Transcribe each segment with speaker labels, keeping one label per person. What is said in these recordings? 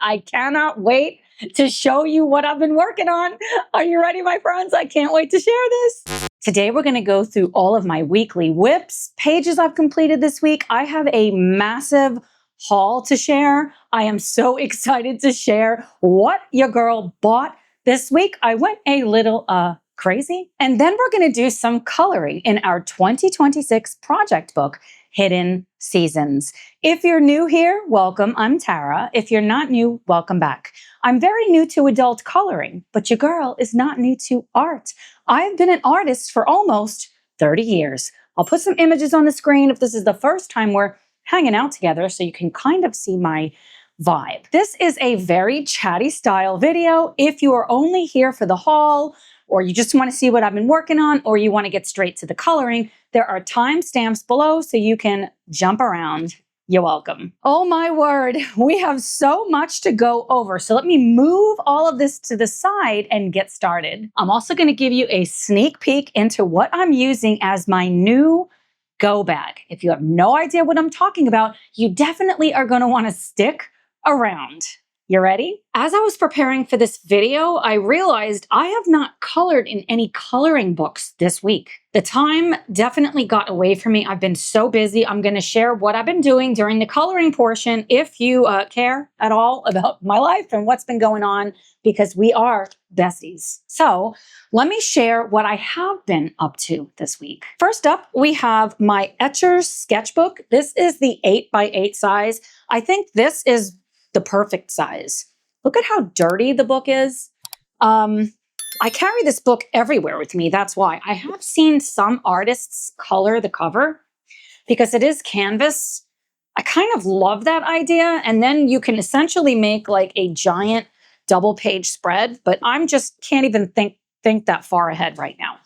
Speaker 1: I cannot wait to show you what I've been working on. Are you ready, my friends? I can't wait to share this. Today, we're going to go through all of my weekly whips, pages I've completed this week. I have a massive haul to share. I am so excited to share what your girl bought this week. I went a little crazy. And then we're going to do some coloring in our 2026 project book, Hidden Seasons. If you're new here, welcome. I'm Tara. If you're not new, welcome back. I'm very new to adult coloring, but your girl is not new to art. I've been an artist for almost 30 years. I'll put some images on the screen if this is the first time we're hanging out together so you can kind of see my vibe. This is a very chatty style video. If you are only here for the haul, or you just want to see what I've been working on, or you want to get straight to the coloring, there are timestamps below so you can jump around. You're welcome. Oh my word, we have so much to go over. So let me move all of this to the side and get started. I'm also going to give you a sneak peek into what I'm using as my new go bag. If you have no idea what I'm talking about, you definitely are going to want to stick around. You ready? As I was preparing for this video, I realized I have not colored in any coloring books this week. The time definitely got away from me. I've been so busy. I'm going to share what I've been doing during the coloring portion if you care at all about my life and what's been going on, because we are besties. So let me share what I have been up to this week. First up, we have my Etchers sketchbook. This is the 8x8 size. I think this is the perfect size. Look at how dirty the book is. I carry this book everywhere with me. That's why. I have seen some artists color the cover because it is canvas. I kind of love that idea. And then you can essentially make like a giant double page spread, but I'm just can't even think that far ahead right now.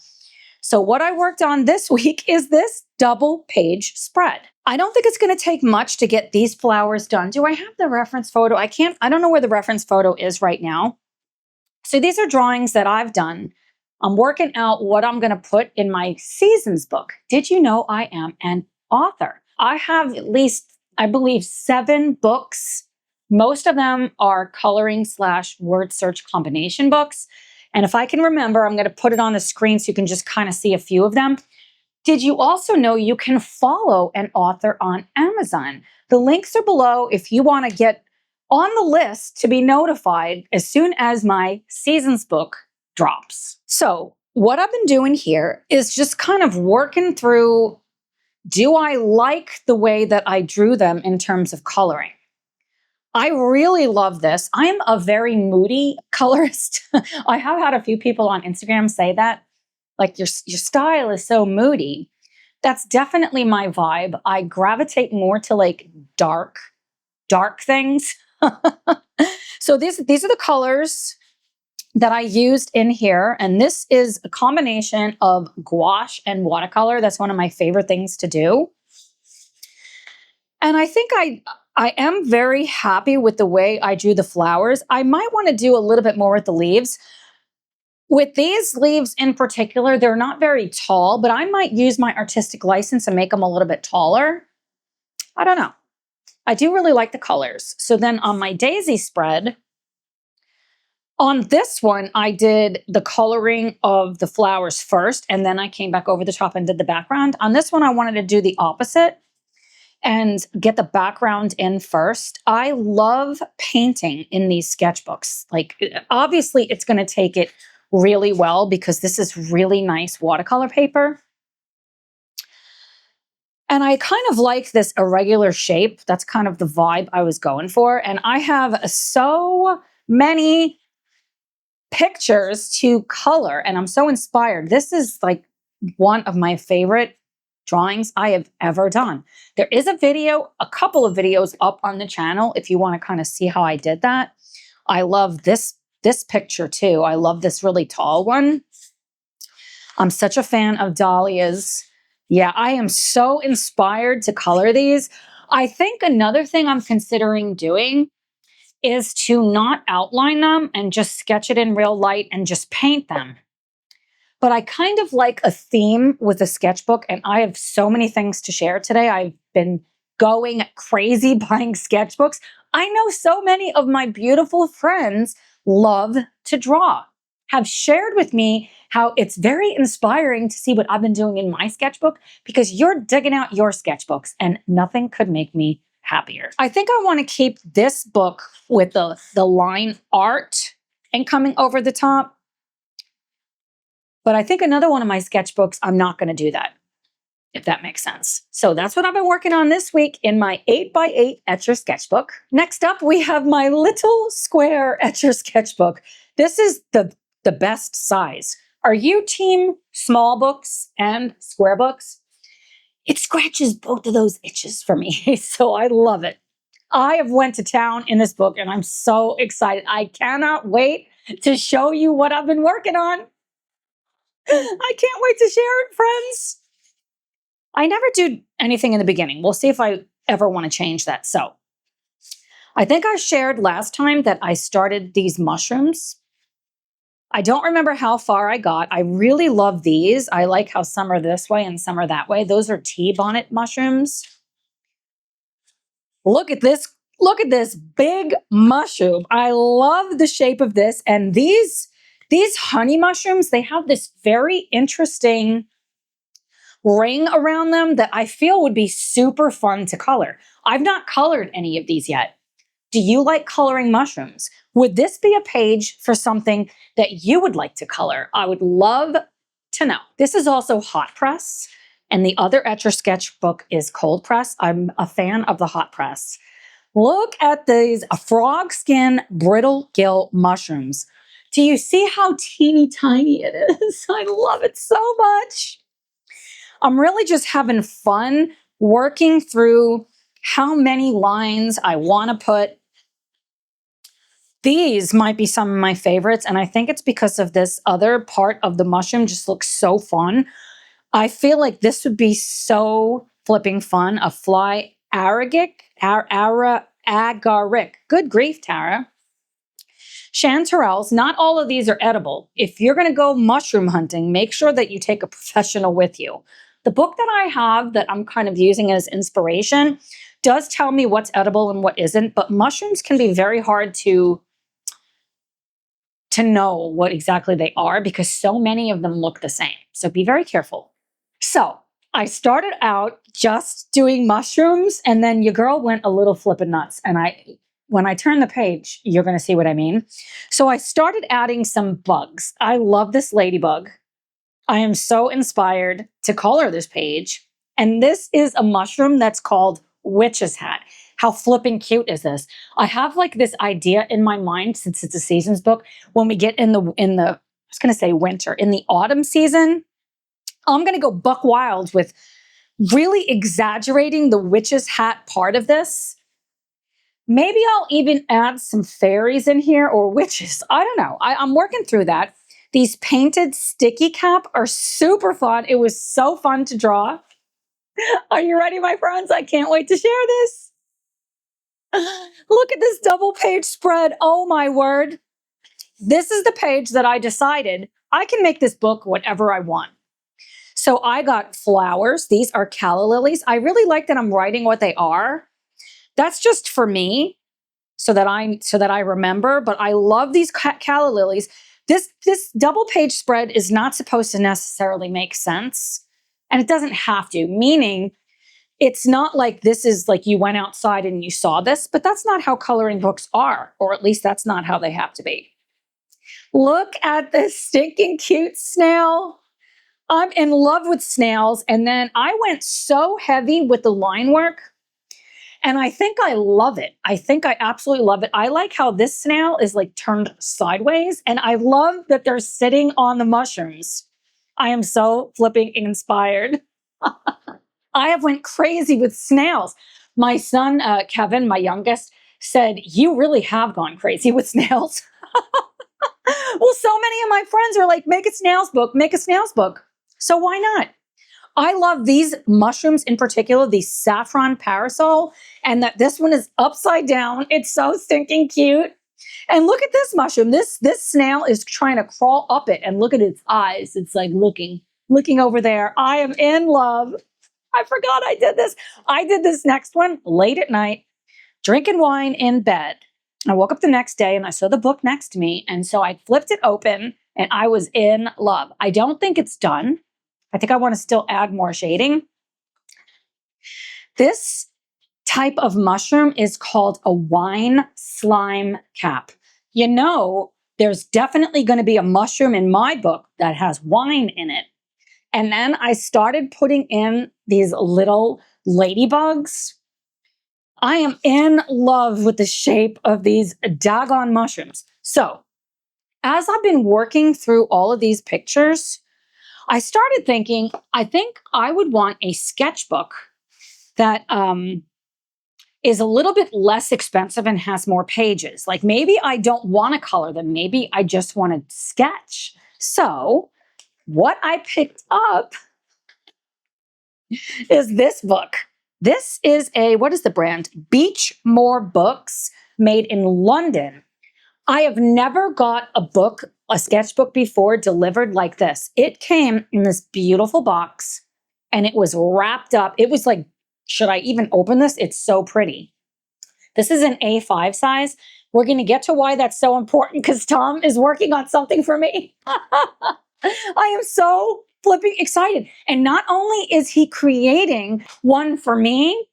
Speaker 1: So what I worked on this week is this double page spread. I don't think it's going to take much to get these flowers done. Do I have the reference photo? I don't know where the reference photo is right now. So these are drawings that I've done. I'm working out what I'm going to put in my seasons book. Did you know I am an author? I have at least, I believe, 7 books. Most of them are coloring / word search combination books. And if I can remember, I'm going to put it on the screen so you can just kind of see a few of them. Did you also know you can follow an author on Amazon? The links are below if you want to get on the list to be notified as soon as my seasons book drops. So what I've been doing here is just kind of working through, do I like the way that I drew them in terms of coloring? I really love this. I'm a very moody colorist. I have had a few people on Instagram say that. Like, your style is so moody. That's definitely my vibe. I gravitate more to like dark things. So these are the colors that I used in here. And this is a combination of gouache and watercolor. That's one of my favorite things to do. And I think I am very happy with the way I drew the flowers. I might want to do a little bit more with the leaves. With these leaves in particular, they're not very tall, but I might use my artistic license and make them a little bit taller. I don't know. I do really like the colors. So then on my daisy spread, on this one, I did the coloring of the flowers first, and then I came back over the top and did the background. On this one, I wanted to do the opposite and get the background in first. I love painting in these sketchbooks. Like, obviously, it's going to take it really well because this is really nice watercolor paper. And I kind of like this irregular shape. That's kind of the vibe I was going for. And I have so many pictures to color and I'm so inspired. This is like one of my favorite drawings I have ever done. There is a couple of videos up on the channel if you want to kind of see how I did that. I love this picture too. I love this really tall one. I'm such a fan of dahlias. Yeah, I am so inspired to color these. I think another thing I'm considering doing is to not outline them and just sketch it in real light and just paint them. But I kind of like a theme with a sketchbook, and I have so many things to share today. I've been going crazy buying sketchbooks. I know so many of my beautiful friends love to draw, have shared with me how it's very inspiring to see what I've been doing in my sketchbook because you're digging out your sketchbooks and nothing could make me happier. I think I want to keep this book with the line art and coming over the top. But I think another one of my sketchbooks, I'm not going to do that, if that makes sense. So that's what I've been working on this week in my 8x8 etcher sketchbook. Next up, we have my little square etcher sketchbook. This is the best size. Are you team small books and square books? It scratches both of those itches for me, so I love it. I have went to town in this book and I'm so excited. I cannot wait to show you what I've been working on. I can't wait to share it, friends. I never do anything in the beginning. We'll see if I ever want to change that. So I think I shared last time that I started these mushrooms. I don't remember how far I got. I really love these. I like how some are this way and some are that way. Those are tea bonnet mushrooms. Look at this. Look at this big mushroom. I love the shape of this. And these honey mushrooms, they have this very interesting ring around them that I feel would be super fun to color. I've not colored any of these yet. Do you like coloring mushrooms? Would this be a page for something that you would like to color? I would love to know. This is also hot press, and the other etcher sketchbook is cold press. I'm a fan of the hot press. Look at these frog skin brittle gill mushrooms. Do you see how teeny tiny it is? I love it so much. I'm really just having fun working through how many lines I want to put. These might be some of my favorites, and I think it's because of this other part of the mushroom just looks so fun. I feel like this would be so flipping fun. A fly agaric. Good grief, Tara. Chanterelles, not all of these are edible. If you're going to go mushroom hunting, make sure that you take a professional with you. The book that I have that I'm kind of using as inspiration does tell me what's edible and what isn't, but mushrooms can be very hard to know what exactly they are because so many of them look the same. So be very careful. So I started out just doing mushrooms and then your girl went a little flippin' nuts. And when I turn the page, you're going to see what I mean. So I started adding some bugs. I love this ladybug. I am so inspired to color this page. And this is a mushroom that's called witch's hat. How flipping cute is this? I have like this idea in my mind since it's a seasons book. When we get in the I was going to say winter, in the autumn season, I'm going to go buck wild with really exaggerating the witch's hat part of this. Maybe I'll even add some fairies in here or witches. I don't know. I'm working through that. These painted sticky cap are super fun. It was so fun to draw. Are you ready, my friends? I can't wait to share this. Look at this double page spread. Oh my word. This is the page that I decided I can make this book whatever I want. So I got flowers. These are calla lilies. I really like that I'm writing what they are. That's just for me so that I remember, but I love these calla lilies. This double page spread is not supposed to necessarily make sense, and it doesn't have to, meaning it's not like this is like you went outside and you saw this, but that's not how coloring books are, or at least that's not how they have to be. Look at this stinking cute snail. I'm in love with snails, and then I went so heavy with the line work, and I think I love it. I think I absolutely love it. I like how this snail is like turned sideways, and I love that they're sitting on the mushrooms. I am so flipping inspired. I have went crazy with snails. My son, Kevin, my youngest, said, "You really have gone crazy with snails." Well, so many of my friends are like, make a snails book, make a snails book. So why not? I love these mushrooms in particular, the saffron parasol, and that this one is upside down. It's so stinking cute. And look at this mushroom. This snail is trying to crawl up it, and look at its eyes. It's like looking over there. I am in love. I forgot I did this. I did this next one late at night, drinking wine in bed. I woke up the next day and I saw the book next to me. And so I flipped it open and I was in love. I don't think it's done. I think I want to still add more shading. This type of mushroom is called a wine slime cap. You know, there's definitely going to be a mushroom in my book that has wine in it. And then I started putting in these little ladybugs. I am in love with the shape of these daggone mushrooms. So as I've been working through all of these pictures, I started thinking, I think I would want a sketchbook that is a little bit less expensive and has more pages. Like maybe I don't want to color them. Maybe I just want to sketch. So what I picked up is this book. This is what is the brand? Beachmore Books, made in London. I have never got a sketchbook before delivered like this. It came in this beautiful box and it was wrapped up. It was like, should I even open this? It's so pretty. This is an A5 size. We're going to get to why that's so important because Tom is working on something for me. I am so flipping excited. And not only is he creating one for me,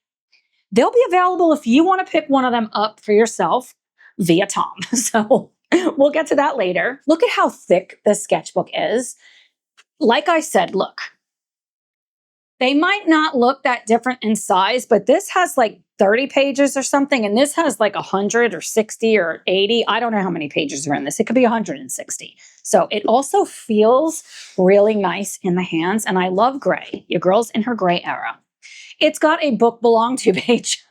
Speaker 1: they'll be available if you want to pick one of them up for yourself via Tom. So we'll get to that later. Look at how thick this sketchbook is. Like I said, look, they might not look that different in size, but this has like 30 pages or something, and this has like 100 or 60 or 80. I don't know how many pages are in this. It could be 160. So it also feels really nice in the hands, and I love gray. Your girl's in her gray era. It's got a book belong to page.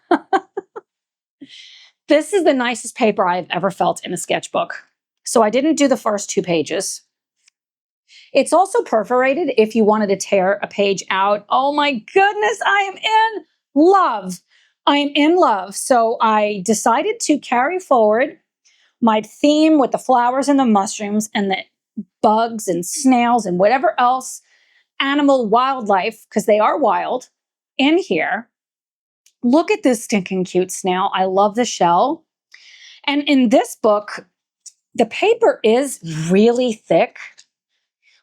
Speaker 1: This is the nicest paper I've ever felt in a sketchbook. So I didn't do the first 2 pages. It's also perforated if you wanted to tear a page out. Oh my goodness, I am in love. I am in love. So I decided to carry forward my theme with the flowers and the mushrooms and the bugs and snails and whatever else, animal, wildlife, because they are wild, in here. Look at this stinking cute snail. I love the shell. And in this book, the paper is really thick,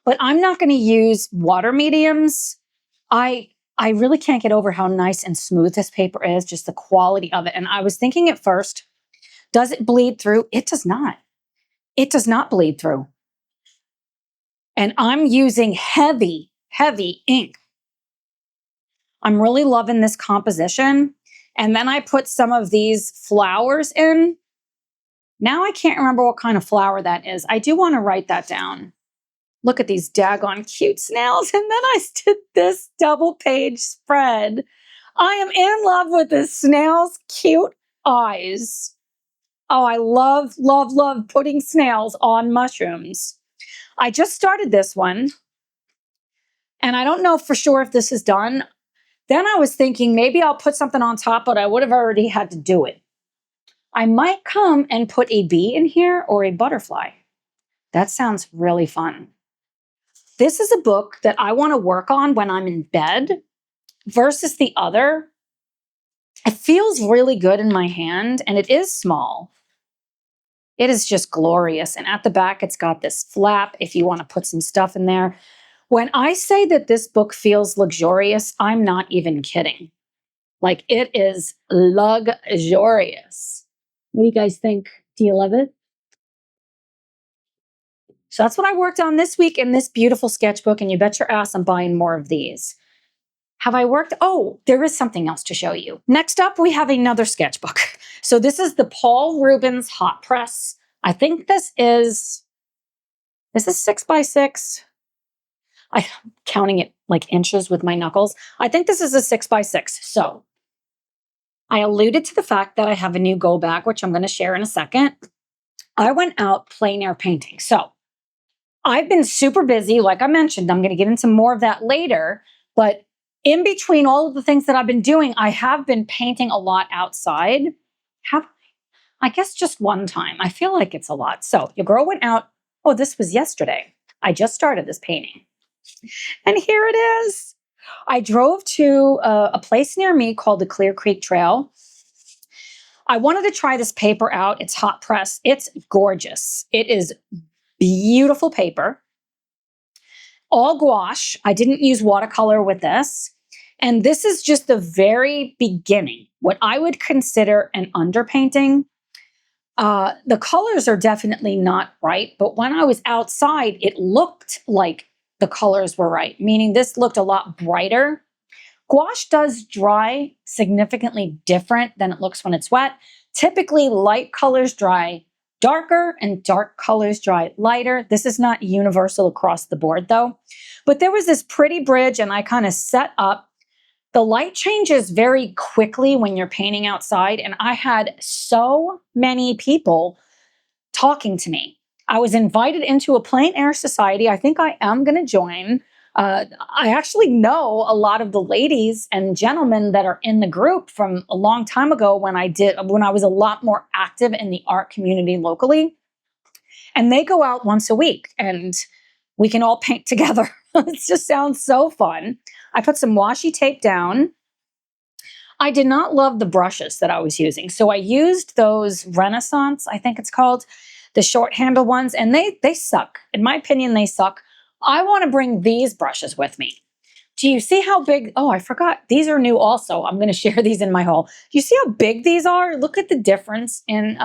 Speaker 1: but I'm not going to use water mediums. I really can't get over how nice and smooth this paper is, just the quality of it. And I was thinking at first, does it bleed through? It does not. It does not bleed through. And I'm using heavy, heavy ink. I'm really loving this composition. And then I put some of these flowers in. Now I can't remember what kind of flower that is. I do want to write that down. Look at these daggone cute snails. And then I did this double page spread. I am in love with the snail's cute eyes. Oh, I love, love, love putting snails on mushrooms. I just started this one. And I don't know for sure if this is done. Then I was thinking maybe I'll put something on top, but I would have already had to do it. I might come and put a bee in here or a butterfly. That sounds really fun. This is a book that I want to work on when I'm in bed versus the other. It feels really good in my hand and it is small. It is just glorious. And at the back, it's got this flap if you want to put some stuff in there. When I say that this book feels luxurious, I'm not even kidding. Like, it is luxurious. What do you guys think? Do you love it? So that's what I worked on this week in this beautiful sketchbook, and you bet your ass I'm buying more of these. Have I worked? Oh, there is something else to show you. Next up, we have another sketchbook. So this is the Paul Rubens Hot Press. I think this is 6x6? I'm counting it like inches with my knuckles. I think this is a 6x6. So I alluded to the fact that I have a new go bag, which I'm going to share in a second. I went out plein air painting. So I've been super busy. Like I mentioned, I'm going to get into more of that later. But in between all of the things that I've been doing, I have been painting a lot outside. Have I guess just one time. I feel like it's a lot. So your girl went out. Oh, this was yesterday. I just started this painting. And here it is. I drove to a place near me called the Clear Creek Trail. I wanted to try this paper out. It's hot press. It's gorgeous. It is beautiful paper. All gouache. I didn't use watercolor with this. And this is just the very beginning, what I would consider an underpainting. The colors are definitely not right, but when I was outside, it looked like the colors were right, meaning this looked a lot brighter. Gouache does dry significantly different than it looks when it's wet. Typically, light colors dry darker and dark colors dry lighter. This is not universal across the board though. But there was this pretty bridge and I kind of set up. The light changes very quickly when you're painting outside, and I had so many people talking to me. I was invited into a Plein Air society. I think I am going to join. I actually know a lot of the ladies and gentlemen that are in the group from a long time ago when I was a lot more active in the art community locally. And they go out once a week and we can all paint together. It just sounds so fun. I put some washi tape down. I did not love the brushes that I was using. So I used those Renaissance, I think it's called, the short handle ones, and they suck. In my opinion, they suck. I want to bring these brushes with me. Do you see how big? Oh, I forgot. These are new also. I'm going to share these in my haul. Do you see how big these are? Look at the difference in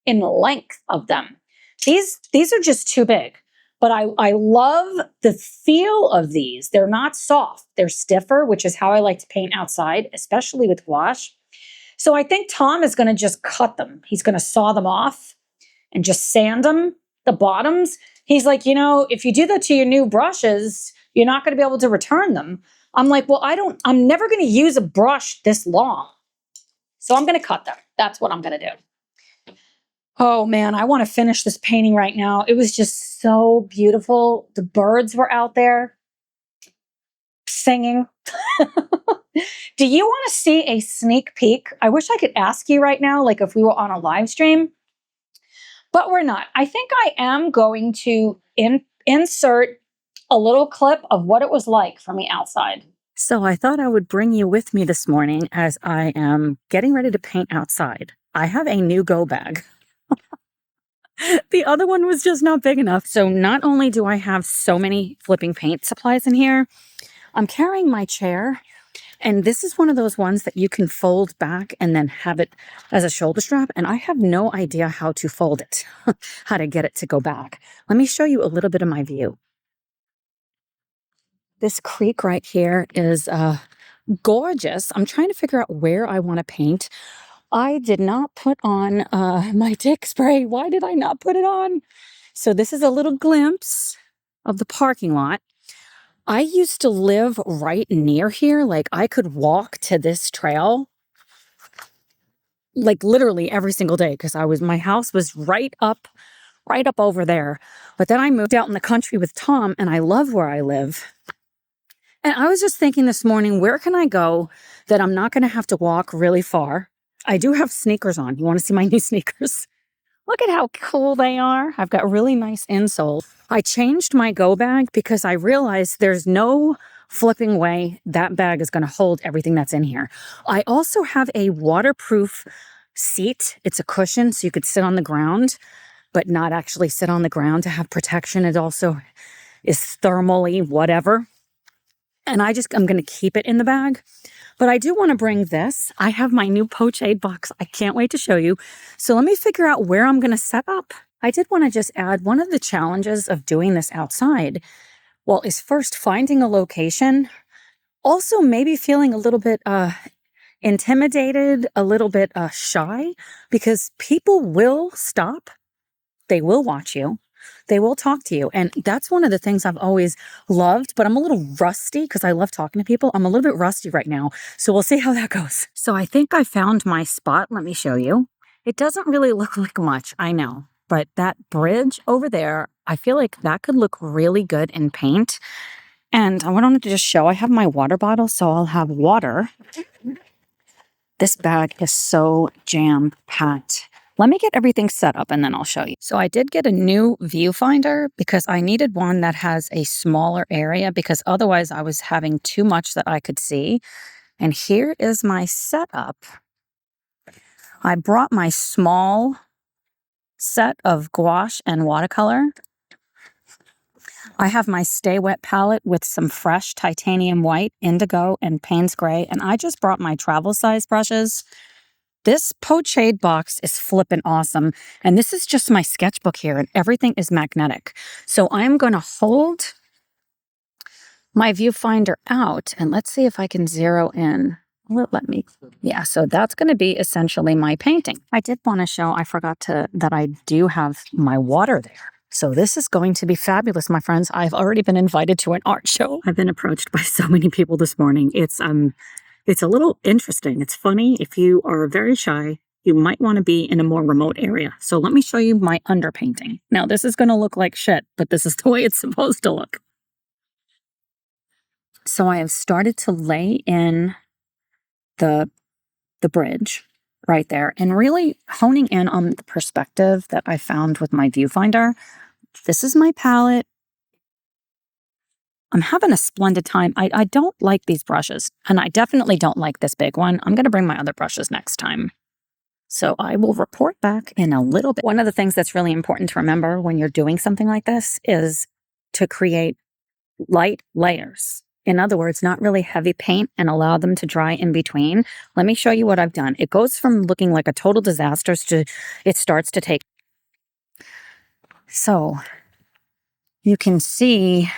Speaker 1: the length of them. These are just too big. But I love the feel of these. They're not soft. They're stiffer, which is how I like to paint outside, especially with gouache. So I think Tom is going to just cut them. He's going to saw them off and just sand them, the bottoms. He's like, if you do that to your new brushes, you're not going to be able to return them. I'm like, well, I'm never going to use a brush this long. So I'm going to cut them. That's what I'm going to do. Oh man, I want to finish this painting right now. It was just so beautiful. The birds were out there singing. Do you want to see a sneak peek? I wish I could ask you right now, like if we were on a live stream, but we're not. I think I am going to insert a little clip of what it was like for me outside. So I thought I would bring you with me this morning as I am getting ready to paint outside. I have a new go bag. The other one was just not big enough. So not only do I have so many flipping paint supplies in here, I'm carrying my chair. And this is one of those ones that you can fold back and then have it as a shoulder strap. And I have no idea how to fold it, how to get it to go back. Let me show you a little bit of my view. This creek right here is gorgeous. I'm trying to figure out where I want to paint. I did not put on my tick spray. Why did I not put it on? So this is a little glimpse of the parking lot. I used to live right near here. Like I could walk to this trail like literally every single day because my house was right up over there. But then I moved out in the country with Tom and I love where I live. And I was just thinking this morning, where can I go that I'm not going to have to walk really far? I do have sneakers on. You want to see my new sneakers? Look at how cool they are. I've got really nice insoles. I changed my go bag because I realized there's no flipping way that bag is going to hold everything that's in here. I also have a waterproof seat. It's a cushion so you could sit on the ground, but not actually sit on the ground to have protection. It also is thermally whatever. And I'm going to keep it in the bag. But I do want to bring this. I have my new pochade box. I can't wait to show you. So let me figure out where I'm going to set up. I did want to just add one of the challenges of doing this outside, well, is first finding a location. Also maybe feeling a little bit intimidated, a little bit shy, because people will stop. They will watch you. They will talk to you. And that's one of the things I've always loved, but I'm a little rusty because I love talking to people. I'm a little bit rusty right now. So we'll see how that goes. So I think I found my spot. Let me show you. It doesn't really look like much, I know. But that bridge over there, I feel like that could look really good in paint. And I wanted to just show, I have my water bottle, so I'll have water. This bag is so jam-packed Let me get everything set up and then I'll show you. So I did get a new viewfinder because I needed one that has a smaller area because otherwise I was having too much that I could see. And here is my setup. I brought my small set of gouache and watercolor. I have my Stay Wet palette with some fresh titanium white, indigo, and Payne's gray. And I just brought my travel size brushes. This pochade box is flippin' awesome. And this is just my sketchbook here and everything is magnetic. So I'm going to hold my viewfinder out and let's see if I can zero in. Will it let me? Yeah, so that's going to be essentially my painting. I did want to show, I forgot that I do have my water there. So this is going to be fabulous, my friends. I've already been invited to an art show. I've been approached by so many people this morning. It's a little interesting. It's funny. If you are very shy, you might want to be in a more remote area. So let me show you my underpainting. Now, this is going to look like shit, but this is the way it's supposed to look. So I have started to lay in the bridge right there and really honing in on the perspective that I found with my viewfinder. This is my palette. I'm having a splendid time. I don't like these brushes, and I definitely don't like this big one. I'm going to bring my other brushes next time. So I will report back in a little bit. One of the things that's really important to remember when you're doing something like this is to create light layers. In other words, not really heavy paint and allow them to dry in between. Let me show you what I've done. It goes from looking like a total disaster to it starts to take. So you can see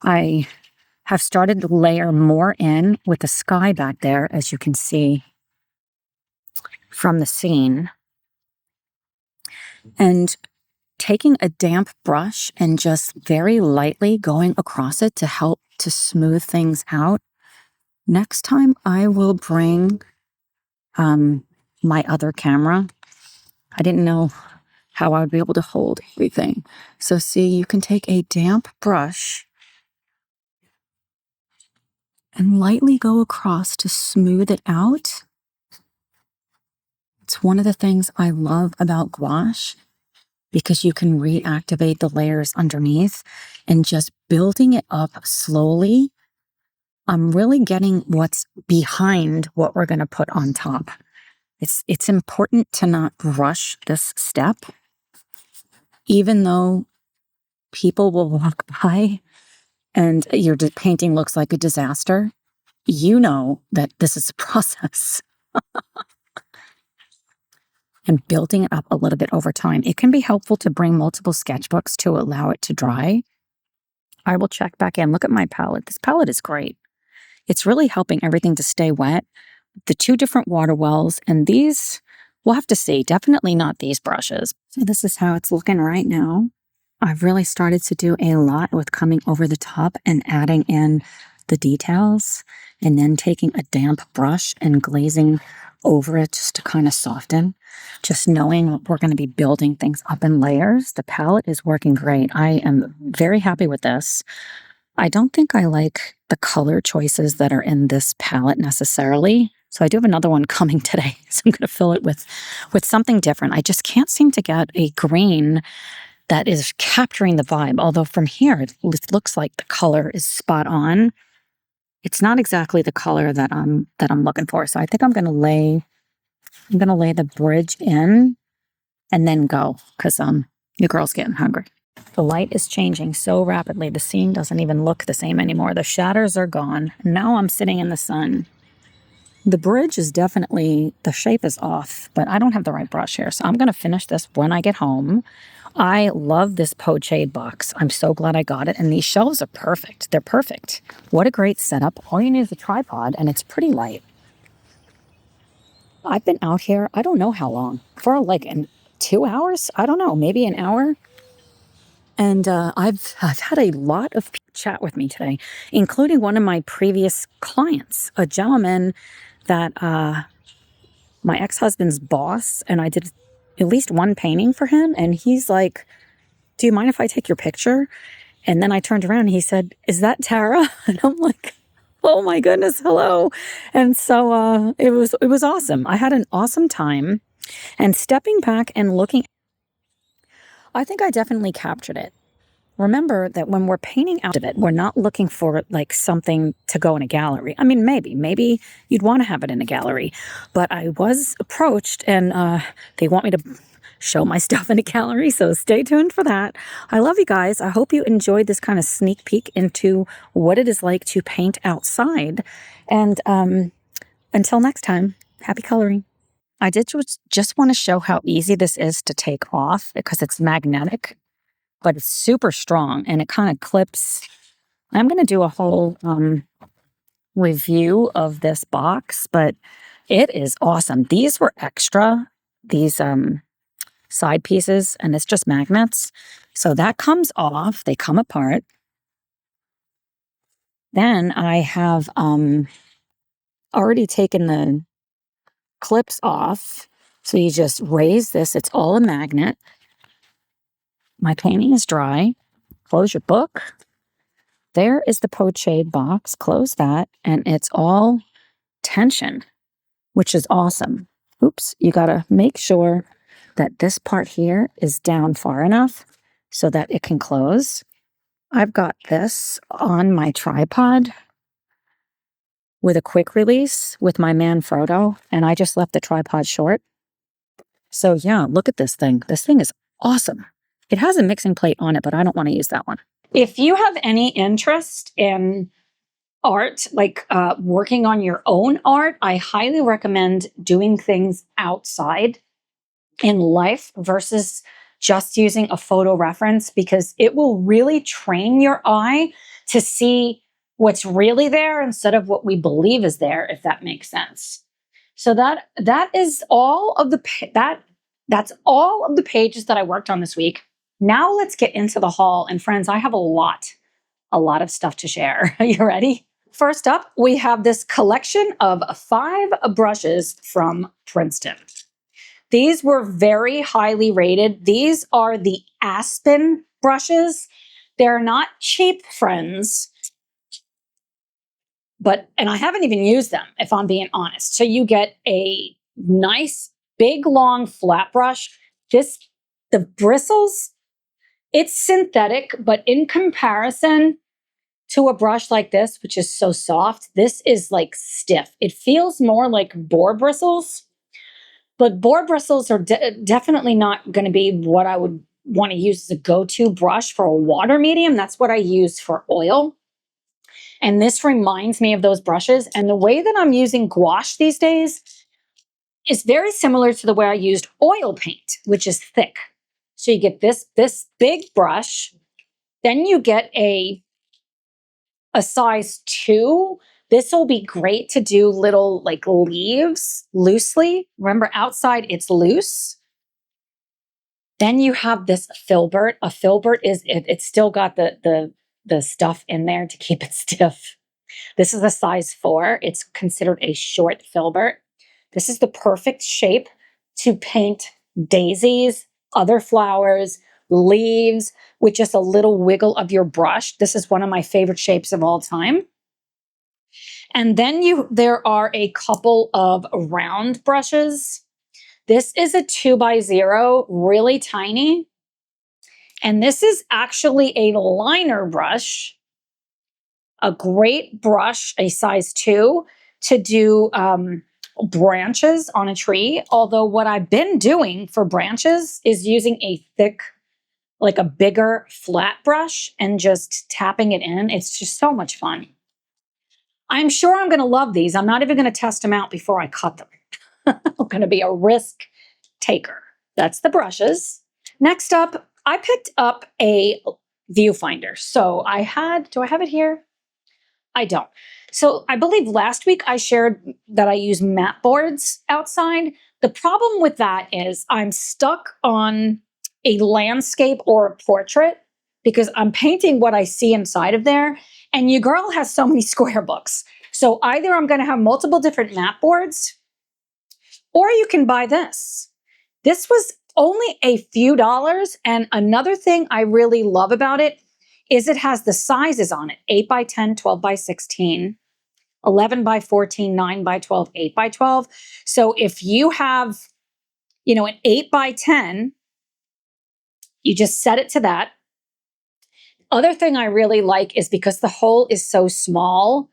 Speaker 1: I have started to layer more in with the sky back there, as you can see from the scene. And taking a damp brush and just very lightly going across it to help to smooth things out. Next time I will bring my other camera. I didn't know how I would be able to hold everything. So see, you can take a damp brush and lightly go across to smooth it out. It's one of the things I love about gouache because you can reactivate the layers underneath and just building it up slowly. I'm really getting what's behind what we're going to put on top. It's important to not rush this step, even though people will walk by and your painting looks like a disaster. You know that this is a process. And building it up a little bit over time. It can be helpful to bring multiple sketchbooks to allow it to dry. I will check back in. Look at my palette. This palette is great. It's really helping everything to stay wet. The two different water wells, and these, we'll have to see. Definitely not these brushes. So this is how it's looking right now. I've really started to do a lot with coming over the top and adding in the details, and then taking a damp brush and glazing over it just to kind of soften. Just knowing we're going to be building things up in layers. The palette is working great. I am very happy with this. I don't think I like the color choices that are in this palette necessarily. So I do have another one coming today. So I'm going to fill it with something different. I just can't seem to get a green that is capturing the vibe. Although from here, it looks like the color is spot on. It's not exactly the color that I'm looking for. So I think I'm going to lay the bridge in and then go because your girl's getting hungry. The light is changing so rapidly. The scene doesn't even look the same anymore. The shadows are gone. Now I'm sitting in the sun. The bridge is definitely, the shape is off, but I don't have the right brush here. So I'm going to finish this when I get home. I love this pochade box. I'm so glad I got it. And these shelves are perfect. They're perfect. What a great setup. All you need is a tripod and it's pretty light. I've been out here, I don't know how long, for like 2 hours? I don't know, maybe an hour. And I've had a lot of chat with me today, including one of my previous clients, a gentleman that my ex-husband's boss, and I did at least one painting for him. And he's like, do you mind if I take your picture? And then I turned around and he said, is that Tara? And I'm like, oh my goodness, hello. And so it was awesome. I had an awesome time. And stepping back and looking, I think I definitely captured it. Remember that when we're painting out of it, we're not looking for like something to go in a gallery. I mean, maybe you'd want to have it in a gallery, but I was approached and they want me to show my stuff in a gallery. So stay tuned for that. I love you guys. I hope you enjoyed this kind of sneak peek into what it is like to paint outside. And until next time, happy coloring. I did just want to show how easy this is to take off because it's magnetic, but it's super strong and it kind of clips. I'm going to do a whole review of this box, but it is awesome. These were extra, these side pieces, and it's just magnets. So that comes off. They come apart. Then I have already taken the clips off. So you just raise this. It's all a magnet. My painting is dry. Close your book. There is the pochade box. Close that. And it's all tension, which is awesome. Oops, you got to make sure that this part here is down far enough so that it can close. I've got this on my tripod with a quick release with my Manfrotto, and I just left the tripod short. So yeah, look at this thing. This thing is awesome. It has a mixing plate on it, but I don't want to use that one. If you have any interest in art, like working on your own art, I highly recommend doing things outside in life versus just using a photo reference, because it will really train your eye to see what's really there instead of what we believe is there, if that makes sense. So that is all of that's all of the pages that I worked on this week. Now let's get into the haul. And friends, I have a lot of stuff to share. Are you ready? First up, we have this collection of 5 brushes from Princeton. These were very highly rated. These are the Aspen brushes. They're not cheap, friends, and I haven't even used them, if I'm being honest. So you get a nice, big, long flat brush. The bristles, it's synthetic, but in comparison to a brush like this, which is so soft, this is like stiff. It feels more like boar bristles. But boar bristles are definitely not going to be what I would want to use as a go-to brush for a water medium. That's what I use for oil. And this reminds me of those brushes. And the way that I'm using gouache these days is very similar to the way I used oil paint, which is thick. So you get this big brush, then you get a size 2. This will be great to do little like leaves loosely. Remember, outside it's loose. Then you have this filbert. A filbert is it's still got the stuff in there to keep it stiff. This is a size 4. It's considered a short filbert. This is the perfect shape to paint daisies, other flowers, leaves with just a little wiggle of your brush. This is one of my favorite shapes of all time. And then there are a couple of round brushes. This is a 2x0, really tiny. And this is actually a liner brush, a great brush, a size 2, to do branches on a tree. Although what I've been doing for branches is using a thick, like a bigger flat brush and just tapping it in. It's just so much fun. I'm sure I'm going to love these. I'm not even going to test them out before I cut them. I'm going to be a risk taker. That's the brushes. Next up, I picked up a viewfinder. So do I have it here? I don't. So I believe last week I shared that I use mat boards outside. The problem with that is I'm stuck on a landscape or a portrait because I'm painting what I see inside of there. And your girl has so many square books. So either I'm going to have multiple different mat boards, or you can buy this. This was only a few dollars. And another thing I really love about it is it has the sizes on it: 8x10, 12x16, 11x14, 9x12, 8x12. So if you have you know, an 8x10, you just set it to that. Other thing I really like is because the hole is so small,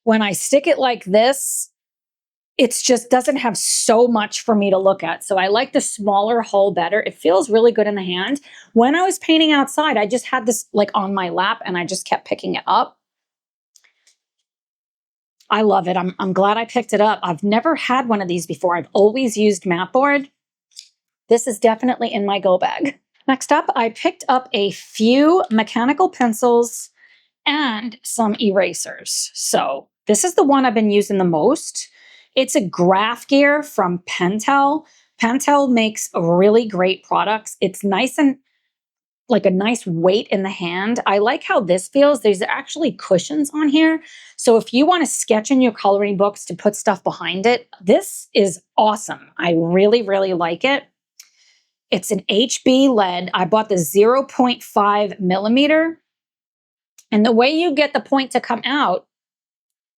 Speaker 1: when I stick it like this, it's just doesn't have so much for me to look at. So I like the smaller hole better. It feels really good in the hand. When I was painting outside, I just had this like on my lap and I just kept picking it up. I love it. I'm glad I picked it up. I've never had one of these before. I've always used mat board. This is definitely in my go bag. Next up, I picked up a few mechanical pencils and some erasers. So this is the one I've been using the most. It's a graph gear from Pentel. Pentel makes really great products. It's nice and like a nice weight in the hand. I like how this feels. There's actually cushions on here. So if you want to sketch in your coloring books to put stuff behind it, this is awesome. I really, really like it. It's an HB lead. I bought the 0.5 millimeter. And the way you get the point to come out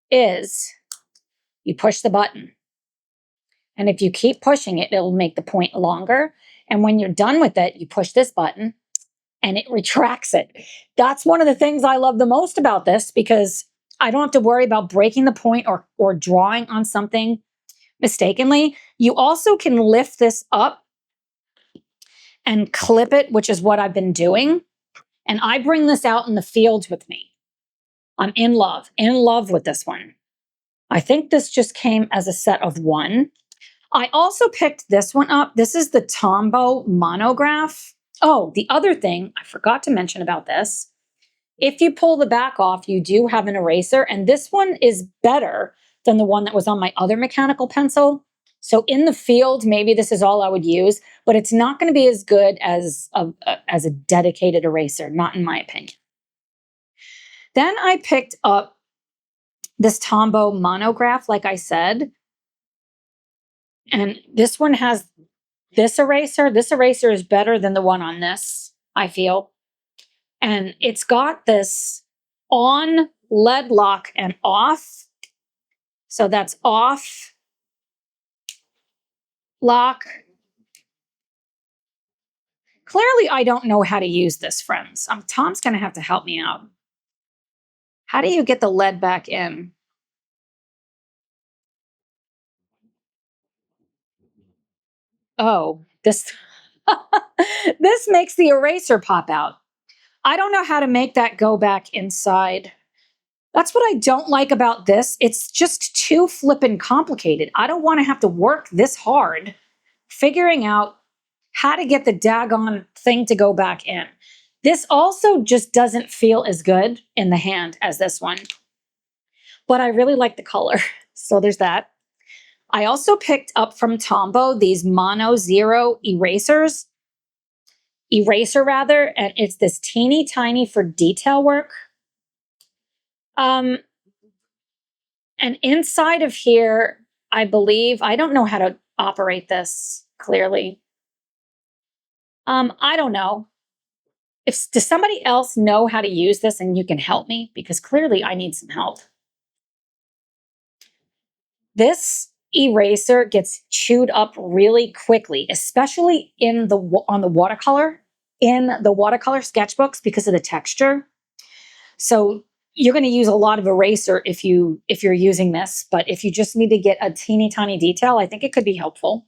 Speaker 1: is you push the button. And if you keep pushing it, it'll make the point longer. And when you're done with it, you push this button and it retracts it. That's one of the things I love the most about this, because I don't have to worry about breaking the point or drawing on something mistakenly. You also can lift this up and clip it, which is what I've been doing. And I bring this out in the fields with me. I'm in love with this one. I think this just came as a set of one. I also picked this one up. This is the Tombow monograph. Oh, the other thing I forgot to mention about this, if you pull the back off, you do have an eraser, and this one is better than the one that was on my other mechanical pencil. So in the field, maybe this is all I would use, but it's not going to be as good as a dedicated eraser, not in my opinion. Then I picked up this Tombow monograph, like I said, and this one has this eraser. This eraser is better than the one on this, I feel. And it's got this on lead lock and off. So that's off, lock. Clearly, I don't know how to use this, friends. Tom's going to have to help me out. How do you get the lead back in? Oh, this this makes the eraser pop out. I don't know how to make that go back inside. That's what I don't like about this. It's just too flippin' complicated. I don't want to have to work this hard figuring out how to get the daggone thing to go back in. This also just doesn't feel as good in the hand as this one, but I really like the color. So there's that. I also picked up from Tombow these Mono Zero eraser rather, and it's this teeny tiny for detail work. And inside of here, I believe, I don't know how to operate this clearly. I don't know. Does somebody else know how to use this and you can help me? Because clearly I need some help. This eraser gets chewed up really quickly, especially in the watercolor sketchbooks because of the texture. So you're going to use a lot of eraser if you're using this, but if you just need to get a teeny tiny detail, I think it could be helpful.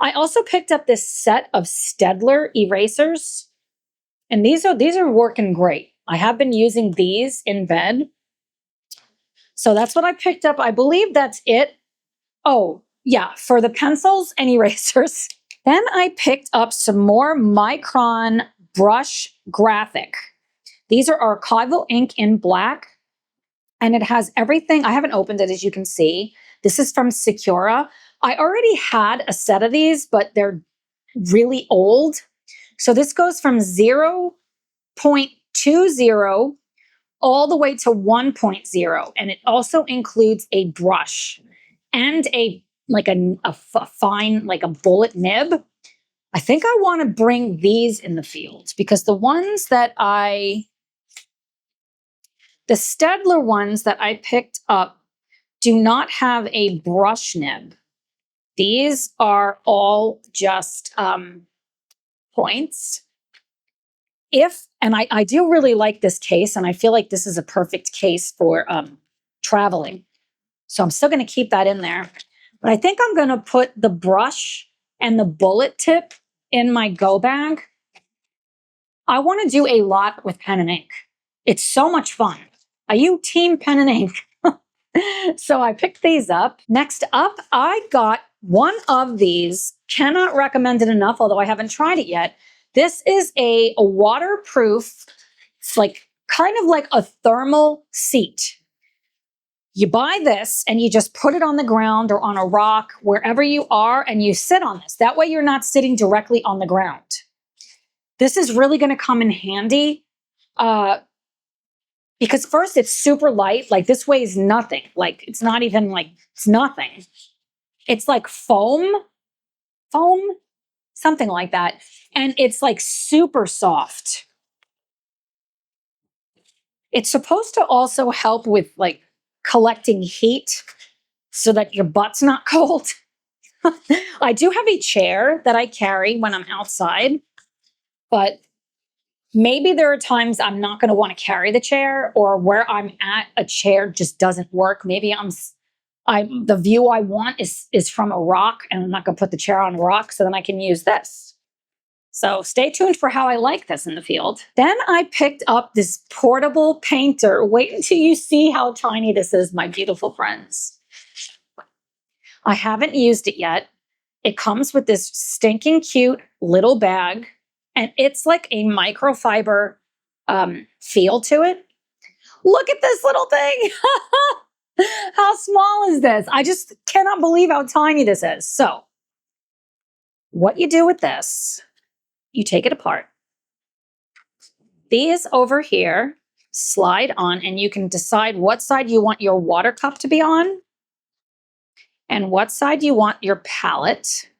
Speaker 1: I also picked up this set of Staedtler erasers, and these are working great. I have been using these in bed. So that's what I picked up. I believe that's it. Oh, yeah, for the pencils and erasers. Then I picked up some more Micron brush graphic. These are archival ink in black, and it has everything. I haven't opened it, as you can see. This is from Secura. I already had a set of these, but they're really old. So this goes from 0.20 all the way to 1.0, and it also includes a brush and a fine, like a bullet nib. I think I want to bring these in the field because the Staedtler ones that I picked up do not have a brush nib. These are all just points. And I do really like this case, and I feel like this is a perfect case for traveling. So I'm still going to keep that in there. But I think I'm going to put the brush and the bullet tip in my go bag. I want to do a lot with pen and ink. It's so much fun. Are you team pen and ink? So I picked these up. Next up, I got one of these. Cannot recommend it enough, although I haven't tried it yet. This is a waterproof, it's like kind of like a thermal seat. You buy this and you just put it on the ground or on a rock, wherever you are, and you sit on this. That way you're not sitting directly on the ground. This is really going to come in handy because first it's super light. Like this weighs nothing. Like it's not even like, it's nothing. It's like foam, something like that. And it's like super soft. It's supposed to also help with like collecting heat so that your butt's not cold. I do have a chair that I carry when I'm outside, but maybe there are times I'm not going to want to carry the chair, or where I'm at, a chair just doesn't work. Maybe the view I want is from a rock, and I'm not going to put the chair on a rock, so then I can use this. So stay tuned for how I like this in the field. Then I picked up this portable painter. Wait until you see how tiny this is, my beautiful friends. I haven't used it yet. It comes with this stinking cute little bag, and it's like a microfiber feel to it. Look at this little thing. How small is this? I just cannot believe how tiny this is. So what you do with this, you take it apart. These over here slide on, and you can decide what side you want your water cup to be on and what side you want your palette.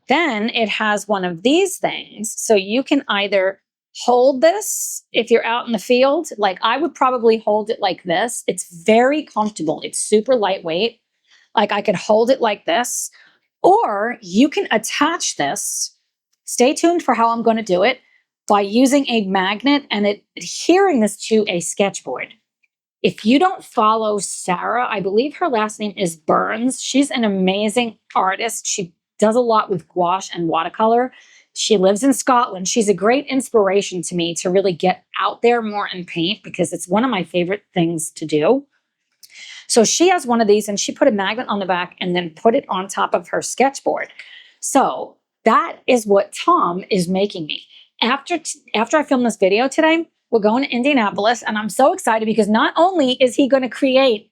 Speaker 1: Then it has one of these things. So you can either hold this if you're out in the field. Like I would probably hold it like this. It's very comfortable. It's super lightweight. Like I could hold it like this, or you can attach this. Stay tuned for how I'm going to do it by using a magnet and adhering this to a sketchboard. If you don't follow Sarah, I believe her last name is Burns. She's an amazing artist. She does a lot with gouache and watercolor. She lives in Scotland. She's a great inspiration to me to really get out there more and paint, because it's one of my favorite things to do. So she has one of these, and she put a magnet on the back and then put it on top of her sketchboard. So that is what Tom is making me. After I film this video today, we're going to Indianapolis, and I'm so excited because not only is he going to create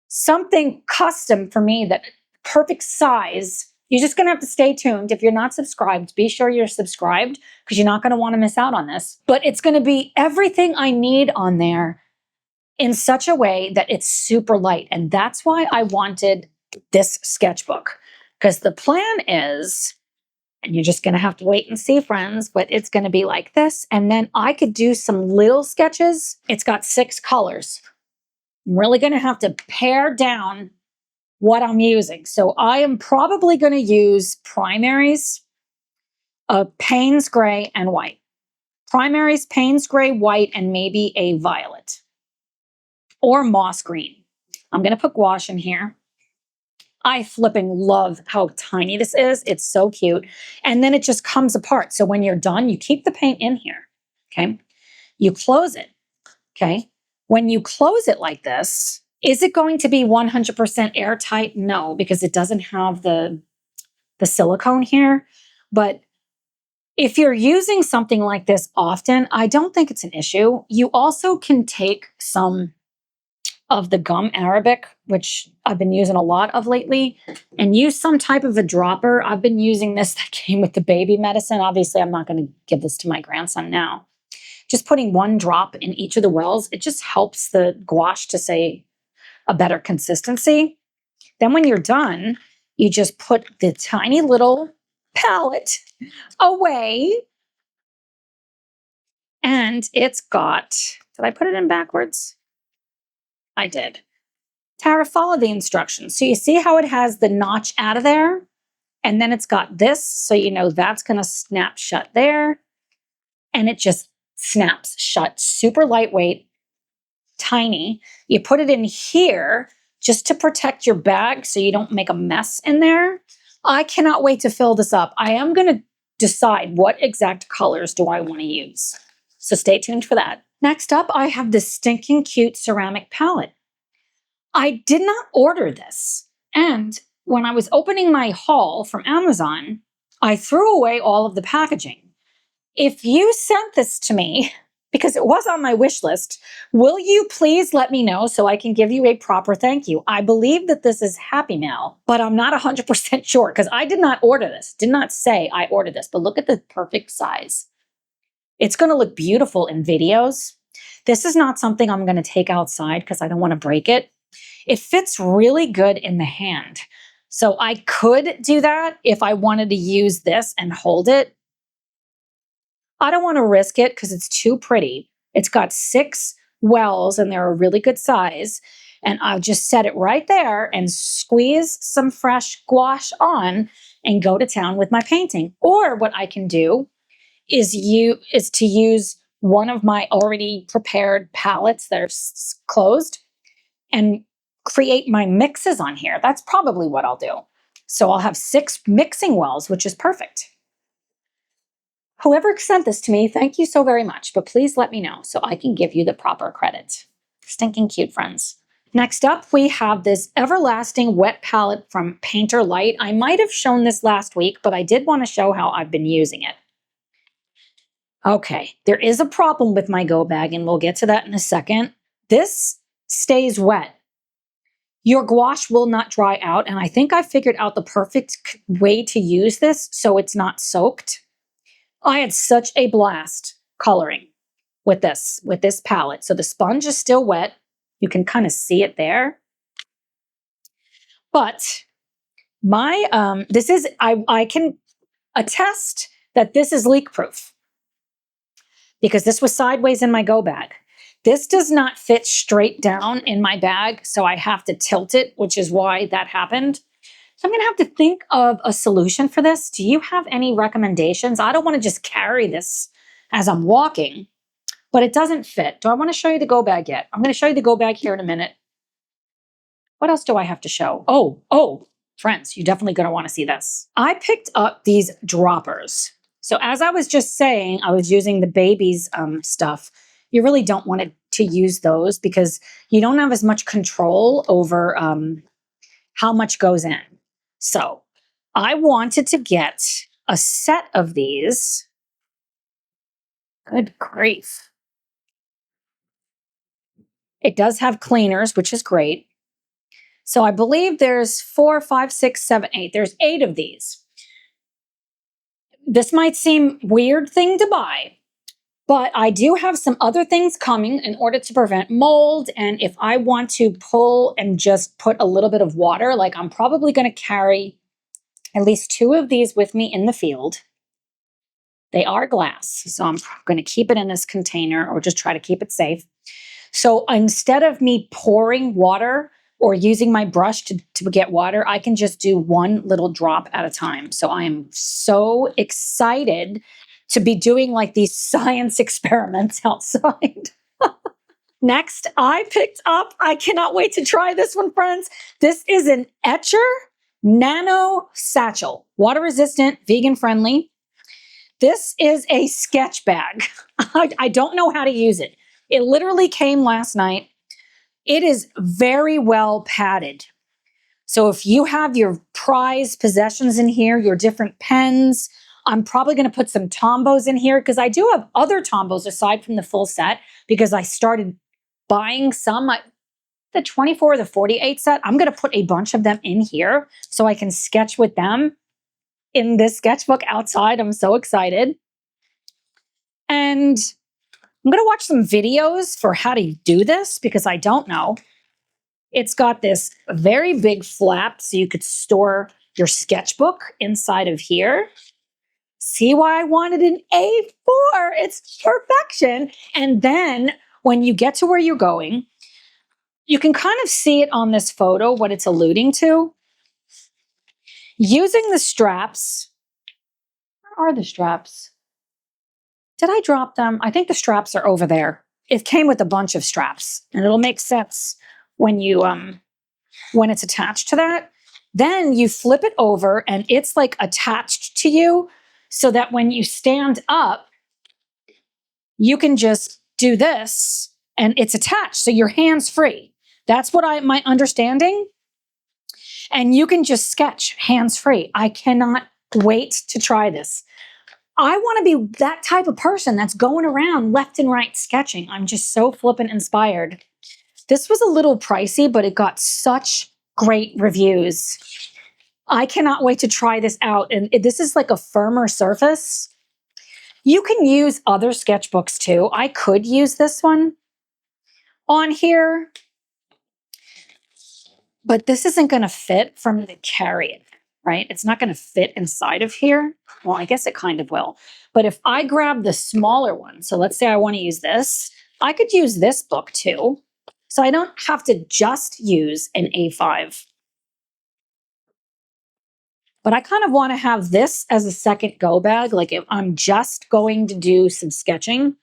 Speaker 1: something custom for me, that perfect size. You're just going to have to stay tuned. If you're not subscribed, be sure you're subscribed, because you're not going to want to miss out on this. But it's going to be everything I need on there in such a way that it's super light. And that's why I wanted this sketchbook, because the plan is, and you're just going to have to wait and see, friends, but it's going to be like this. And then I could do some little sketches. It's got 6 colors. I'm really going to have to pare down what I'm using. So I am probably going to use primaries of Payne's gray and white. Primaries, Payne's gray, white, and maybe a violet or moss green. I'm going to put gouache in here. I flipping love how tiny this is. It's so cute. And then it just comes apart. So when you're done, you keep the paint in here. Okay. You close it. Okay. When you close it like this, is it going to be 100% airtight? No, because it doesn't have the silicone here. But if you're using something like this often, I don't think it's an issue. You also can take some of the gum Arabic, which I've been using a lot of lately, and use some type of a dropper. I've been using this that came with the baby medicine. Obviously, I'm not going to give this to my grandson now. Just putting 1 drop in each of the wells, it just helps the gouache to say a better consistency. Then when you're done, you just put the tiny little palette away. And it's got, did I put it in backwards? I did. Tara, follow the instructions. So you see how it has the notch out of there? And then it's got this, so you know that's gonna snap shut there. And it just snaps shut, super lightweight, tiny. You put it in here just to protect your bag so you don't make a mess in there. I cannot wait to fill this up. I am gonna decide what exact colors do I wanna use. So stay tuned for that. Next up, I have this stinking cute ceramic palette. I did not order this. And when I was opening my haul from Amazon, I threw away all of the packaging. If you sent this to me, because it was on my wish list, will you please let me know so I can give you a proper thank you? I believe that this is Happy Mail, but I'm not 100% sure because I did not order this. Did not say I ordered this, but look at the perfect size. It's going to look beautiful in videos. This is not something I'm going to take outside because I don't want to break it. It fits really good in the hand. So I could do that if I wanted to use this and hold it. I don't want to risk it because it's too pretty. It's got 6 wells and they're a really good size. And I'll just set it right there and squeeze some fresh gouache on and go to town with my painting. Or what I can do is to use one of my already prepared palettes that are closed and create my mixes on here. That's probably what I'll do. So I'll have 6 mixing wells, which is perfect. Whoever sent this to me, thank you so very much, but please let me know so I can give you the proper credit. Stinking cute, friends. Next up, we have this Everlasting Wet Palette from Painter Light. I might have shown this last week, but I did want to show how I've been using it. Okay, there is a problem with my go bag, and we'll get to that in a second. This stays wet. Your gouache will not dry out, and I think I figured out the perfect way to use this so it's not soaked. I had such a blast coloring with this palette. So the sponge is still wet. You can kind of see it there. But my I can attest that this is leak proof because this was sideways in my go bag. This does not fit straight down in my bag, so I have to tilt it, which is why that happened. So I'm going to have to think of a solution for this. Do you have any recommendations? I don't want to just carry this as I'm walking, but it doesn't fit. Do I want to show you the go bag yet? I'm going to show you the go bag here in a minute. What else do I have to show? Oh, friends, you're definitely going to want to see this. I picked up these droppers. So as I was just saying, I was using the baby's stuff. You really don't want to use those because you don't have as much control over how much goes in. So I wanted to get a set of these. Good grief. It does have cleaners, which is great. So I believe there's 4, 5, 6, 7, 8. There's 8 of these. This might seem weird thing to buy, but I do have some other things coming in order to prevent mold. And if I want to pull and just put a little bit of water, like I'm probably going to carry at least 2 of these with me in the field. They are glass, so I'm going to keep it in this container or just try to keep it safe. So instead of me pouring water or using my brush to get water, I can just do one little drop at a time. So I am so excited to be doing like these science experiments outside. Next, I picked up, I cannot wait to try this one, friends. This is an Etcher Nano Satchel, water resistant, vegan friendly. This is a sketch bag. I don't know how to use it. It literally came last night. It is very well padded. So if you have your prized possessions in here, your different pens, I'm probably going to put some Tombos in here because I do have other Tombos aside from the full set because I started buying some. The 24 or the 48 set, I'm going to put a bunch of them in here so I can sketch with them in this sketchbook outside. I'm so excited. And I'm going to watch some videos for how to do this because I don't know. It's got this very big flap so you could store your sketchbook inside of here. See why I wanted an A4? It's perfection. And then when you get to where you're going, You can kind of see it on this photo, what it's alluding to. Using the straps, where are the straps? Did I drop them? I think the straps are over there. It came with a bunch of straps, and it'll make sense when you when it's attached to that. Then you flip it over and it's like attached to you so that when you stand up, you can just do this and it's attached. So your hands free. That's what my understanding. And you can just sketch hands free. I cannot wait to try this. I want to be that type of person that's going around left and right sketching. I'm just so flippin' inspired. This was a little pricey, but it got such great reviews. I cannot wait to try this out. And this is like a firmer surface. You can use other sketchbooks too. I could use this one on here, but this isn't going to fit for me to carry it, right? It's not going to fit inside of here. Well, I guess it kind of will. But if I grab the smaller one, so let's say I want to use this, I could use this book too. So I don't have to just use an A5. But I kind of want to have this as a second go bag. Like if I'm just going to do some sketching,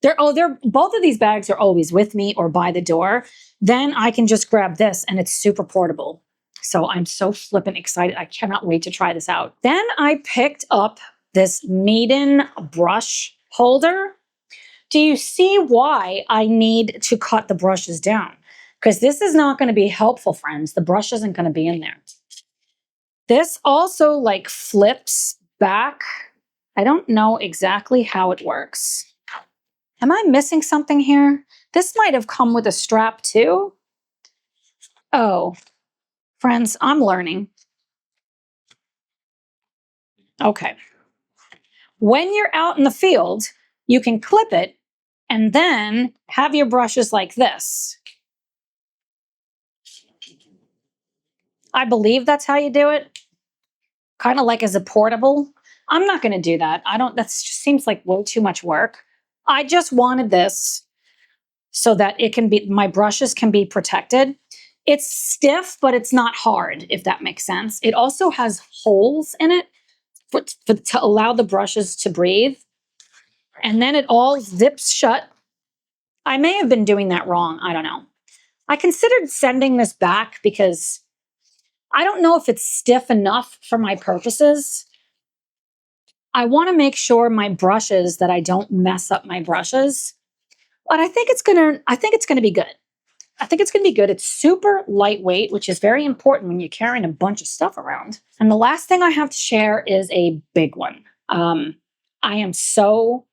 Speaker 1: both of these bags are always with me or by the door. Then I can just grab this and it's super portable. So I'm so flippin' excited. I cannot wait to try this out. Then I picked up this Maiden brush holder. Do you see why I need to cut the brushes down? Because this is not going to be helpful, friends. The brush isn't going to be in there. This also like flips back. I don't know exactly how it works. Am I missing something here? This might have come with a strap too. Oh, friends, I'm learning. Okay. When you're out in the field, you can clip it and then have your brushes like this. I believe that's how you do it. Kind of like as a portable. I'm not going to do that. That just seems like way too much work. I just wanted this so that my brushes can be protected. It's stiff, but it's not hard, if that makes sense. It also has holes in it to allow the brushes to breathe. And then it all zips shut. I may have been doing that wrong. I don't know. I considered sending this back because I don't know if it's stiff enough for my purposes. I want to make sure my brushes that I don't mess up my brushes. But I think it's gonna be good. I think it's gonna be good. It's super lightweight, which is very important when you're carrying a bunch of stuff around. And the last thing I have to share is a big one. I am so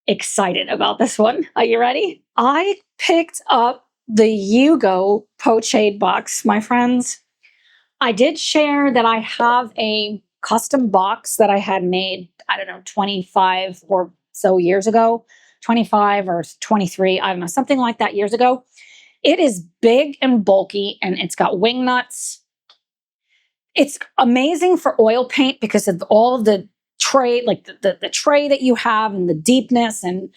Speaker 1: excited about this one. Are you ready? I picked up the Yugo pochade box, my friends. I did share that I have a custom box that I had made, I don't know, 25 or so years ago, 25 or 23, I don't know, something like that years ago. It is big and bulky and it's got wing nuts. It's amazing for oil paint because of all of the tray, like the tray that you have and the deepness, and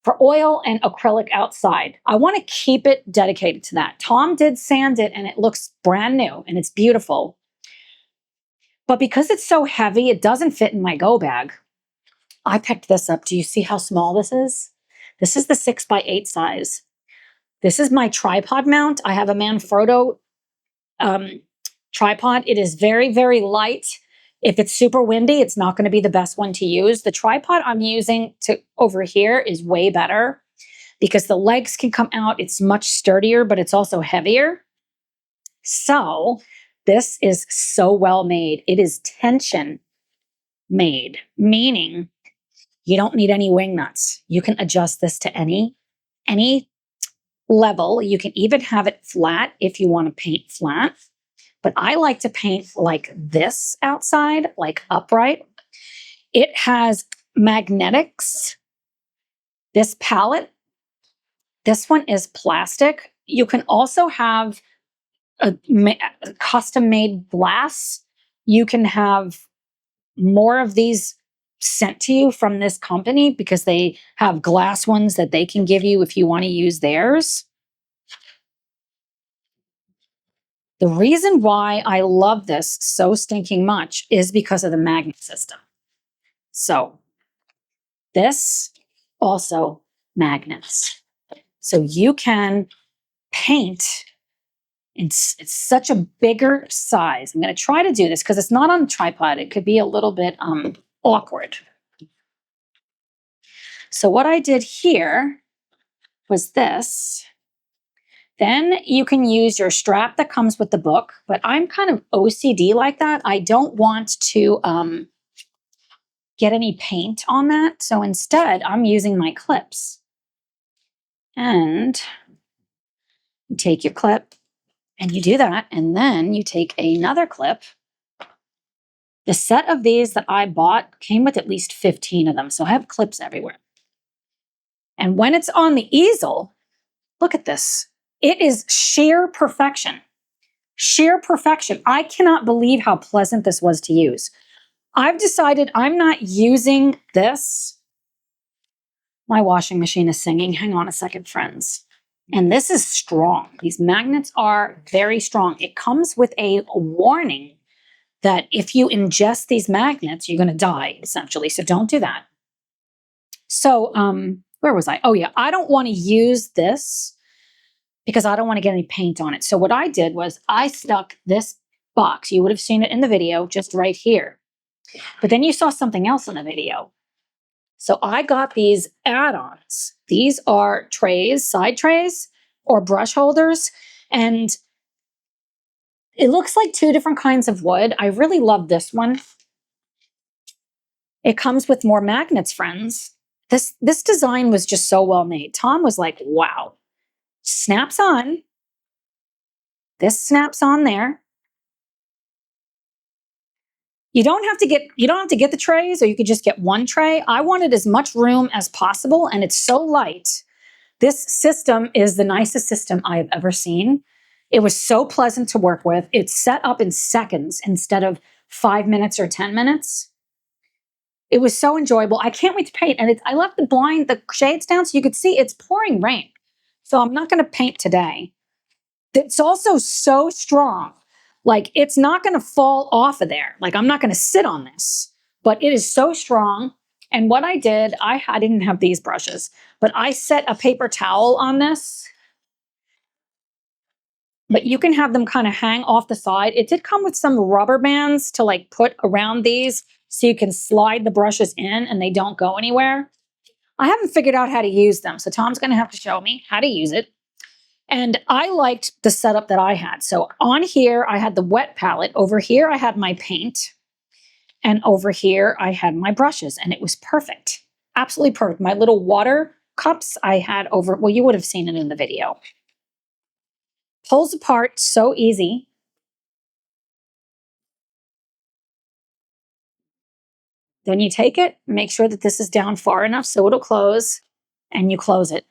Speaker 1: for oil and acrylic outside. I want to keep it dedicated to that. Tom did sand it and it looks brand new and it's beautiful. But because it's so heavy, it doesn't fit in my go bag. I picked this up. Do you see how small this is? This is the 6x8 size. This is my tripod mount. I have a Manfrotto tripod. It is very, very light. If it's super windy, it's not going to be the best one to use. The tripod I'm using over here is way better because the legs can come out. It's much sturdier, but it's also heavier. So this is so well made. It is tension made, meaning you don't need any wing nuts. You can adjust this to any level. You can even have it flat if you want to paint flat. But I like to paint like this outside, like upright. It has magnetics. This palette, this one is plastic. You can also have a custom-made glass. You can have more of these sent to you from this company because they have glass ones that they can give you if you want to use theirs. The reason why I love this so stinking much is because of the magnet system. So this also magnets. So you can paint it's such a bigger size. I'm going to try to do this because it's not on a tripod. It could be a little bit awkward. So what I did here was this. Then you can use your strap that comes with the book, but I'm kind of OCD like that. I don't want to get any paint on that. So instead, I'm using my clips. And you take your clip and you do that, and then you take another clip. The set of these that I bought came with at least 15 of them, so I have clips everywhere. And when it's on the easel, look at this. It is sheer perfection. Sheer perfection. I cannot believe how pleasant this was to use. I've decided I'm not using this. My washing machine is singing. Hang on a second, friends. And this is strong. These magnets are very strong. It comes with a warning that if you ingest these magnets, you're going to die, essentially. So don't do that. So where was I? Oh, yeah. I don't want to use this because I don't want to get any paint on it. So what I did was I stuck this box. You would have seen it in the video just right here. But then you saw something else in the video. So I got these add-ons. These are trays, side trays, or brush holders. And it looks like two different kinds of wood. I really love this one. It comes with more magnets, friends. This design was just so well made. Tom was like, wow. Snaps on. This snaps on there. You don't have to get the trays, or you could just get one tray. I wanted as much room as possible, and it's so light. This system is the nicest system I have ever seen. It was so pleasant to work with. It's set up in seconds instead of 5 minutes or 10 minutes. It was so enjoyable. I can't wait to paint. And I left the shades down so you could see it's pouring rain. So I'm not going to paint today. It's also so strong. Like, it's not going to fall off of there. Like, I'm not going to sit on this, but it is so strong. And what I did, I didn't have these brushes, but I set a paper towel on this. But you can have them kind of hang off the side. It did come with some rubber bands to like put around these so you can slide the brushes in and they don't go anywhere. I haven't figured out how to use them, so Tom's going to have to show me how to use it. And I liked the setup that I had. So on here, I had the wet palette. Over here, I had my paint. And over here, I had my brushes. And it was perfect. Absolutely perfect. My little water cups I had over, well, you would have seen it in the video. Pulls apart so easy. Then you take it, make sure that this is down far enough so it'll close, and you close it.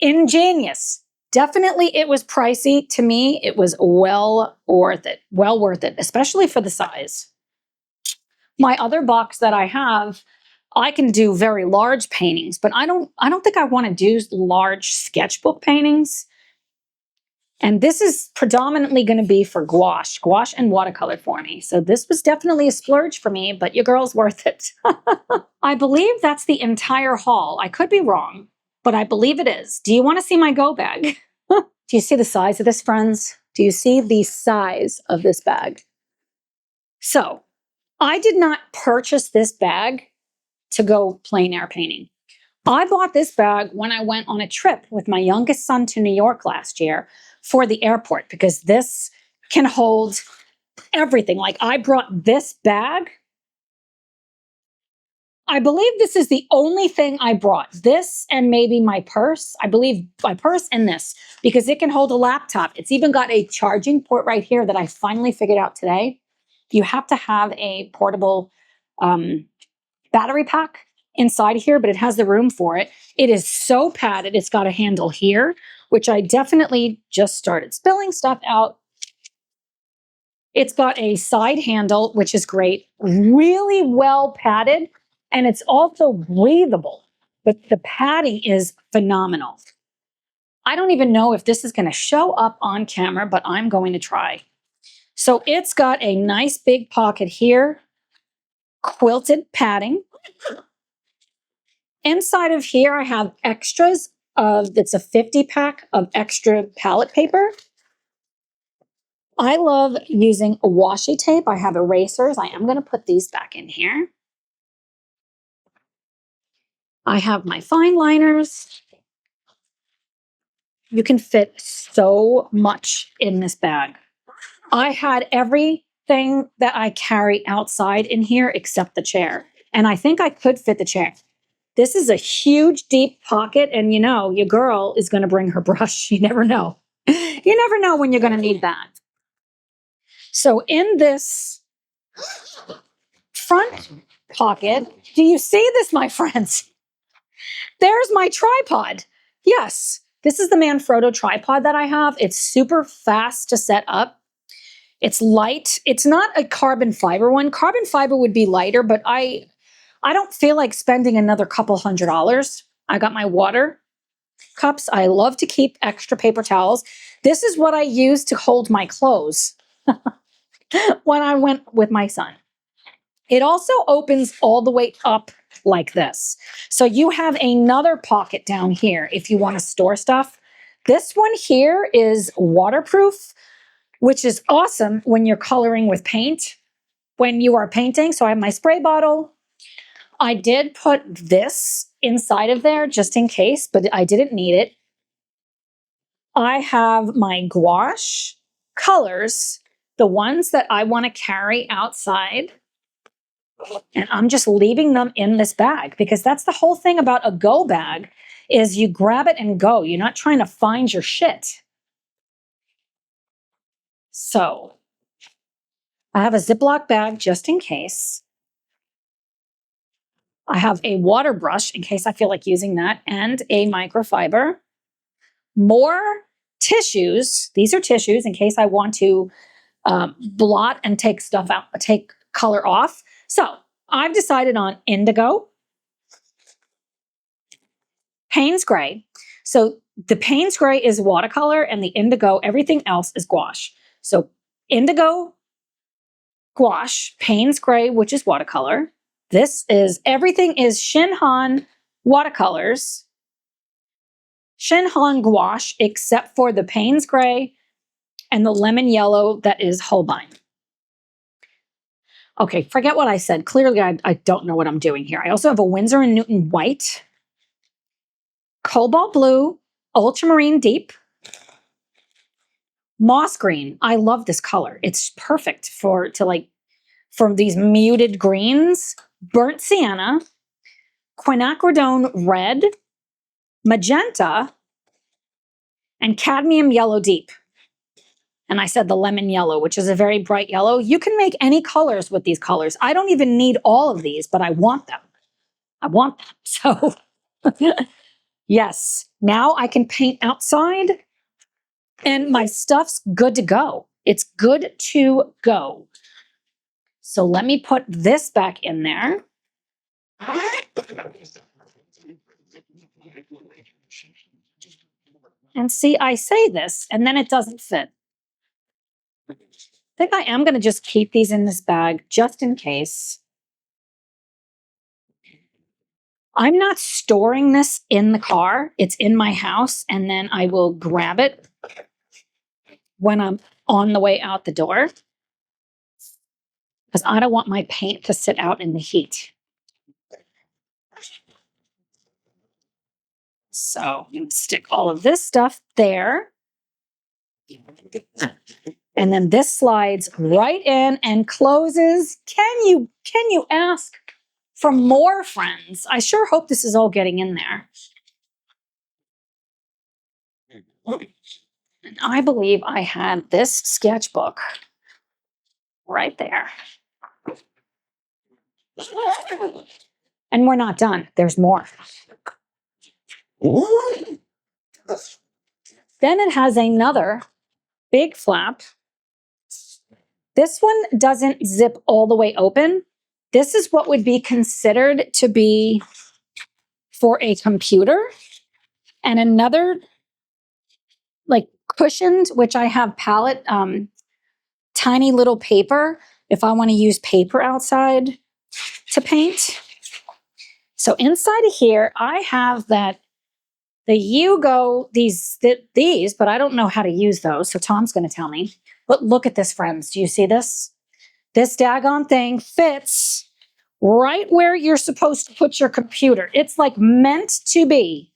Speaker 1: Ingenious. Definitely it was pricey. To me, it was well worth it. Well worth it, especially for the size. My other box that I have, I can do very large paintings, but I don't think I want to do large sketchbook paintings. And this is predominantly going to be for gouache and watercolor for me. So this was definitely a splurge for me, but your girl's worth it. I believe that's the entire haul. I could be wrong, but I believe it is. Do you want to see my go bag? Do you see the size of this, friends? Do you see the size of this bag? So I did not purchase this bag to go plein air painting. I bought this bag when I went on a trip with my youngest son to New York last year for the airport, because this can hold everything. Like, I brought this bag. I believe this is the only thing I brought. This and maybe my purse. I believe my purse and this, because it can hold a laptop. It's even got a charging port right here that I finally figured out today. You have to have a portable battery pack inside here, but it has the room for it. It is so padded. It's got a handle here, which I definitely just started spilling stuff out. It's got a side handle, which is great. Really well padded. And it's also breathable, but the padding is phenomenal. I don't even know if this is going to show up on camera, but I'm going to try. So it's got a nice big pocket here, quilted padding. Inside of here, I have extras of, it's a 50 pack of extra palette paper. I love using washi tape. I have erasers. I am going to put these back in here. I have my fine liners. You can fit so much in this bag. I had everything that I carry outside in here except the chair. And I think I could fit the chair. This is a huge, deep pocket. And you know, your girl is going to bring her brush. You never know. You never know when you're going to need that. So in this front pocket, do you see this, my friends? There's my tripod. Yes, this is the Manfrotto tripod that I have. It's super fast to set up. It's light. It's not a carbon fiber one. Carbon fiber would be lighter, but I don't feel like spending another couple $100. I got my water cups. I love to keep extra paper towels. This is what I use to hold my clothes when I went with my son. It also opens all the way up like this. So you have another pocket down here if you want to store stuff. This one here is waterproof, which is awesome when you're coloring with paint, when you are painting. So I have my spray bottle. I did put this inside of there just in case, but I didn't need it. I have my gouache colors, the ones that I want to carry outside. And I'm just leaving them in this bag because that's the whole thing about a go bag is you grab it and go. You're not trying to find your shit. So I have a Ziploc bag just in case. I have a water brush in case I feel like using that and a microfiber. More tissues. These are tissues in case I want to blot and take stuff out, take color off. So I've decided on indigo, Payne's Gray. So the Payne's Gray is watercolor and the indigo, everything else is gouache. So indigo, gouache, Payne's Gray, which is watercolor. This is, everything is Shinhan watercolors, Shinhan gouache, except for the Payne's Gray and the lemon yellow that is Holbein. Okay, forget what I said. Clearly, I don't know what I'm doing here. I also have a Winsor & Newton white, cobalt blue, ultramarine deep, moss green. I love this color. It's perfect for these muted greens, burnt sienna, quinacridone red, magenta, and cadmium yellow deep. And I said the lemon yellow, which is a very bright yellow. You can make any colors with these colors. I don't even need all of these, but I want them. I want them. So yes, now I can paint outside and my stuff's good to go. It's good to go. So let me put this back in there. And see, I say this and then it doesn't fit. I think I am going to just keep these in this bag just in case. I'm not storing this in the car. It's in my house, and then I will grab it when I'm on the way out the door because I don't want my paint to sit out in the heat. So I'm going to stick all of this stuff there. And then this slides right in and closes. Can you ask for more, friends? I sure hope this is all getting in there. And I believe I had this sketchbook right there. And we're not done. There's more. Then it has another big flap. This one doesn't zip all the way open. This is what would be considered to be for a computer. And another like cushioned, which I have palette, tiny little paper if I want to use paper outside to paint. So inside of here, I have that the Yugo, these, but I don't know how to use those. So Tom's going to tell me. But look at this, friends. Do you see this? This daggone thing fits right where you're supposed to put your computer. It's like meant to be.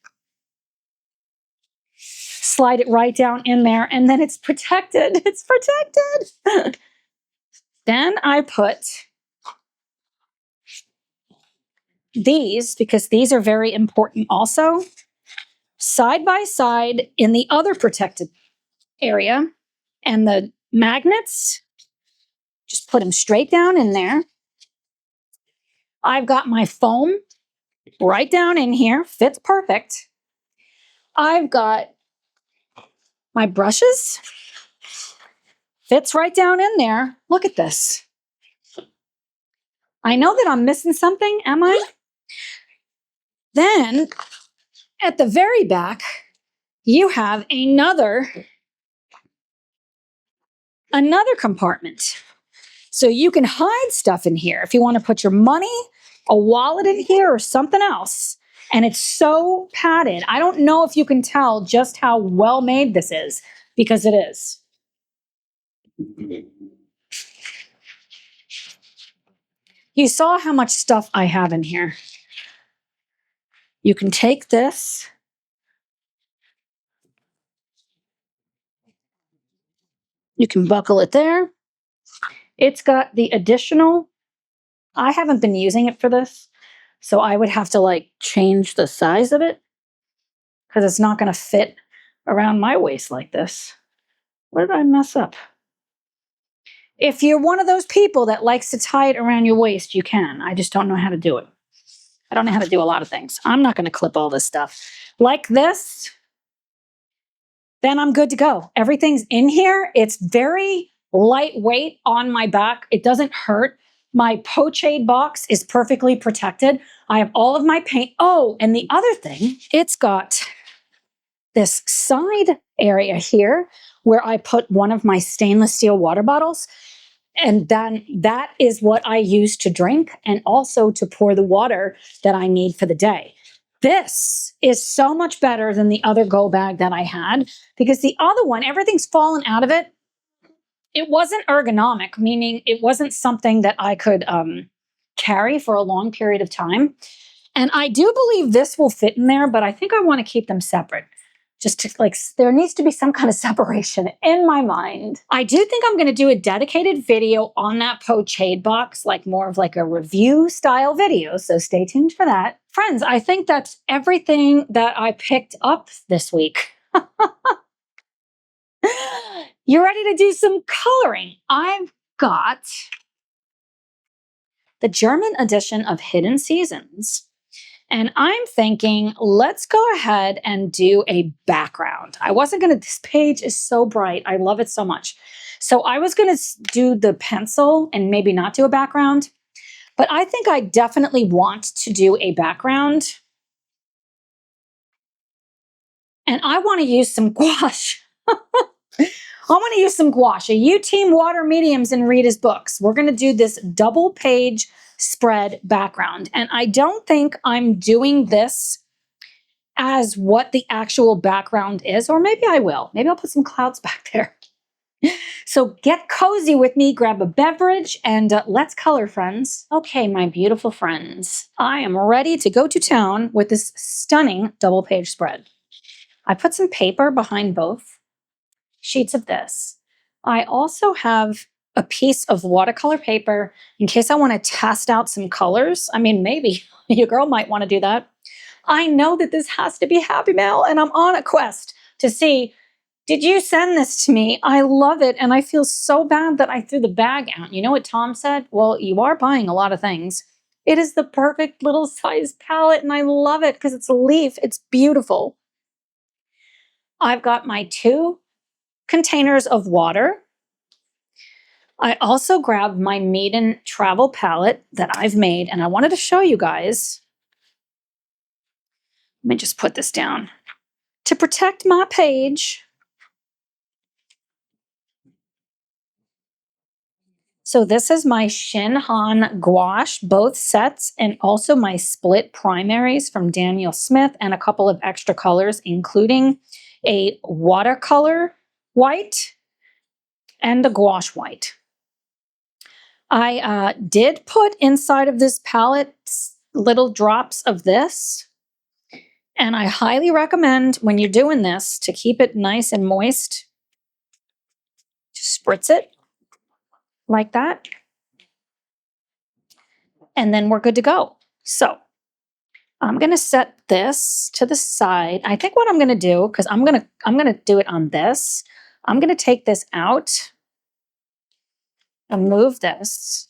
Speaker 1: Slide it right down in there, and then it's protected. It's protected. Then I put these, because these are very important also, side by side in the other protected area. And the magnets, just put them straight down in there. I've got my foam right down in here, fits perfect. I've got my brushes, fits right down in there. Look at this. I know that I'm missing something, am I? Then at the very back, you have another compartment. So you can hide stuff in here if you want to put your money, a wallet in here, or something else. And it's so padded. I don't know if you can tell just how well made this is, because it is. You saw how much stuff I have in here. You can take this. You can buckle it there. It's got the additional, I haven't been using it for this, so I would have to like change the size of it because it's not going to fit around my waist like this. What did I mess up? If you're one of those people that likes to tie it around your waist, you can. I just don't know how to do it. I don't know how to do a lot of things. I'm not going to clip all this stuff. Like this, then I'm good to go. Everything's in here. It's very lightweight on my back. It doesn't hurt. My pochade box is perfectly protected. I have all of my paint. Oh, and the other thing, it's got this side area here where I put one of my stainless steel water bottles. And then that is what I use to drink and also to pour the water that I need for the day. This is so much better than the other go bag that I had, because the other one, everything's fallen out of it. It wasn't ergonomic, meaning it wasn't something that I could carry for a long period of time. And I do believe this will fit in there, but I think I want to keep them separate. Just to, like, there needs to be some kind of separation in my mind. I do think I'm going to do a dedicated video on that pochade box, like more of like a review style video. So stay tuned for that. Friends, I think that's everything that I picked up this week. You ready to do some coloring? I've got the German edition of Hidden Seasons. And I'm thinking, let's go ahead and do a background. I wasn't going to, this page is so bright. I love it so much. So I was going to do the pencil and maybe not do a background. But I think I definitely want to do a background. And I want to use some gouache. I want to use some gouache. You team water mediums in Rita's books. We're going to do this double page spread background. And I don't think I'm doing this as what the actual background is, or maybe I will. Maybe I'll put some clouds back there. So get cozy with me, grab a beverage, and let's color, friends. Okay, my beautiful friends, I am ready to go to town with this stunning double page spread. I put some paper behind both sheets of this. I also have a piece of watercolor paper in case I want to test out some colors. I mean, maybe your girl might want to do that. I know that this has to be Happy Mail, and I'm on a quest to see, did you send this to me? I love it, and I feel so bad that I threw the bag out. You know what Tom said? Well, you are buying a lot of things. It is the perfect little size palette, and I love it because it's a leaf. It's beautiful. I've got my 2 containers of water. I also grabbed my Maiden travel palette that I've made, and I wanted to show you guys. Let me just put this down. To protect my page, So this is my Shinhan gouache, both sets, and also my split primaries from Daniel Smith and a couple of extra colors, including a watercolor white and a gouache white. I did put inside of this palette little drops of this, and I highly recommend when you're doing this to keep it nice and moist. Just spritz it like that, and then we're good to go. So I'm gonna set this to the side. I think what I'm gonna do, because I'm gonna do it on this, I'm gonna take this out and move this.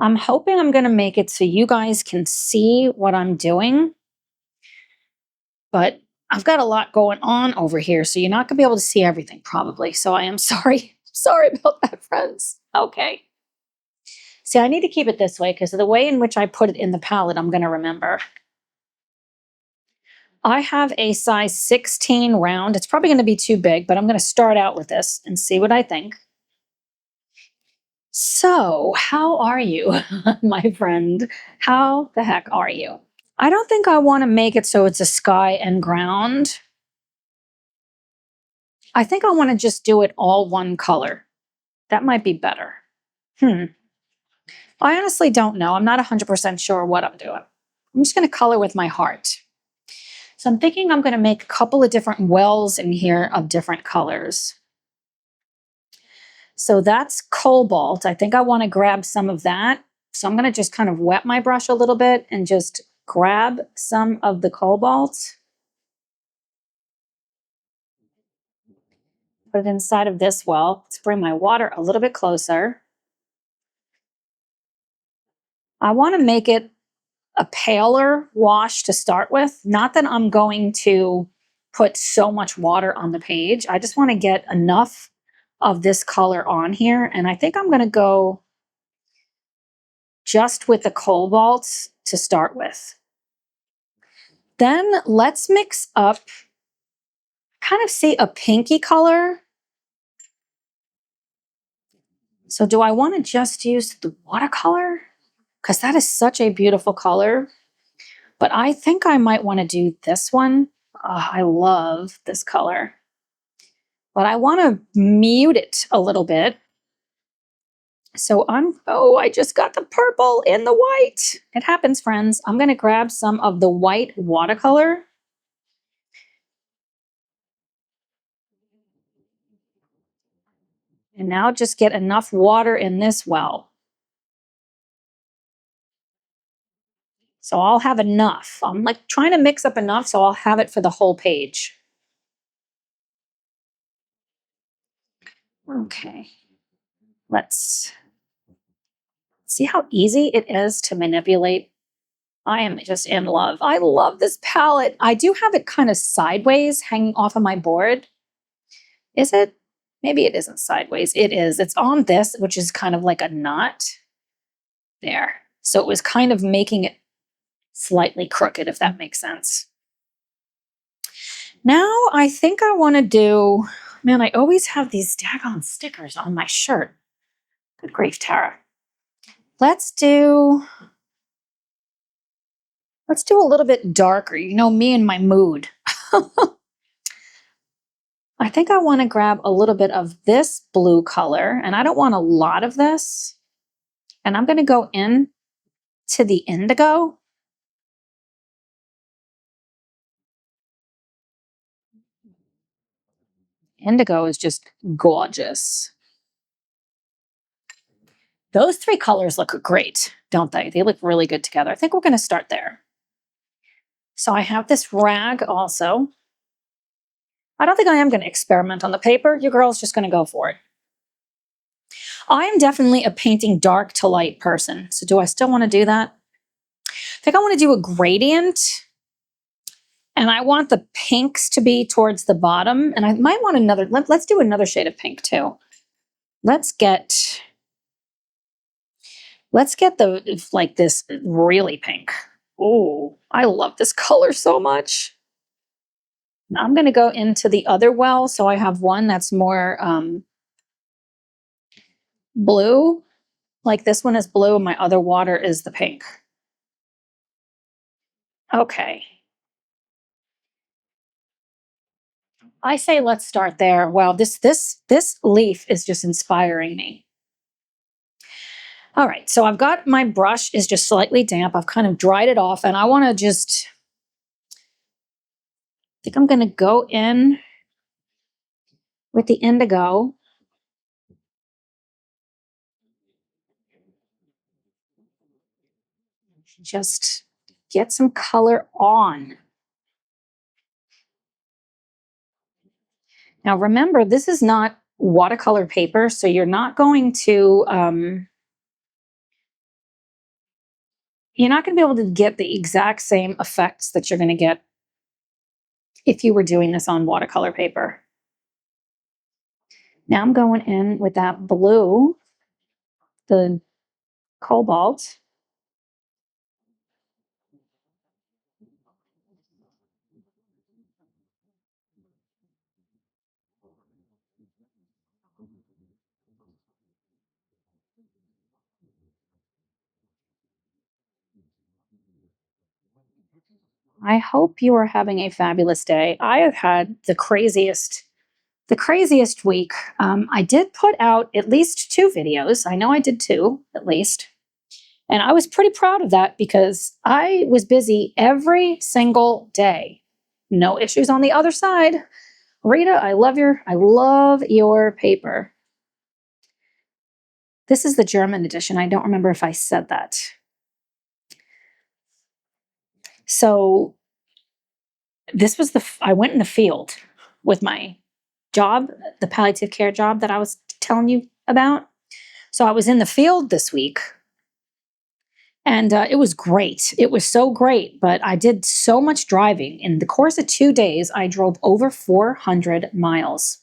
Speaker 1: I'm hoping I'm gonna make it so you guys can see what I'm doing, but I've got a lot going on over here, so you're not gonna be able to see everything probably. So I am sorry. Sorry about that, friends. Okay. See, I need to keep it this way because of the way in which I put it in the palette, I'm gonna remember. I have a size 16 round. It's probably going to be too big, but I'm going to start out with this and see what I think. So, how are you, my friend? How the heck are you? I don't think I want to make it so it's a sky and ground. I think I want to just do it all one color. That might be better. I honestly don't know. I'm not 100% sure what I'm doing. I'm just going to color with my heart. So I'm thinking I'm going to make a couple of different wells in here of different colors. So that's cobalt. I think I want to grab some of that. So I'm going to just kind of wet my brush a little bit and just grab some of the cobalt. Put it inside of this well. Let's bring my water a little bit closer. I want to make it a paler wash to start with. Not that I'm going to put so much water on the page. I just want to get enough of this color on here. And I think I'm going to go just with the cobalt to start with. Then let's mix up, kind of see a pinky color. So do I want to just use the watercolor? Because that is such a beautiful color. But I think I might want to do this one. Oh, I love this color. But I want to mute it a little bit. So I just got the purple in the white. It happens, friends. I'm going to grab some of the white watercolor. And now just get enough water in this well. So I'll have enough. I'm like trying to mix up enough so I'll have it for the whole page. Okay. Let's see how easy it is to manipulate. I am just in love. I love this palette. I do have it kind of sideways hanging off of my board. Is it? Maybe it isn't sideways. It is. It's on this, which is kind of like a knot. There. So it was kind of making it slightly crooked, if that makes sense. Now I think I want to do, man, I always have these daggone stickers on my shirt. Good grief, Tara. Let's do a little bit darker. You know me and my mood. I think I want to grab a little bit of this blue color, and I don't want a lot of this. And I'm going to go in to the indigo. Indigo is just gorgeous. Those three colors look great, don't they? They look really good together. I think we're going to start there. So I have this rag also. I don't think I am going to experiment on the paper. Your girl's just going to go for it. I am definitely a painting dark to light person. So do I still want to do that? I think I want to do a gradient. And I want the pinks to be towards the bottom. And I might want another, let's do another shade of pink too. Let's get the, like this really pink. Oh, I love this color so much. I'm going to go into the other well. So I have one that's more blue. Like this one is blue and my other water is the pink. Okay. I say let's start there. Wow, this leaf is just inspiring me. All right, so I've got my brush is just slightly damp. I've kind of dried it off and I want to just I think I'm going to go in with the indigo. Just get some color on. Now remember, this is not watercolor paper, so you're not going to be able to get the exact same effects that you're going to get if you were doing this on watercolor paper. Now I'm going in with that blue, the cobalt. I hope you are having a fabulous day. I have had the craziest week. I did put out at least 2 videos. I know I did 2 at least. And I was pretty proud of that because I was busy every single day. No issues on the other side. Rita, I love your paper. This is the German edition. I don't remember if I said that. So this was I went in the field with my job, the palliative care job that I was telling you about. So I was in the field this week and it was great. It was so great, but I did so much driving. In the course of 2 days, I drove over 400 miles.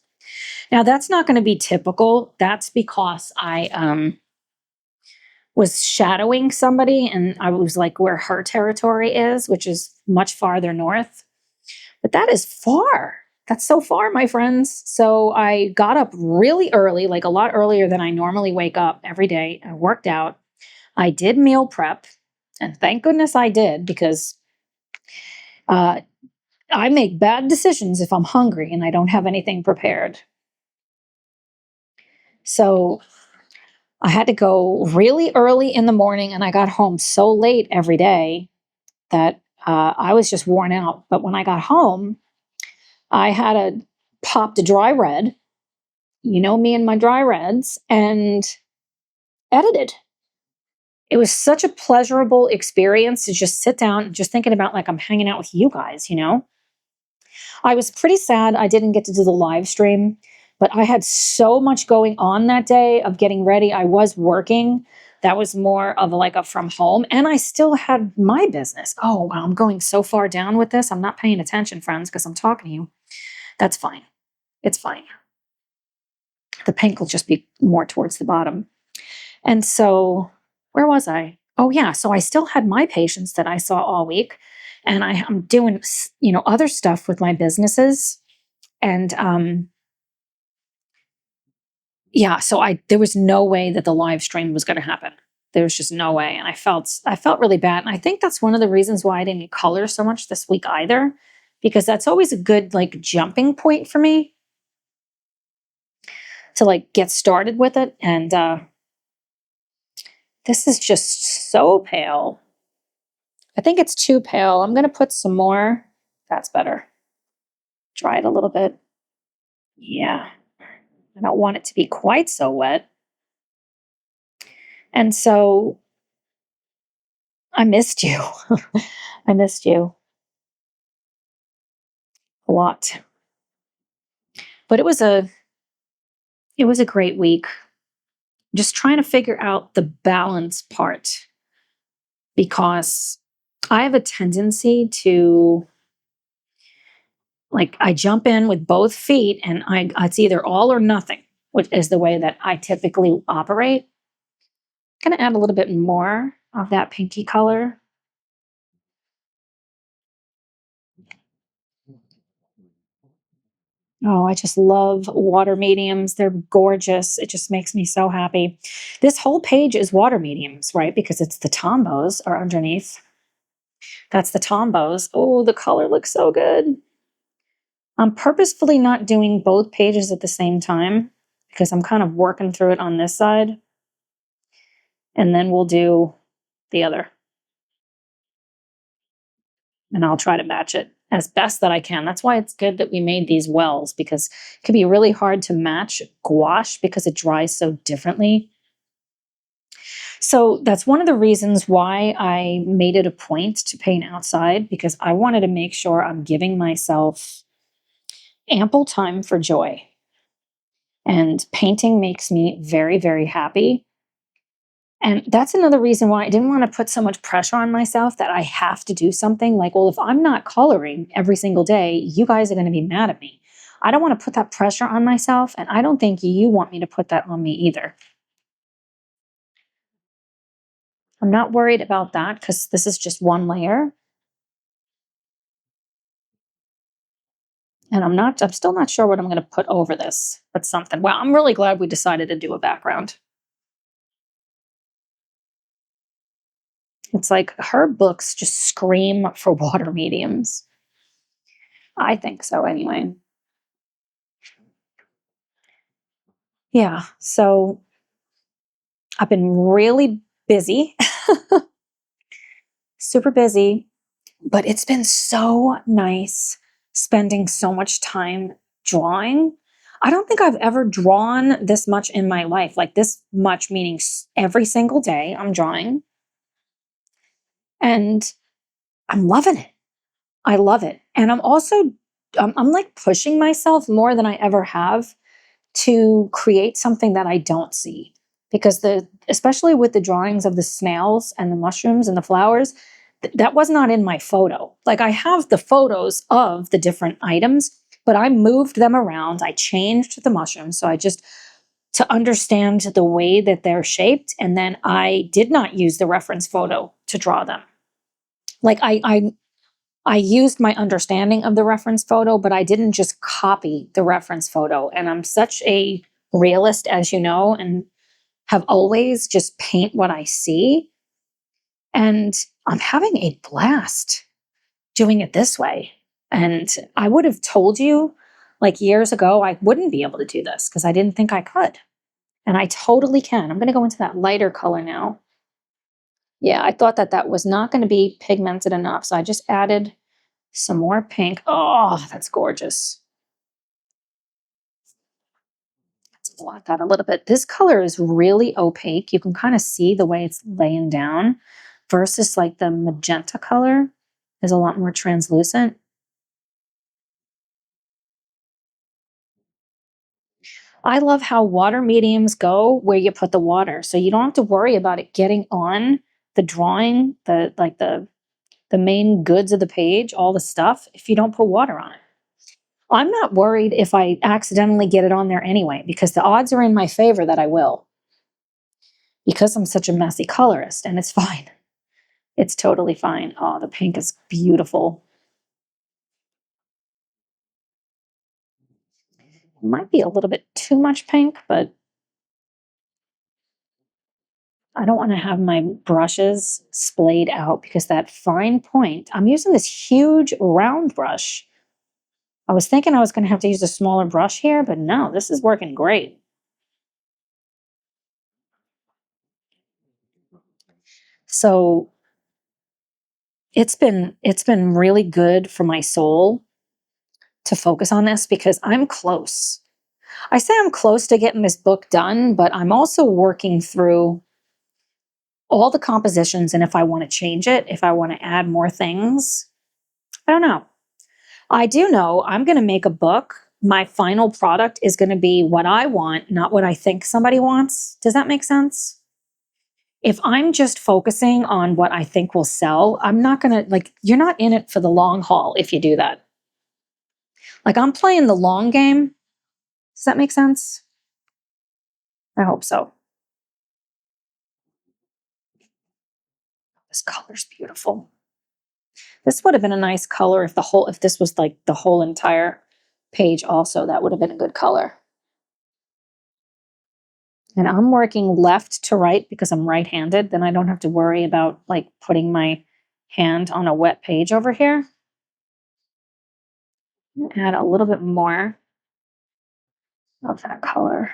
Speaker 1: Now that's not going to be typical. That's because I was shadowing somebody and I was like where her territory is, which is much farther north. But that is far. That's so far, my friends. So I got up really early, like a lot earlier than I normally wake up every day. I worked out. I did meal prep. And thank goodness I did because I make bad decisions if I'm hungry and I don't have anything prepared. So I had to go really early in the morning and I got home so late every day that I was just worn out. But when I got home, I had popped a dry red, you know me and my dry reds, and edited. It was such a pleasurable experience to just sit down, just thinking about like I'm hanging out with you guys, you know? I was pretty sad I didn't get to do the live stream, but I had so much going on that day of getting ready. I was working. That was more of like a from home, and I still had my business. Oh, wow, I'm going so far down with this. I'm not paying attention, friends, because I'm talking to you. That's fine. It's fine. The pink will just be more towards the bottom. And so, where was I? Oh, yeah. So I still had my patients that I saw all week, and I'm doing, other stuff with my businesses. And yeah, so there was no way that the live stream was going to happen. There was just no way, and I felt really bad. And I think that's one of the reasons why I didn't color so much this week either, because that's always a good like jumping point for me to like get started with it. And this is just so pale. I think it's too pale. I'm going to put some more. That's better. Dry it a little bit. Yeah. I don't want it to be quite so wet. And so I missed you. I missed you a lot. But it was a great week. Just trying to figure out the balance part because I have a tendency to like I jump in with both feet and it's either all or nothing, which is the way that I typically operate. I'm gonna add a little bit more of that pinky color. Oh, I just love water mediums. They're gorgeous. It just makes me so happy. This whole page is water mediums, right? Because it's the tombos are underneath. That's the tombos. Oh, the color looks so good. I'm purposefully not doing both pages at the same time because I'm kind of working through it on this side. And then we'll do the other. And I'll try to match it as best that I can. That's why it's good that we made these wells, because it can be really hard to match gouache because it dries so differently. So that's one of the reasons why I made it a point to paint outside, because I wanted to make sure I'm giving myself ample time for joy. And painting makes me very, very happy. And that's another reason why I didn't want to put so much pressure on myself that I have to do something like, well, if I'm not coloring every single day, you guys are going to be mad at me. I don't want to put that pressure on myself, and I don't think you want me to put that on me either. I'm not worried about that because this is just one layer. And I'm still not sure what I'm going to put over this, but something. Well, I'm really glad we decided to do a background. It's like her books just scream for water mediums. I think so anyway. Yeah, so I've been really busy, super busy, but it's been so nice spending so much time drawing. I don't think I've ever drawn this much in my life, like this much, meaning every single day I'm drawing, and I'm loving it. I love it. And I'm also, I'm like pushing myself more than I ever have to create something that I don't see. Because especially with the drawings of the snails and the mushrooms and the flowers, that was not in my photo. Like I have the photos of the different items, but I moved them around. I changed the mushrooms. So I just, to understand the way that they're shaped. And then I did not use the reference photo to draw them. Like I used my understanding of the reference photo, but I didn't just copy the reference photo. And I'm such a realist, as you know, and have always just paint what I see. And I'm having a blast doing it this way. And I would have told you like years ago, I wouldn't be able to do this because I didn't think I could. And I totally can. I'm going to go into that lighter color now. Yeah, I thought that that was not going to be pigmented enough. So I just added some more pink. Oh, that's gorgeous. Let's blot that a little bit. This color is really opaque. You can kind of see the way it's laying down versus like the magenta color is a lot more translucent. I love how water mediums go where you put the water. So you don't have to worry about it getting on the drawing, the main goods of the page, all the stuff, if you don't put water on it. I'm not worried if I accidentally get it on there anyway, because the odds are in my favor that I will, because I'm such a messy colorist, and it's fine. It's totally fine. Oh, the pink is beautiful. It might be a little bit too much pink, but I don't want to have my brushes splayed out because that fine point, I'm using this huge round brush. I was thinking I was going to have to use a smaller brush here, but no, this is working great. So it's been really good for my soul to focus on this because I'm close. I say I'm close to getting this book done, but I'm also working through all the compositions and if I want to change it, if I want to add more things. I don't know. I do know I'm going to make a book. My final product is going to be what I want, not what I think somebody wants. Does that make sense? If I'm just focusing on what I think will sell, I'm not going to, like, you're not in it for the long haul if you do that. Like, I'm playing the long game. Does that make sense? I hope so. This color's beautiful. This would have been a nice color if if this was like the whole entire page also, that would have been a good color. And I'm working left to right because I'm right-handed. Then I don't have to worry about like putting my hand on a wet page over here. Add a little bit more of that color.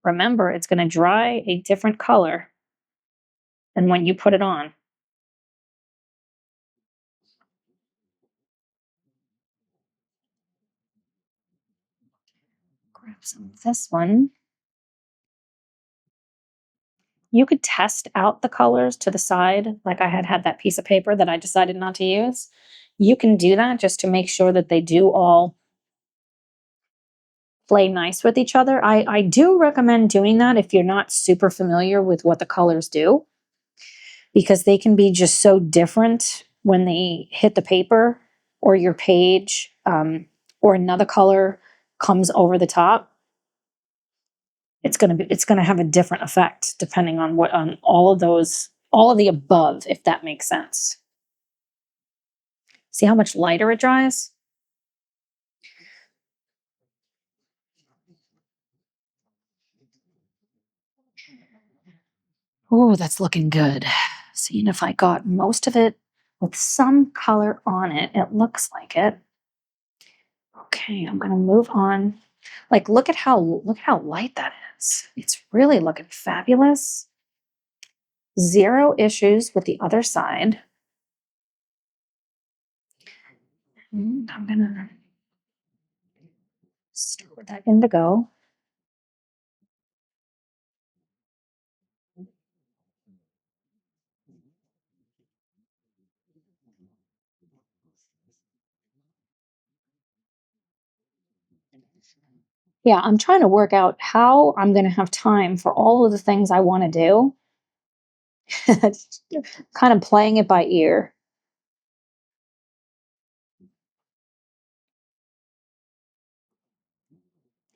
Speaker 1: Remember, it's going to dry a different color than when you put it on. Grab some of this one. You could test out the colors to the side, like I had that piece of paper that I decided not to use. You can do that just to make sure that they do all play nice with each other. I do recommend doing that if you're not super familiar with what the colors do, because they can be just so different when they hit the paper or your page, or another color comes over the top. It's gonna have a different effect depending on on all of the above, if that makes sense. See how much lighter it dries? Oh, that's looking good. Seeing if I got most of it with some color on it. It looks like it. Okay, I'm gonna move on. Like, look at how light that is. It's really looking fabulous. Zero issues with the other side. And I'm gonna start with that indigo. Yeah, I'm trying to work out how I'm going to have time for all of the things I want to do. Kind of playing it by ear.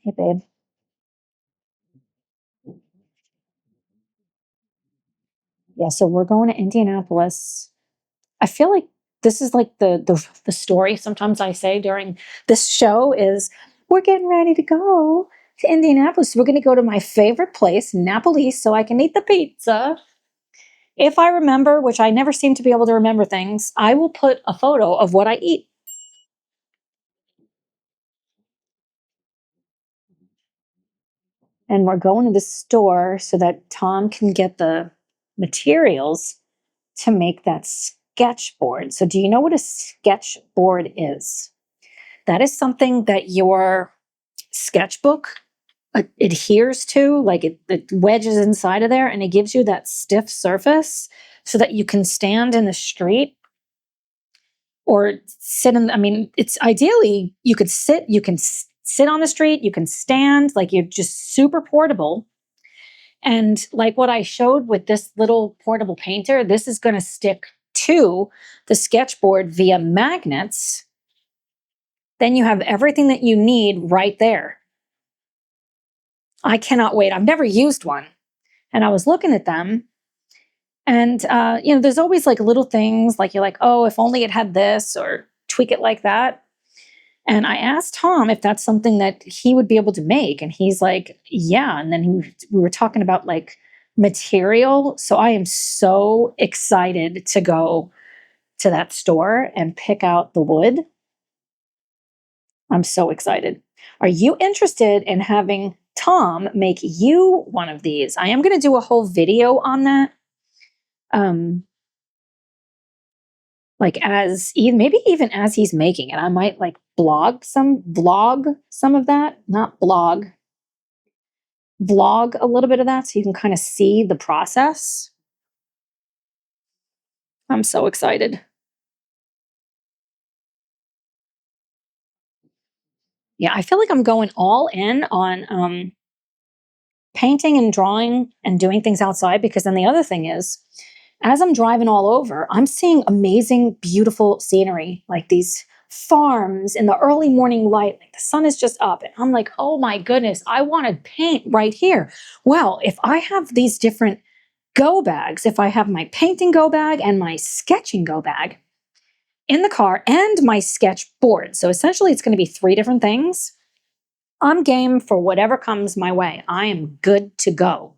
Speaker 1: Hey, babe. Yeah, so we're going to Indianapolis. I feel like this is like the story sometimes I say during this show is we're getting ready to go to Indianapolis. We're going to go to my favorite place, Napoli, so I can eat the pizza. If I remember, which I never seem to be able to remember things, I will put a photo of what I eat. And we're going to the store so that Tom can get the materials to make that sketchboard. So, do you know what a sketchboard is? That is something that your sketchbook adheres to, like it wedges inside of there and it gives you that stiff surface so that you can stand in the street or sit in. I mean, it's ideally you could sit, you can sit on the street, you can stand, like you're just super portable. And like what I showed with this little portable painter, this is going to stick to the sketchboard via magnets. Then you have everything that you need right there. I cannot wait. I've never used one. And I was looking at them. And, there's always like little things like you're like, oh, if only it had this or tweak it like that. And I asked Tom if that's something that he would be able to make. And he's like, yeah. And then we were talking about like material. So I am so excited to go to that store and pick out the wood. I'm so excited. Are you interested in having Tom make you one of these? I am going to do a whole video on that. Like maybe even as he's making it, I might like vlog some of that, not blog, vlog a little bit of that so you can kind of see the process. I'm so excited. Yeah, I feel like I'm going all in on painting and drawing and doing things outside, because then the other thing is, as I'm driving all over, I'm seeing amazing, beautiful scenery, like these farms in the early morning light, like the sun is just up. And I'm like, oh my goodness, I want to paint right here. Well, if I have these different go bags, if I have my painting go bag and my sketching go bag in the car and my sketch board, so essentially it's going to be 3 different things, I'm game for whatever comes my way. I am good to go.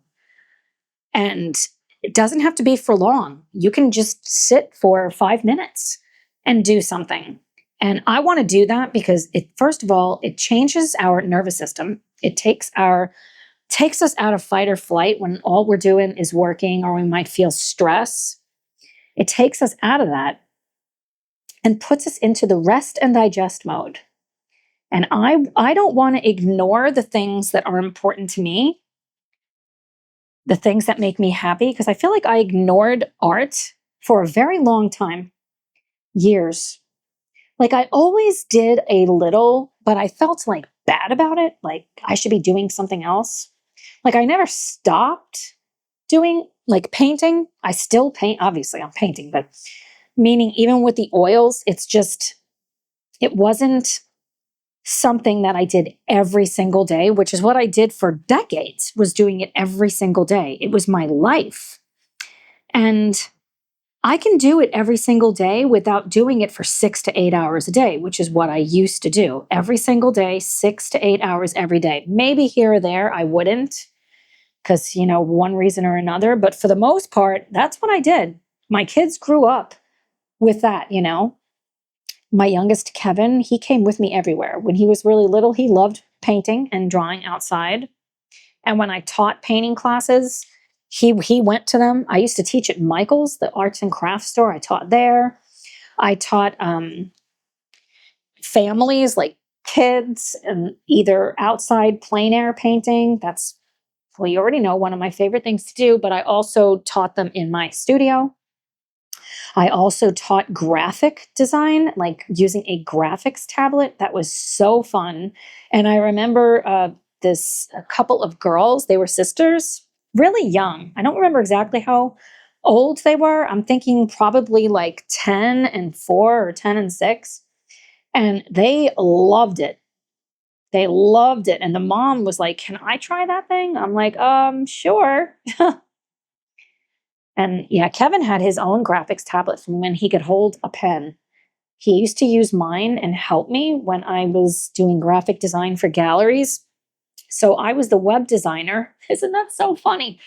Speaker 1: And it doesn't have to be for long. You can just sit for 5 minutes and do something. And I want to do that because first of all, it changes our nervous system. It takes us out of fight or flight when all we're doing is working, or we might feel stress. It takes us out of that and puts us into the rest and digest mode. And I don't want to ignore the things that are important to me, the things that make me happy, because I feel like I ignored art for a very long time, years. Like I always did a little, but I felt like bad about it. Like I should be doing something else. Like I never stopped doing like painting. I still paint. Obviously I'm painting, but meaning even with the oils, it wasn't something that I did every single day, which is what I did for decades, was doing it every single day. It was my life. And I can do it every single day without doing it for 6 to 8 hours a day, which is what I used to do every single day, 6 to 8 hours every day. Maybe here or there I wouldn't, because, one reason or another. But for the most part, that's what I did. My kids grew up with that. My youngest, Kevin, he came with me everywhere. When he was really little, he loved painting and drawing outside. And when I taught painting classes, he went to them. I used to teach at Michael's, the arts and crafts store. I taught there. I taught families, like kids, and either outside plein air painting. That's, well, you already know, one of my favorite things to do, but I also taught them in my studio. I also taught graphic design, like using a graphics tablet. That was so fun. And I remember a couple of girls, they were sisters, really young. I don't remember exactly how old they were. I'm thinking probably like 10 and 4 or 10 and 6. And they loved it. They loved it. And the mom was like, "Can I try that thing?" I'm like, sure. And yeah, Kevin had his own graphics tablet from when he could hold a pen. He used to use mine and help me when I was doing graphic design for galleries. So I was the web designer. Isn't that so funny?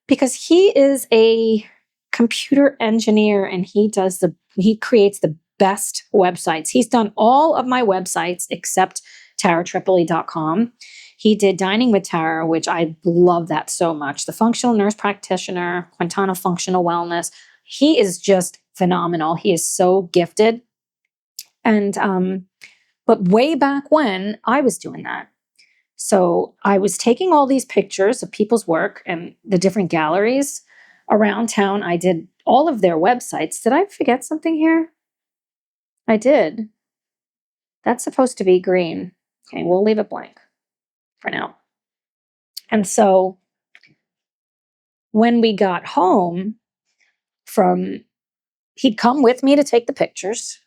Speaker 1: Because he is a computer engineer and he creates the best websites. He's done all of my websites except TaraTripoli.com. He did Dining with Tara, which I love that so much. The Functional Nurse Practitioner, Quintana Functional Wellness. He is just phenomenal. He is so gifted. And but way back when, I was doing that. So I was taking all these pictures of people's work and the different galleries around town. I did all of their websites. Did I forget something here? I did. That's supposed to be green. Okay, we'll leave it blank for now. And so when we got home he'd come with me to take the pictures.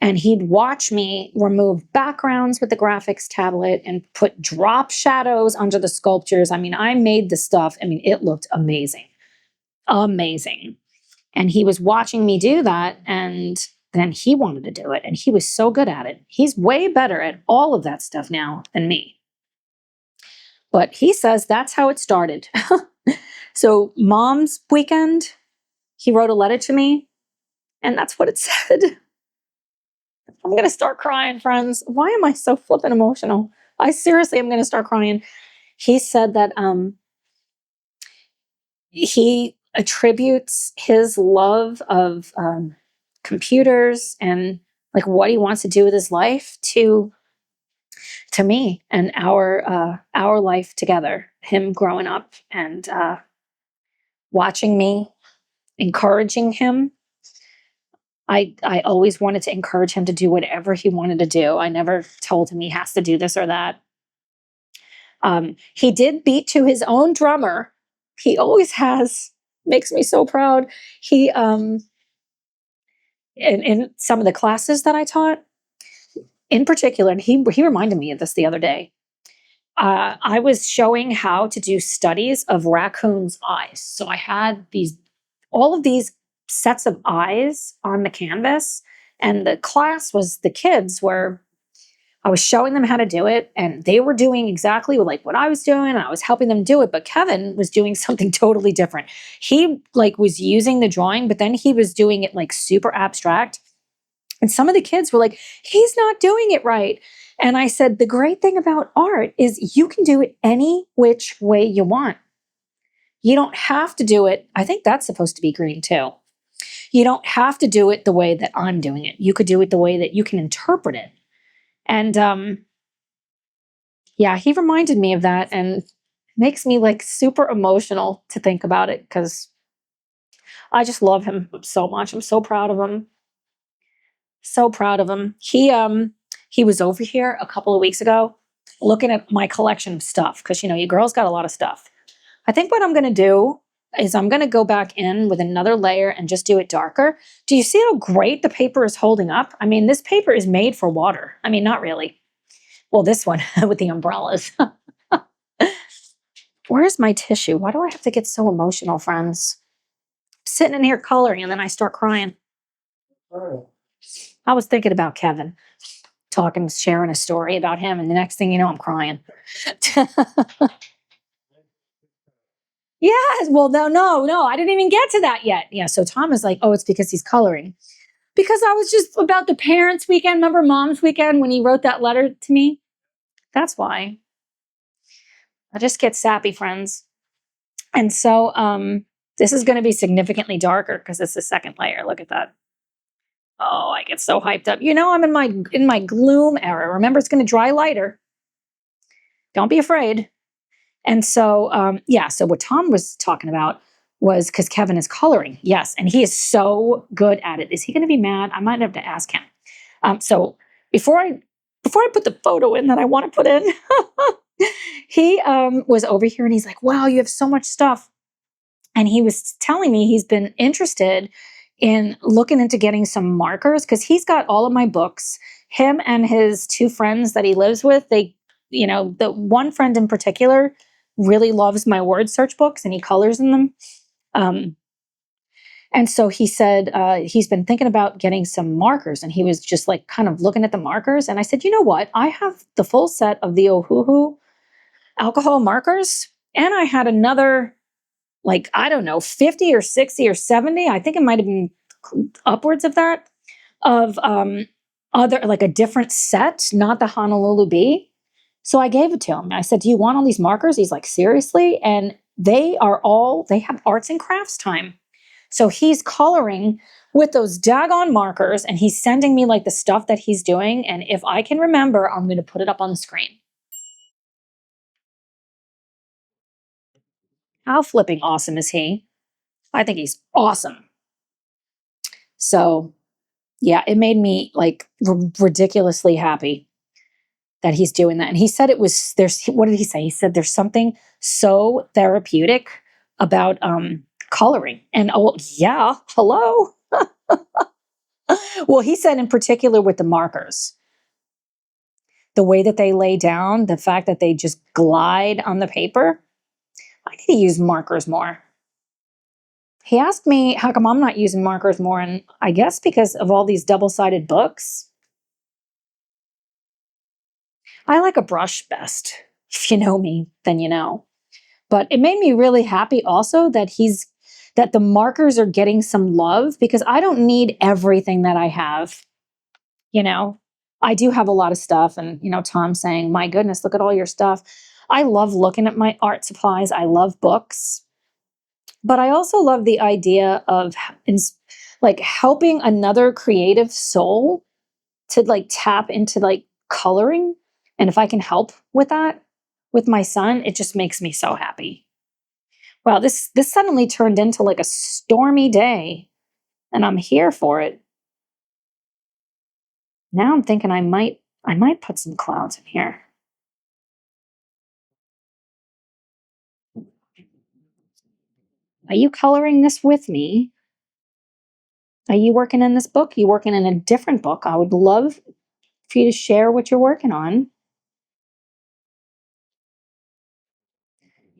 Speaker 1: And he'd watch me remove backgrounds with the graphics tablet and put drop shadows under the sculptures. I mean, I made the stuff. I mean, it looked amazing. Amazing. And he was watching me do that. And then he wanted to do it. And he was so good at it. He's way better at all of that stuff now than me. But he says that's how it started. So Mom's weekend, he wrote a letter to me. And that's what it said. I'm going to start crying, friends. Why am I so flippin' emotional? I seriously am going to start crying. He said that he attributes his love of computers and like what he wants to do with his life to me and our life together. Him growing up and watching me, encouraging him. I always wanted to encourage him to do whatever he wanted to do. I never told him he has to do this or that. He did beat to his own drummer. He always has. Makes me so proud. He in some of the classes that I taught, in particular, and he reminded me of this the other day. I was showing how to do studies of raccoons' eyes. So I had all of these sets of eyes on the canvas, and the class was the kids were I was showing them how to do it, and they were doing exactly like what I was doing, and I was helping them do it. But Kevin was doing something totally different. He like was using the drawing, but then he was doing it like super abstract. And some of the kids were like, he's not doing it right. And I said, the great thing about art is you can do it any which way you want. You don't have to do it. I think that's supposed to be green too. You don't have to do it the way that I'm doing it. You could do it the way that you can interpret it. And yeah, he reminded me of that, and makes me like super emotional to think about it because I just love him so much. I'm so proud of him. So proud of him. He was over here a couple of weeks ago looking at my collection of stuff because you girls got a lot of stuff. I think what I'm going to do is I'm going to go back in with another layer and just do it darker. Do you see how great the paper is holding up? I mean, this paper is made for water. I mean, not really. Well, this one with the umbrellas. Where's my tissue? Why do I have to get so emotional, friends? Sitting in here coloring and then I start crying. I was thinking about Kevin, talking, sharing a story about him, and the next thing you know, I'm crying. Yes. Well, no, I didn't even get to that yet. Yeah. So Tom is like, oh, it's because he's coloring. Because I was just about the parents' weekend. Remember Mom's weekend when he wrote that letter to me? That's why. I just get sappy, friends. And so this is going to be significantly darker because it's the second layer. Look at that. Oh, I get so hyped up. I'm in my gloom era. Remember, it's going to dry lighter. Don't be afraid. And so, yeah, so what Tom was talking about was because Kevin is coloring. Yes, and he is so good at it. Is he going to be mad? I might have to ask him. So before I put the photo in that I want to put in, he was over here and he's like, wow, you have so much stuff. And he was telling me he's been interested in looking into getting some markers because he's got all of my books. Him and his two friends that he lives with, the one friend in particular really loves my word search books and he colors in them. And so he said he's been thinking about getting some markers, and he was just like kind of looking at the markers. And I said, you know what? I have the full set of the Ohuhu alcohol markers, and I had another, like, I don't know, 50 or 60 or 70. I think it might have been upwards of that, of other, like a different set, not the Honolulu Bee. So I gave it to him. I said, do you want all these markers? He's like, seriously? And they have arts and crafts time. So he's coloring with those daggone markers and he's sending me like the stuff that he's doing. And if I can remember, I'm going to put it up on the screen. How flipping awesome is he? I think he's awesome. So yeah, it made me like ridiculously happy that he's doing that. And he said what did he say? He said there's something so therapeutic about coloring. And oh yeah, hello. Well, he said in particular with the markers, the way that they lay down, the fact that they just glide on the paper. I need to use markers more. He asked me how come I'm not using markers more, and I guess because of all these double-sided books. I like a brush best. If you know me, then you know. But it made me really happy also that the markers are getting some love because I don't need everything that I have. I do have a lot of stuff, and Tom saying, my goodness, look at all your stuff. I love looking at my art supplies. I love books, but I also love the idea of like helping another creative soul to like tap into like coloring. And if I can help with that with my son, it just makes me so happy. Wow, this suddenly turned into like a stormy day, and I'm here for it. Now I'm thinking I might put some clouds in here. Are you coloring this with me? Are you working in this book? Are you working in a different book? I would love for you to share what you're working on.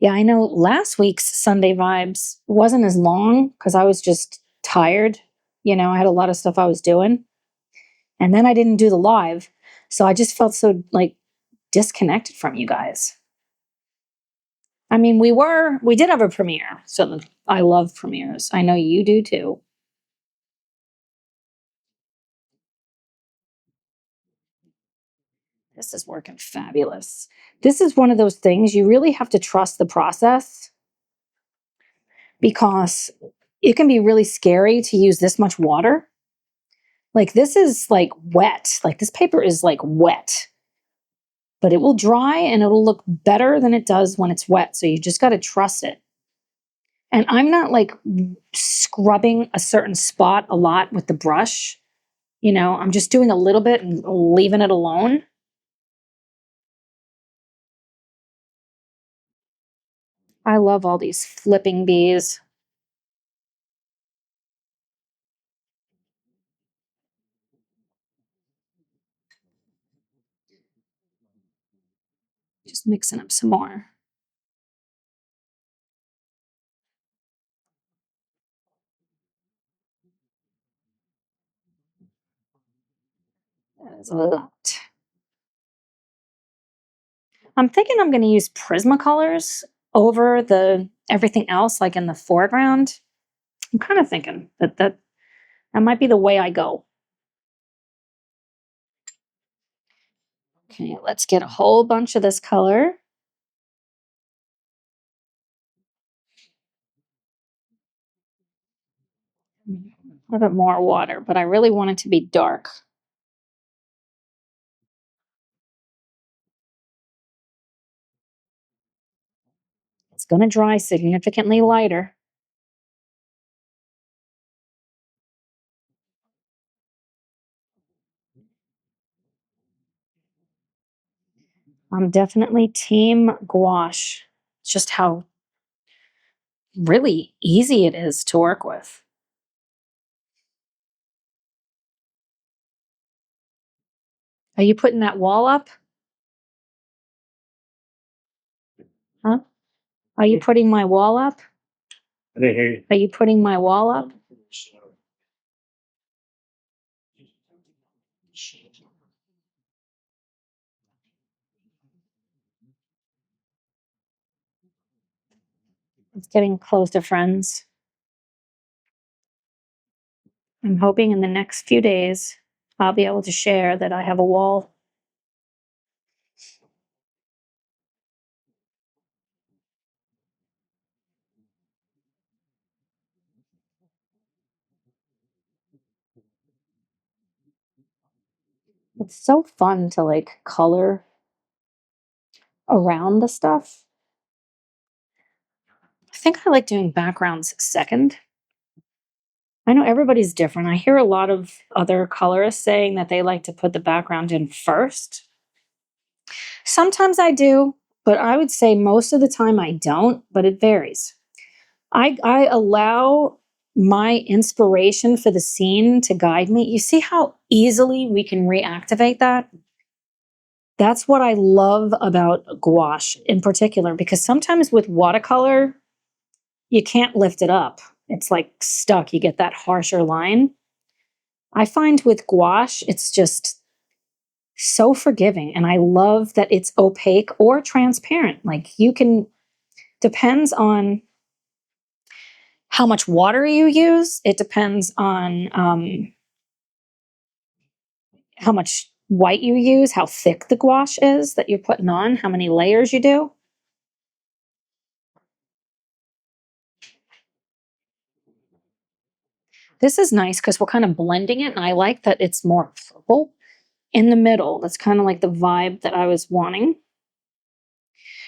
Speaker 1: Yeah, I know last week's Sunday Vibes wasn't as long because I was just tired. I had a lot of stuff I was doing. And then I didn't do the live. So I just felt so like disconnected from you guys. I mean, we did have a premiere. So I love premieres. I know you do too. This is working fabulous. This is one of those things you really have to trust the process because it can be really scary to use this much water. Like this is like wet. Like this paper is like wet, but it will dry and it'll look better than it does when it's wet. So you just got to trust it. And I'm not like scrubbing a certain spot a lot with the brush. I'm just doing a little bit and leaving it alone. I love all these flipping bees. Just mixing up some more. That is a lot. I'm thinking I'm going to use Prismacolors over the everything else, like in the foreground. I'm kind of thinking that might be the way I go. Okay, let's get a whole bunch of this color. A little bit more water, but I really want it to be dark. It's going to dry significantly lighter. I'm definitely team gouache. It's just how really easy it is to work with. Are you putting that wall up? Huh? Are you putting my wall up?
Speaker 2: I didn't hear you.
Speaker 1: Are you putting my wall up? It's getting close to friends. I'm hoping in the next few days I'll be able to share that I have a wall. It's so fun to like color around the stuff. I think I like doing backgrounds second. I know everybody's different. I hear a lot of other colorists saying that they like to put the background in first. Sometimes I do, but I would say most of the time I don't, but it varies. I allow my inspiration for the scene to guide me. You see how easily we can reactivate that? That's what I love about gouache in particular, because sometimes with watercolor, you can't lift it up. It's like stuck. You get that harsher line. I find with gouache, it's just so forgiving. And I love that it's opaque or transparent. Like you can, depends on how much water you use. It depends on how much white you use, how thick the gouache is that you're putting on, how many layers you do. This is nice because we're kind of blending it, and I like that it's more purple in the middle. That's kind of like the vibe that I was wanting.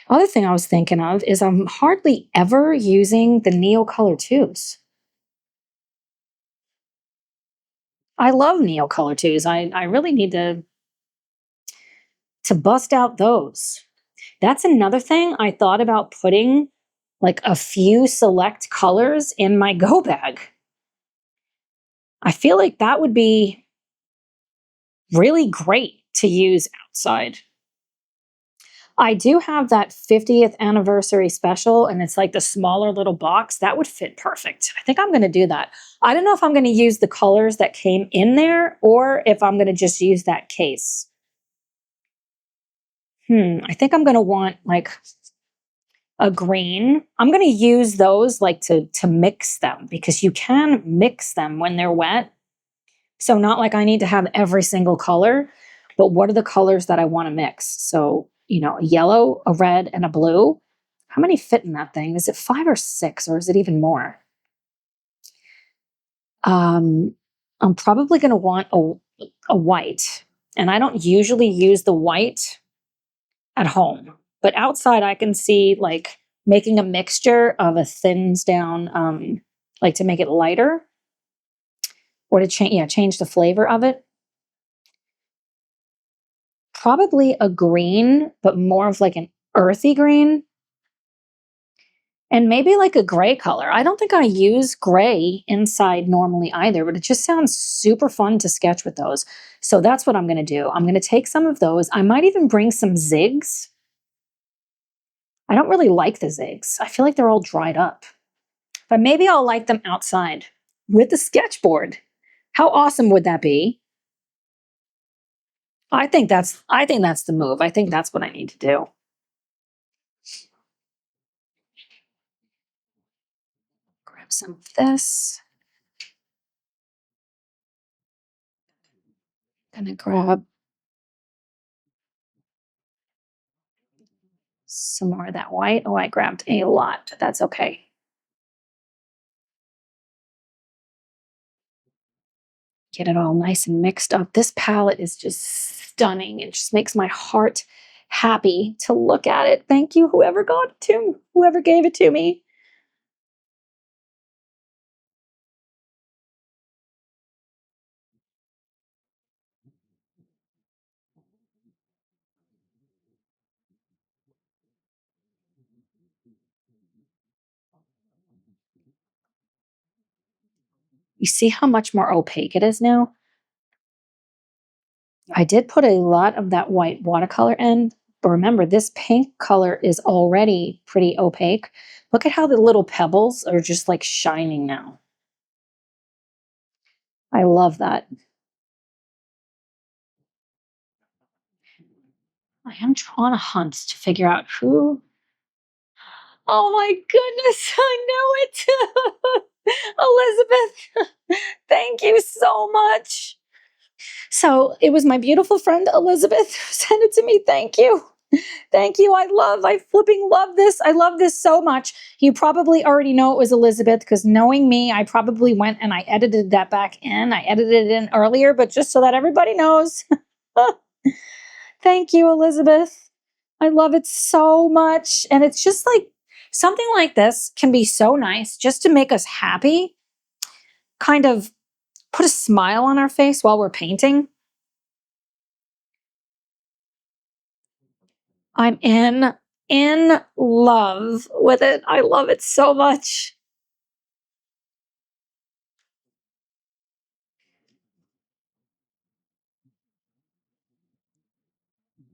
Speaker 1: Other thing I was thinking of is I'm hardly ever using the Neocolor twos. I love Neocolor twos. I really need to bust out those. That's another thing I thought about putting like a few select colors in my go bag. I feel like that would be really great to use outside. I do have that 50th anniversary special, and it's like the smaller little box. That would fit perfect. I think I'm going to do that. I don't know if I'm going to use the colors that came in there or if I'm going to just use that case. I think I'm going to want like a green. I'm going to use those like to mix them because you can mix them when they're wet. So not like I need to have every single color, but what are the colors that I want to mix? So, a yellow, a red, and a blue. How many fit in that thing? Is it 5 or 6, or is it even more? I'm probably going to want a white, and I don't usually use the white at home, but outside I can see like making a mixture of a thins down, like to make it lighter or to change the flavor of it. Probably a green, but more of like an earthy green. And maybe like a gray color. I don't think I use gray inside normally either, but it just sounds super fun to sketch with those. So that's what I'm going to do. I'm going to take some of those. I might even bring some zigs. I don't really like the zigs. I feel like they're all dried up. But maybe I'll light them outside with the sketchboard. How awesome would that be? I think that's the move. I think that's what I need to do. Grab some of this. Gonna grab some more of that white. Oh, I grabbed a lot, but that's okay. Get it all nice and mixed up. This palette is just stunning. It just makes my heart happy to look at it. Thank you, whoever got it to me, whoever gave it to me. You see how much more opaque it is now? I did put a lot of that white watercolor in, but remember, this pink color is already pretty opaque. Look at how the little pebbles are just like shining now. I love that. I am trying to hunt to figure out who. Oh my goodness, I know it. Elizabeth, thank you so much. So it was my beautiful friend Elizabeth who sent it to me. Thank you. Thank you. I flipping love this. I love this so much. You probably already know it was Elizabeth because knowing me, I probably went and I edited that back in. I edited it in earlier, but just so that everybody knows. Thank you, Elizabeth. I love it so much. And it's just like something like this can be so nice just to make us happy, kind of put a smile on our face while we're painting. I'm in love with it. I love it so much.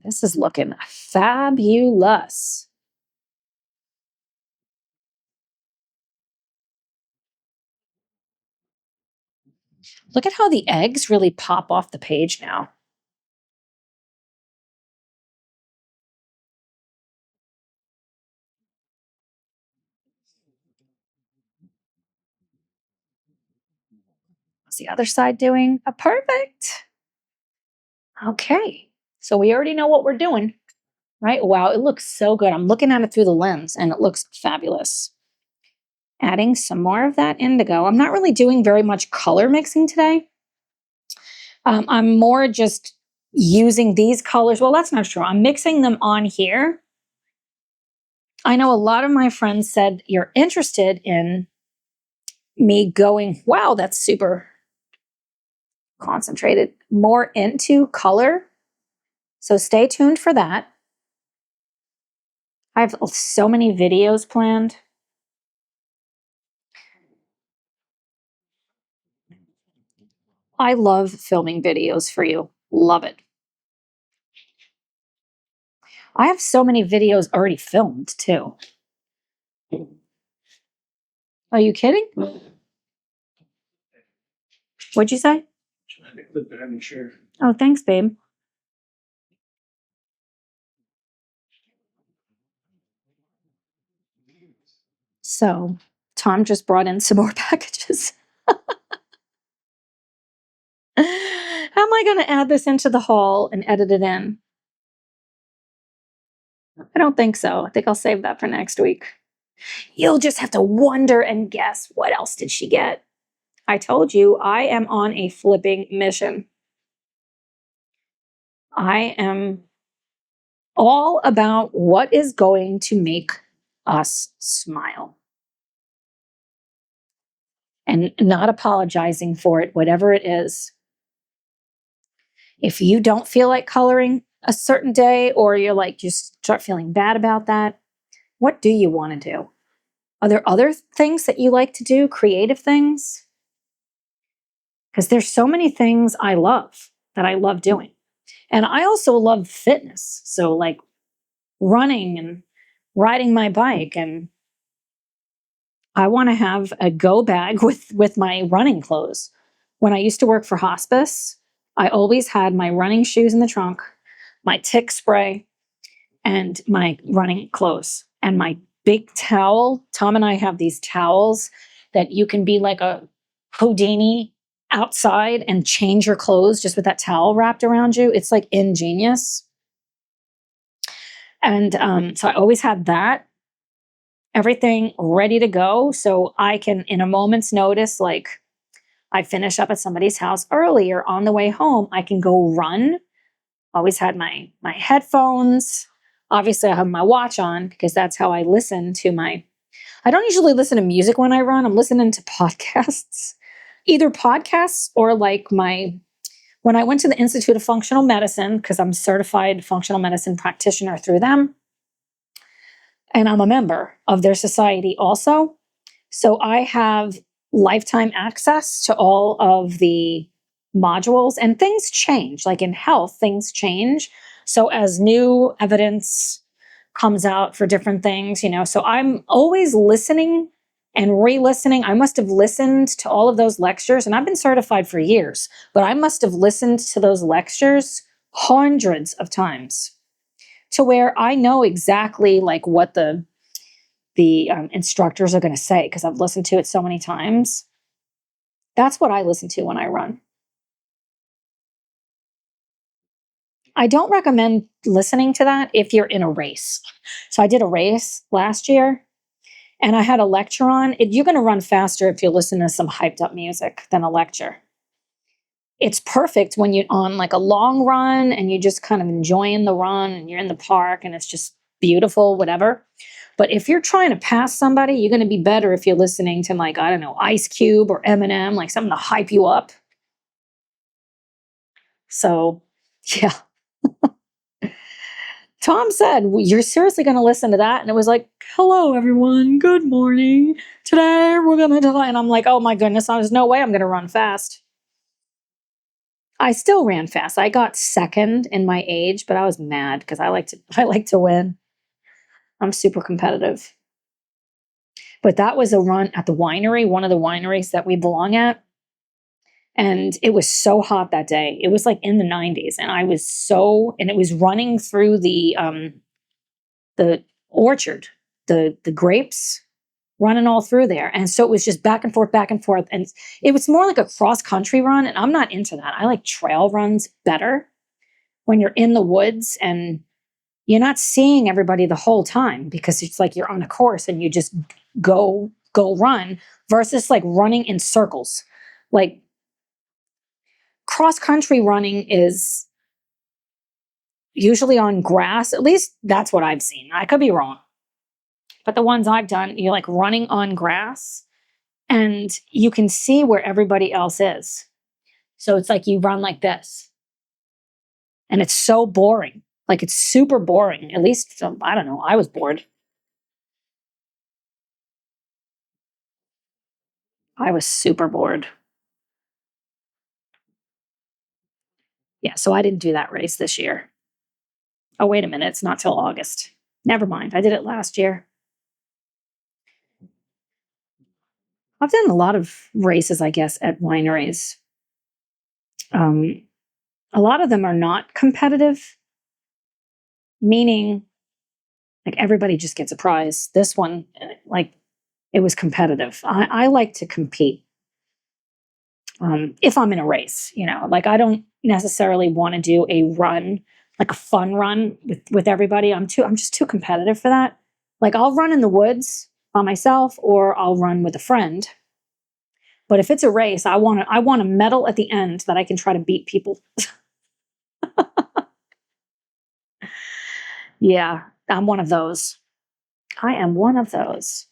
Speaker 1: This is looking fabulous. Look at how the eggs really pop off the page now. What's the other side doing? Perfect. Okay. So we already know what we're doing, right? Wow, it looks so good. I'm looking at it through the lens and it looks fabulous. Adding some more of that indigo. I'm not really doing very much color mixing today. I'm more just using these colors. Well, that's not true. I'm mixing them on here. I know a lot of my friends said you're interested in me going, wow, that's super concentrated, more into color. So stay tuned for that. I have so many videos planned. I love filming videos for you. Love it. I have so many videos already filmed too. Are you kidding? What'd you say? Oh, thanks, babe. So Tom just brought in some more packages. How am I going to add this into the haul and edit it in? I don't think so. I think I'll save that for next week. You'll just have to wonder and guess, what else did she get? I told you I am on a flipping mission. I am all about what is going to make us smile. And not apologizing for it, whatever it is. If you don't feel like coloring a certain day, or you're like, you start feeling bad about that, what do you want to do? Are there other things that you like to do, creative things? Because there's so many things I love that I love doing. And I also love fitness. So like running and riding my bike, and I want to have a go bag with my running clothes. When I used to work for hospice, I always had my running shoes in the trunk, my tick spray, and my running clothes, and my big towel. Tom and I have these towels that you can be like a Houdini outside and change your clothes just with that towel wrapped around you. It's like ingenious. And so I always had that, everything ready to go. So I can, in a moment's notice, like I finish up at somebody's house early or on the way home, I can go run. Always had my headphones. Obviously, I have my watch on because that's how I listen to my. I don't usually listen to music when I run. I'm listening to podcasts, either podcasts or like my. When I went to the Institute of Functional Medicine, because I'm certified functional medicine practitioner through them, and I'm a member of their society also. So I have lifetime access to all of the modules, and things change. Like in health, things change. So as new evidence comes out for different things, so I'm always listening and re-listening. I must have listened to all of those lectures, and I've been certified for years, but I must have listened to those lectures hundreds of times to where I know exactly like what the instructors are going to say, because I've listened to it so many times. That's what I listen to when I run. I don't recommend listening to that if you're in a race. So I did a race last year and I had a lecture on it. You're going to run faster if you listen to some hyped up music than a lecture. It's perfect when you're on like a long run and you're just kind of enjoying the run and you're in the park and it's just beautiful, whatever. But if you're trying to pass somebody, you're going to be better if you're listening to like, I don't know, Ice Cube or Eminem, like something to hype you up. So, yeah. Tom said, you're seriously going to listen to that? And it was like, hello, everyone. Good morning. Today we're going to do. And I'm like, oh my goodness, there's no way I'm going to run fast. I still ran fast. I got second in my age, but I was mad because I like to win. I'm super competitive. But that was a run at the winery, one of the wineries that we belong at. And it was so hot that day. It was like in the 90s. And and it was running through the orchard, the grapes running all through there. And so it was just back and forth, back and forth. And it was more like a cross country run. And I'm not into that. I like trail runs better when you're in the woods and you're not seeing everybody the whole time, because it's like you're on a course and you just go run, versus like running in circles. Like cross country running is usually on grass. At least that's what I've seen. I could be wrong. But the ones I've done, you're like running on grass and you can see where everybody else is. So it's like you run like this. And it's so boring. Like it's super boring. At least, I don't know, I was bored. I was super bored. Yeah, so I didn't do that race this year. Oh, wait a minute. It's not till August. Never mind. I did it last year. I've done a lot of races, I guess, at wineries. Um, a lot of them are not competitive, meaning like everybody just gets a prize. This one, like it was competitive. I like to compete. If I'm in a race, like I don't necessarily want to do a run, like a fun run with everybody. I'm just too competitive for that. Like I'll run in the woods by myself or I'll run with a friend. But if it's a race, I want a medal at the end that I can try to beat people. Yeah, I'm one of those. I am one of those.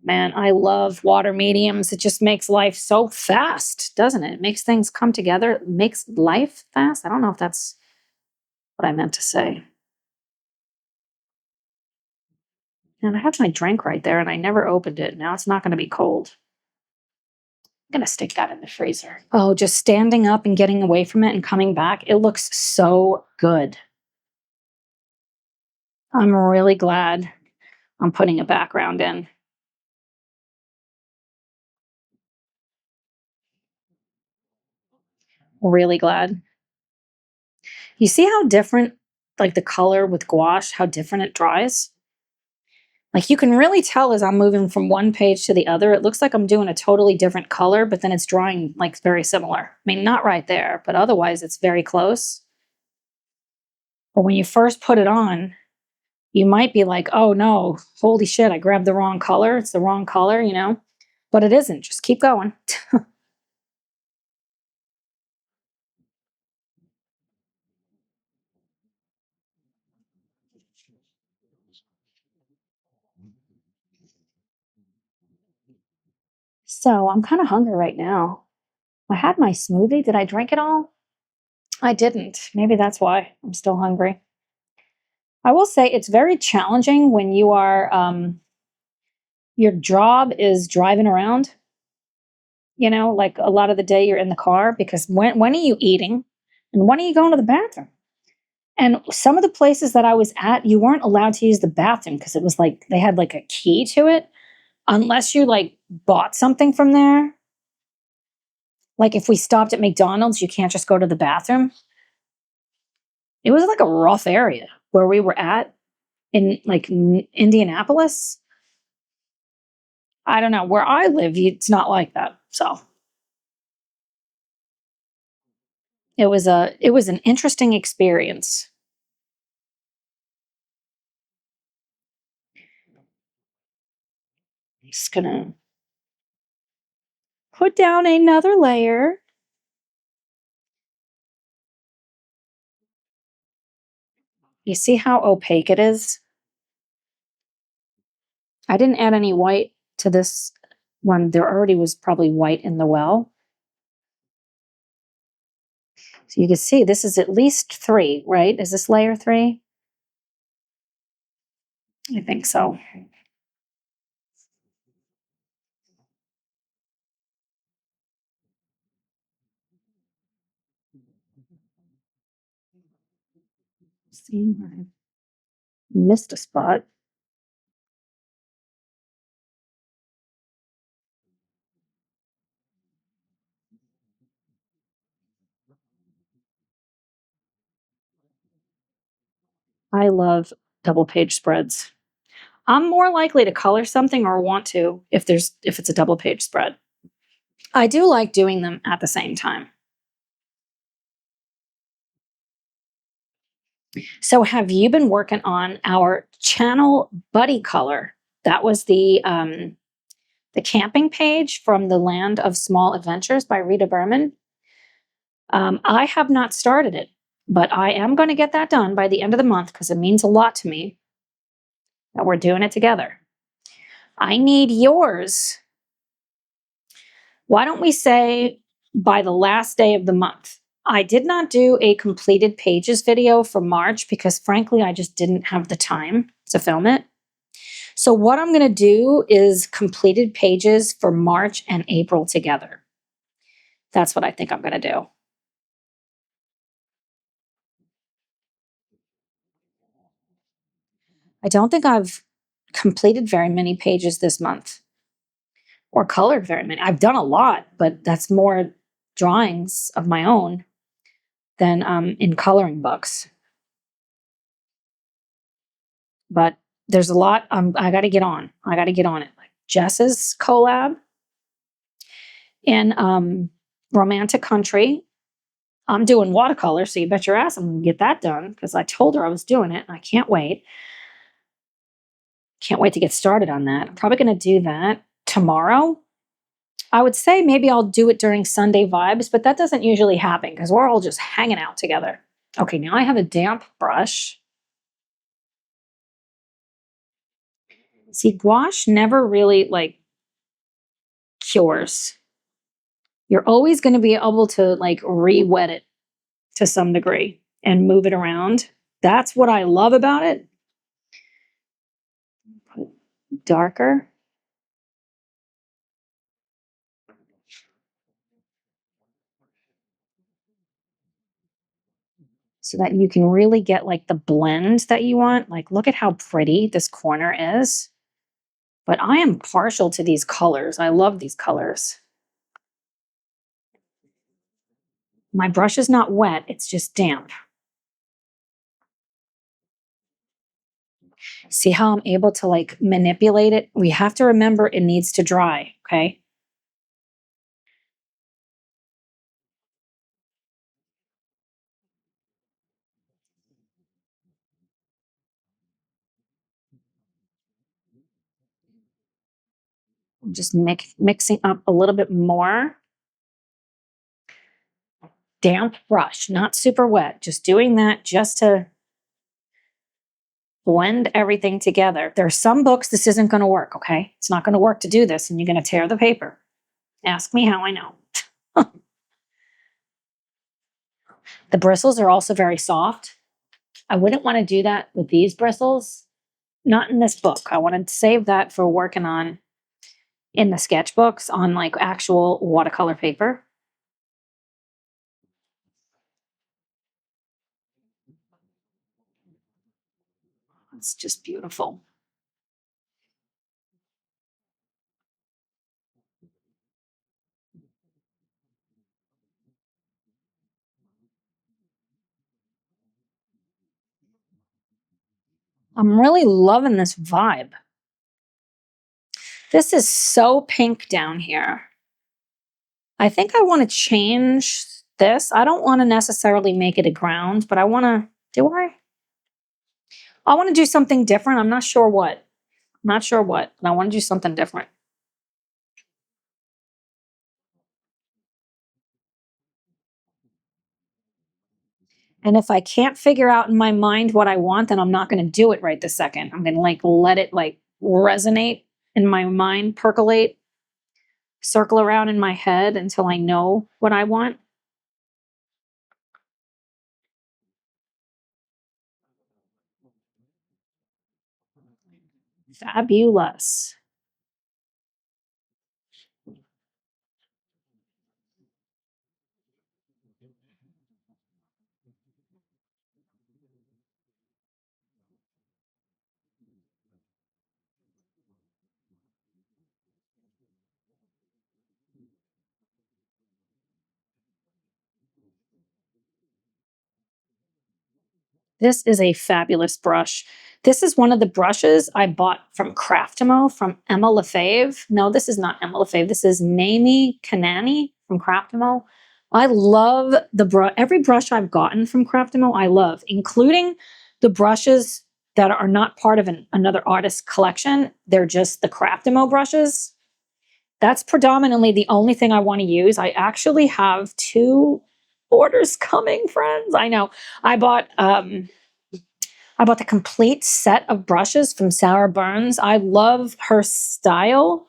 Speaker 1: Man, I love water mediums. It just makes life so fast, doesn't it? It makes things come together. It makes life fast. I don't know if that's what I meant to say. And I have my drink right there and I never opened it. Now it's not going to be cold. I'm going to stick that in the freezer. Oh, just standing up and getting away from it and coming back. It looks so good. I'm really glad I'm putting a background in. Really glad. You see how different, like the color with gouache, how different it dries? Like you can really tell as I'm moving from one page to the other, it looks like I'm doing a totally different color, but then it's drying like very similar. I mean, not right there, but otherwise it's very close. But when you first put it on, you might be like, oh no, holy shit, I grabbed the wrong color. It's the wrong color. But it isn't. Just keep going. So I'm kind of hungry right now. I had my smoothie. Did I drink it all? I didn't. Maybe that's why I'm still hungry. I will say it's very challenging when your job is driving around, like a lot of the day you're in the car because when are you eating and when are you going to the bathroom? And some of the places that I was at, you weren't allowed to use the bathroom because it was like they had like a key to it unless you like bought something from there. Like if we stopped at McDonald's, you can't just go to the bathroom. It was like a rough area where we were at in like Indianapolis. I don't know where I live. It's not like that. So it was an interesting experience. Just gonna put down another layer. You see how opaque it is? I didn't add any white to this one. There already was probably white in the well. So you can see this is at least 3, right? Is this layer 3? I think so. See, I missed a spot. I love double page spreads. I'm more likely to color something or want to if it's a double page spread. I do like doing them at the same time. So have you been working on our channel buddy color? That was the camping page from the Land of Small Adventures by Rita Berman. I have not started it, but I am going to get that done by the end of the month because it means a lot to me that we're doing it together. I need yours. Why don't we say by the last day of the month? I did not do a completed pages video for March because frankly, I just didn't have the time to film it. So what I'm going to do is completed pages for March and April together. That's what I think I'm going to do. I don't think I've completed very many pages this month or colored very many. I've done a lot, but that's more drawings of my own than in coloring books. But there's a lot I got to get on. I got to get on it. Like Jess's collab in Romantic Country. I'm doing watercolor, so you bet your ass I'm going to get that done because I told her I was doing it and I can't wait. Can't wait to get started on that. I'm probably going to do that tomorrow. I would say maybe I'll do it during Sunday vibes, but that doesn't usually happen because we're all just hanging out together. Okay, now I have a damp brush. See, gouache never really like cures. You're always going to be able to like re-wet it to some degree and move it around. That's what I love about it. Darker. So that you can really get like the blend that you want. Like, look at how pretty this corner is. But I am partial to these colors. I love these colors. My brush is not wet, it's just damp. See how I'm able to like manipulate it? We have to remember it needs to dry, okay? I'm just mixing up a little bit more. Damp brush, not super wet. Just doing that just to blend everything together. There are some books this isn't going to work, okay? It's not going to work to do this and you're going to tear the paper. Ask me how I know. The bristles are also very soft. I wouldn't want to do that with these bristles. Not in this book. I wanted to save that for working on in the sketchbooks on like actual watercolor paper. It's just beautiful. I'm really loving this vibe. This is so pink down here. I think I want to change this. I don't want to necessarily make it a ground, but I want to, do I? I want to do something different. I'm not sure what. I'm not sure what, but I want to do something different. And if I can't figure out in my mind what I want, then I'm not going to do it right this second. I'm going to like let it like resonate in my mind, percolate, circle around in my head until I know what I want. Fabulous. This is a fabulous brush. This is one of the brushes I bought from Craftimo from Emma Lefebvre. No, this is not Emma Lefebvre. This is Naomi Kanani from Craftimo. I love the brush. Every brush I've gotten from Craftimo, I love, including the brushes that are not part of another artist's collection. They're just the Craftimo brushes. That's predominantly the only thing I want to use. I actually have 2 orders coming, friends. I know. I bought the complete set of brushes from Sarah Burns. I love her style.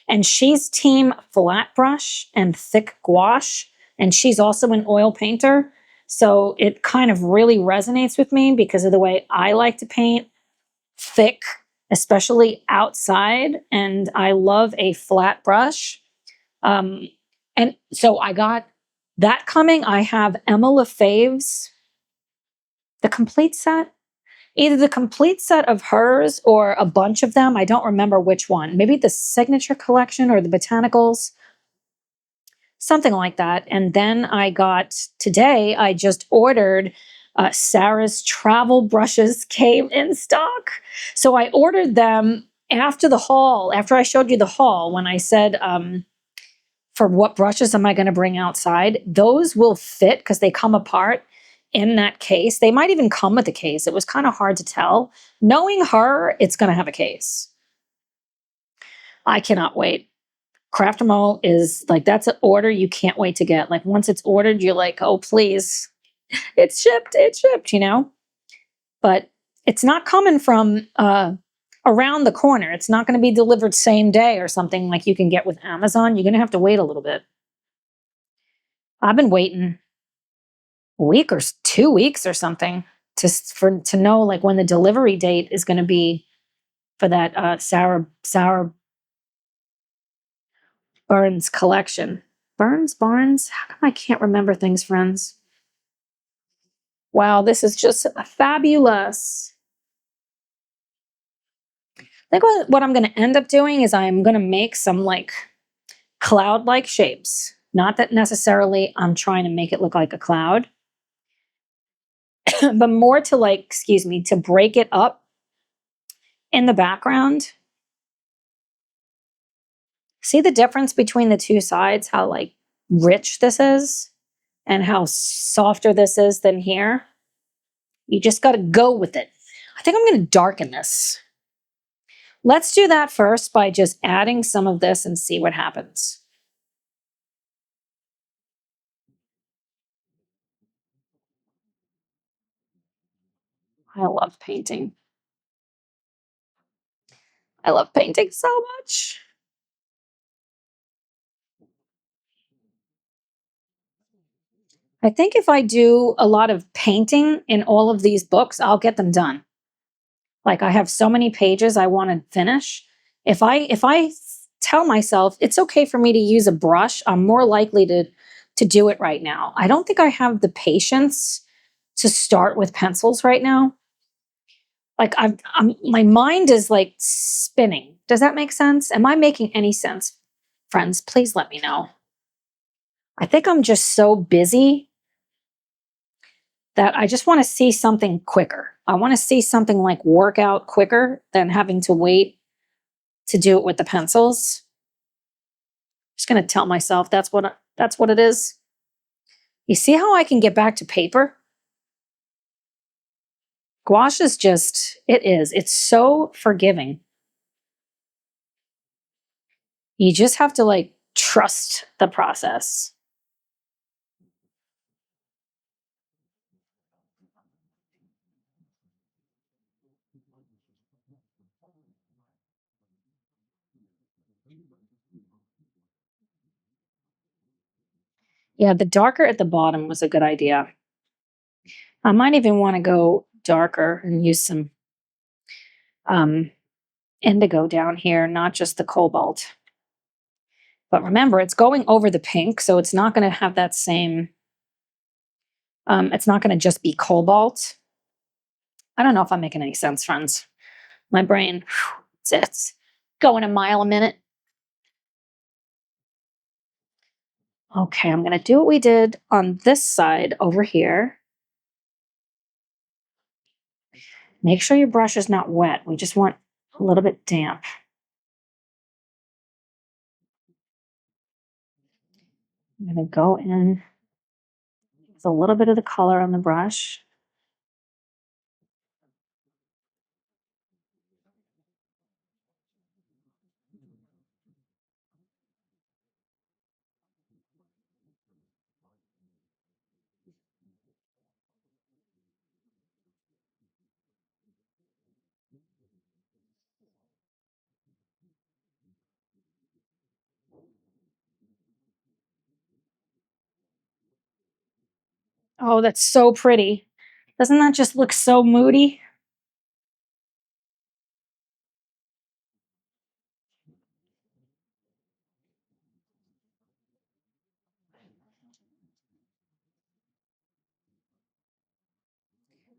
Speaker 1: And she's team flat brush and thick gouache. And she's also an oil painter. So it kind of really resonates with me because of the way I like to paint thick, especially outside. And I love a flat brush. And so I got that coming. I have Emma Lefebvre's, the complete set. Either the complete set of hers or a bunch of them. I don't remember which one. Maybe the signature collection or the botanicals, something like that. And then I got today, I just ordered Sarah's travel brushes came in stock. So I ordered them after the haul, after I showed you the haul, when I said, for what brushes am I going to bring outside? Those will fit because they come apart in that case. They might even come with a case. It was kind of hard to tell. Knowing her, it's going to have a case. I cannot wait. Craftermo is like, that's an order you can't wait to get. Like once it's ordered, you're like, oh, please, it's shipped, you know? But it's not coming from around the corner. It's not going to be delivered same day or something like you can get with Amazon. You're going to have to wait a little bit. I've been waiting a week or 2 weeks or something to know like when the delivery date is going to be for that Sarah Burns collection. Barnes? How come I can't remember things, friends? Wow, this is just fabulous. I think what I'm going to end up doing is I'm going to make some like cloud-like shapes. Not that necessarily I'm trying to make it look like a cloud, but more to like, excuse me, to break it up in the background. See the difference between the two sides, how like rich this is and how softer this is than here? You just got to go with it. I think I'm going to darken this. Let's do that first by just adding some of this and see what happens. I love painting. I love painting so much. I think if I do a lot of painting in all of these books, I'll get them done. Like I have so many pages I want to finish. If I tell myself it's okay for me to use a brush, I'm more likely to do it right now. I don't think I have the patience to start with pencils right now. Like my mind is like spinning. Does that make sense? Am I making any sense? Friends, please let me know. I think I'm just so busy that I just want to see something quicker. I want to see something like work out quicker than having to wait to do it with the pencils. Just going to tell myself that's what it is. You see how I can get back to paper? Gouache is just, it's so forgiving. You just have to like trust the process. Yeah, the darker at the bottom was a good idea. I might even want to go darker and use some um, indigo down here, not just the cobalt. But remember, it's going over the pink, so it's not going to have that same, it's not going to just be cobalt. I don't know if I'm making any sense, friends. My brain, it's going a mile a minute. Okay, I'm going to do what we did on this side over here. Make sure your brush is not wet. We just want a little bit damp. I'm going to go in with a little bit of the color on the brush. Oh, that's so pretty. Doesn't that just look so moody?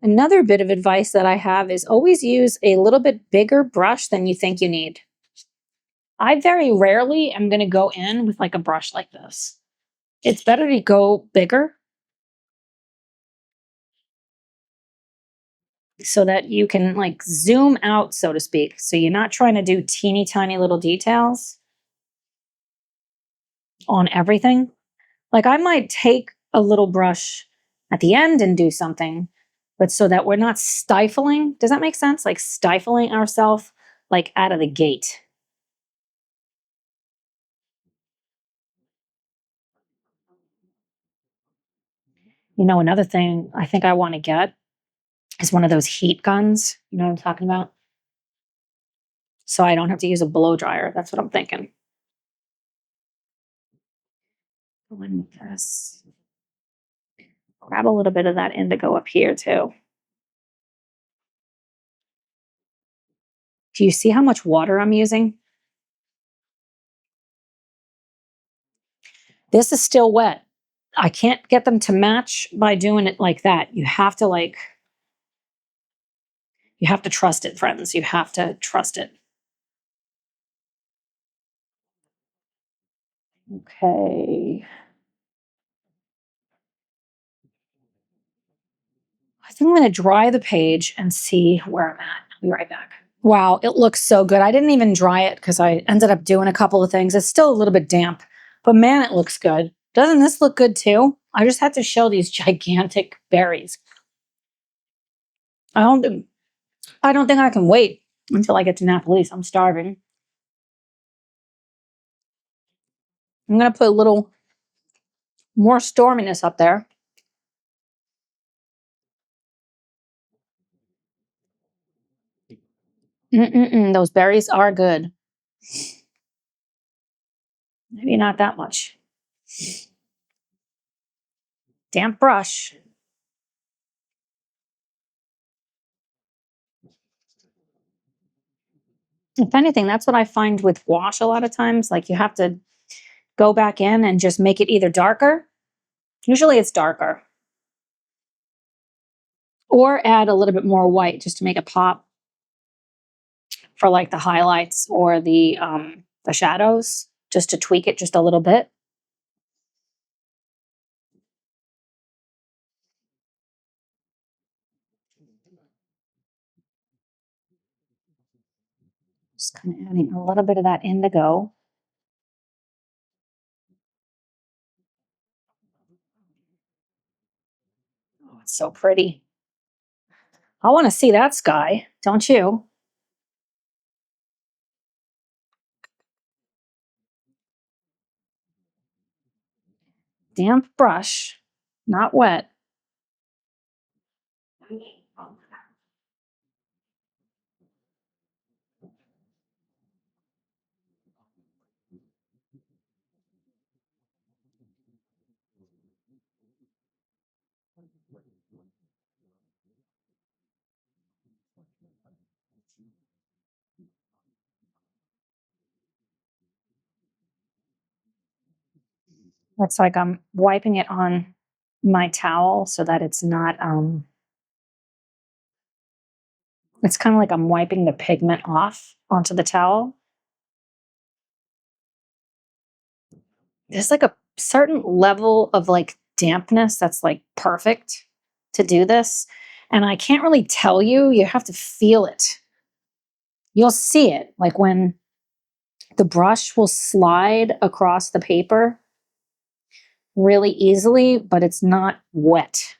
Speaker 1: Another bit of advice that I have is always use a little bit bigger brush than you think you need. I very rarely am going to go in with like a brush like this. It's better to go bigger so that you can like zoom out, so to speak. So you're not trying to do teeny tiny little details on everything. Like I might take a little brush at the end and do something, but so that we're not stifling. Does that make sense? Like stifling ourselves like out of the gate. You know, another thing I think I want to get is one of those heat guns. You know what I'm talking about? So I don't have to use a blow dryer. That's what I'm thinking. Go in with this. Grab a little bit of that indigo up here too. Do you see how much water I'm using? This is still wet. I can't get them to match by doing it like that. You have to trust it, friends. You have to trust it. Okay. I think I'm going to dry the page and see where I'm at. I'll be right back. Wow, it looks so good. I didn't even dry it because I ended up doing a couple of things. It's still a little bit damp, but man, it looks good. Doesn't this look good too? I just had to show these gigantic berries. I don't, I don't think I can wait until I get to Naples. I'm starving. I'm going to put a little more storminess up there. Those berries are good. Maybe not that much. Damp brush. If anything, that's what I find with wash a lot of times. Like you have to go back in and just make it either darker. Usually it's darker. Or add a little bit more white just to make it pop for like the highlights or the shadows, just to tweak it just a little bit. Just kind of adding a little bit of that indigo. Oh, it's so pretty. I want to see that sky, don't you? Damp brush, not wet. It's like I'm wiping it on my towel so that it's not, it's kind of like I'm wiping the pigment off onto the towel. There's like a certain level of like dampness that's like perfect to do this. And I can't really tell you, you have to feel it. You'll see it like when the brush will slide across the paper really easily, but it's not wet.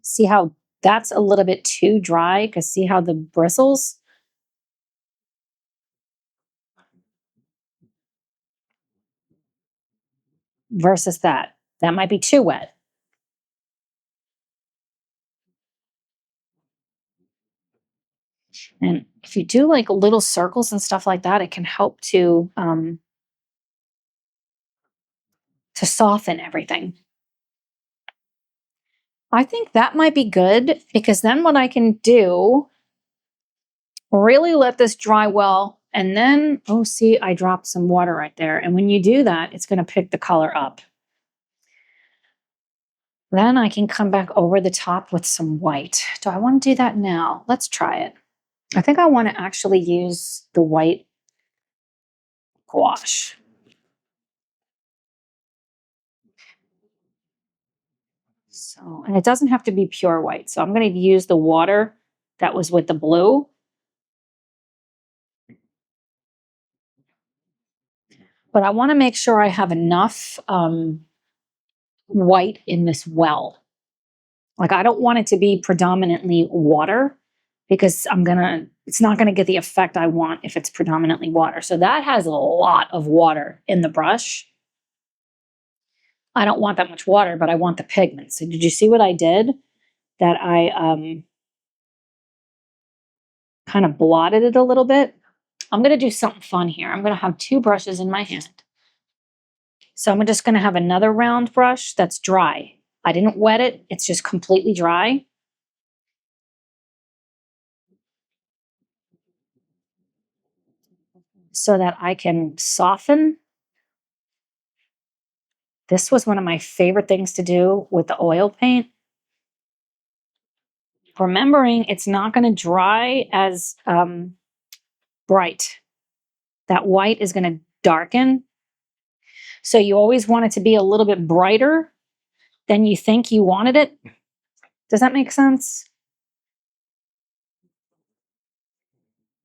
Speaker 1: See how that's a little bit too dry? Because see how the bristles? Versus that. That might be too wet. And if you do like little circles and stuff like that, it can help to soften everything. I think that might be good because then what I can do, really let this dry well And then, oh, see, I dropped some water right there. And when you do that, it's going to pick the color up. Then I can come back over the top with some white. Do I want to do that now? Let's try it. I think I want to actually use the white gouache. So, and it doesn't have to be pure white. So I'm going to use the water that was with the blue. But I want to make sure I have enough white in this well. Like, I don't want it to be predominantly water because it's not gonna get the effect I want if it's predominantly water. So that has a lot of water in the brush. I don't want that much water, but I want the pigment. So did you see what I did? That I kind of blotted it a little bit. I'm gonna do something fun here. I'm gonna have two brushes in my hand. So I'm just gonna have another round brush that's dry. I didn't wet it, it's just completely dry. So that I can soften. This was one of my favorite things to do with the oil paint. Remembering it's not going to dry as bright. That white is going to darken. So you always want it to be a little bit brighter than you think you wanted it. Does that make sense?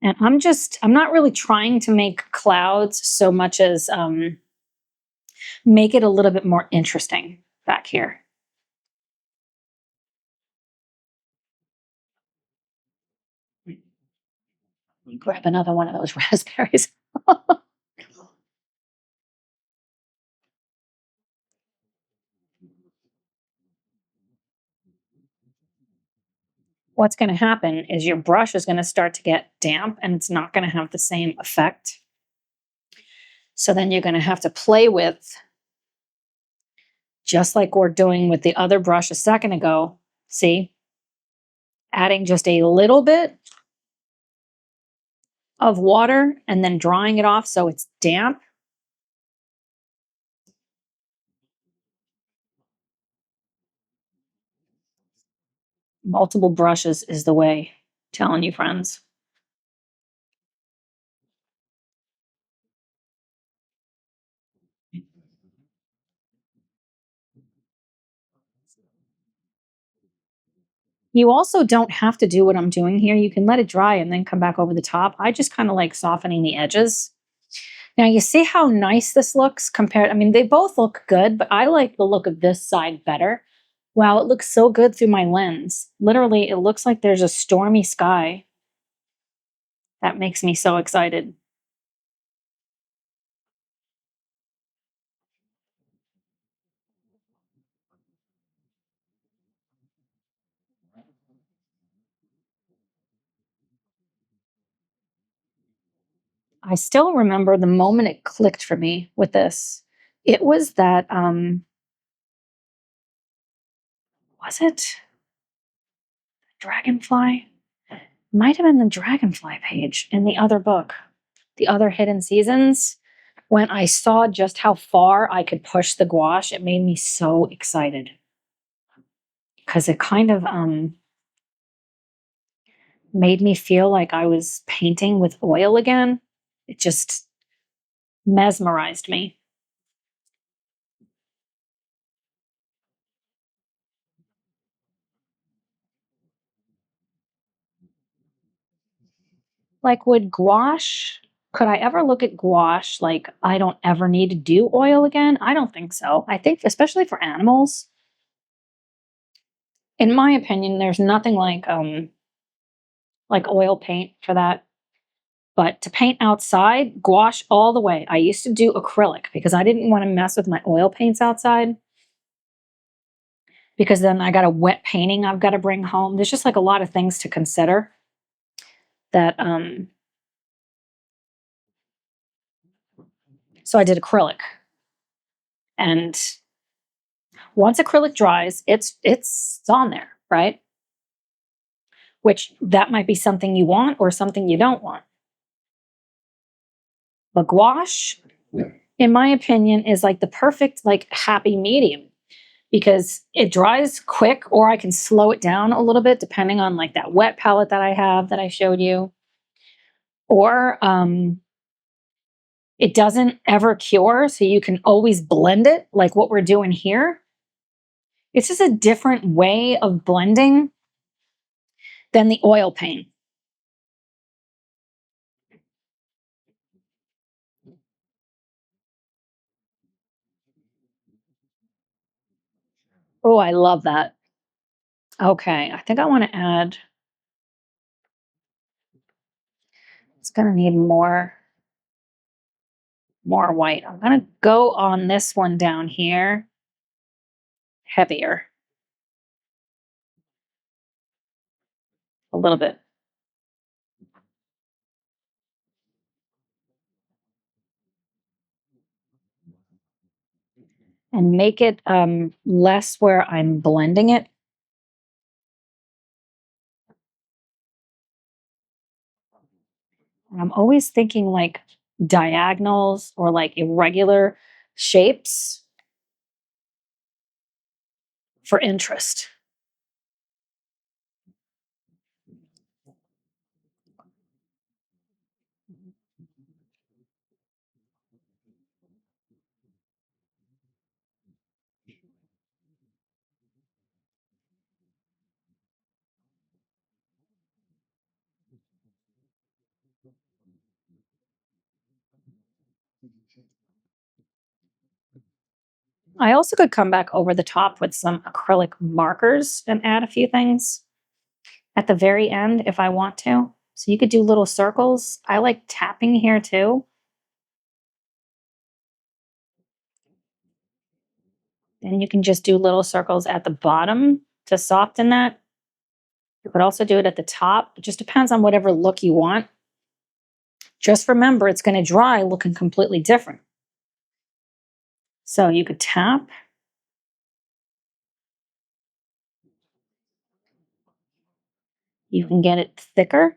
Speaker 1: And I'm not really trying to make clouds so much as make it a little bit more interesting back here. Grab another one of those raspberries. What's going to happen is your brush is going to start to get damp and it's not going to have the same effect. So then you're going to have to play with, just like we're doing with the other brush a second ago. See? Adding just a little bit of water and then drying it off so it's damp. Multiple brushes is the way, I'm telling you, friends. You also don't have to do what I'm doing here. You can let it dry and then come back over the top. I just kind of like softening the edges. Now you see how nice this looks compared, I mean, they both look good, but I like the look of this side better. Wow, it looks so good through my lens. Literally, it looks like there's a stormy sky. That makes me so excited. I still remember the moment it clicked for me with this. It was that, was it Dragonfly? Might have been the Dragonfly page in the other book, the other Hidden Seasons. When I saw just how far I could push the gouache, it made me so excited. Because it kind of made me feel like I was painting with oil again. It just mesmerized me. Like, could I ever look at gouache like I don't ever need to do oil again? I don't think so. I think, especially for animals, in my opinion, there's nothing like oil paint for that. But to paint outside, gouache all the way. I used to do acrylic because I didn't want to mess with my oil paints outside, because then I got a wet painting I've got to bring home. There's just like a lot of things to consider that so I did acrylic. And once acrylic dries, it's on there, right? Which that might be something you want or something you don't want. But gouache, in my opinion, is like the perfect, like happy medium because it dries quick, or I can slow it down a little bit depending on like that wet palette that I have that I showed you. Or it doesn't ever cure, so you can always blend it like what we're doing here. It's just a different way of blending than the oil paint. Oh, I love that. Okay, I think I want to add, it's going to need more white. I'm going to go on this one down here heavier a little bit. And make it less where I'm blending it. And I'm always thinking like diagonals or like irregular shapes for interest. I also could come back over the top with some acrylic markers and add a few things at the very end if I want to. So you could do little circles. I like tapping here too. Then you can just do little circles at the bottom to soften that. You could also do it at the top. It just depends on whatever look you want. Just remember, it's going to dry looking completely different. So you could tap. You can get it thicker.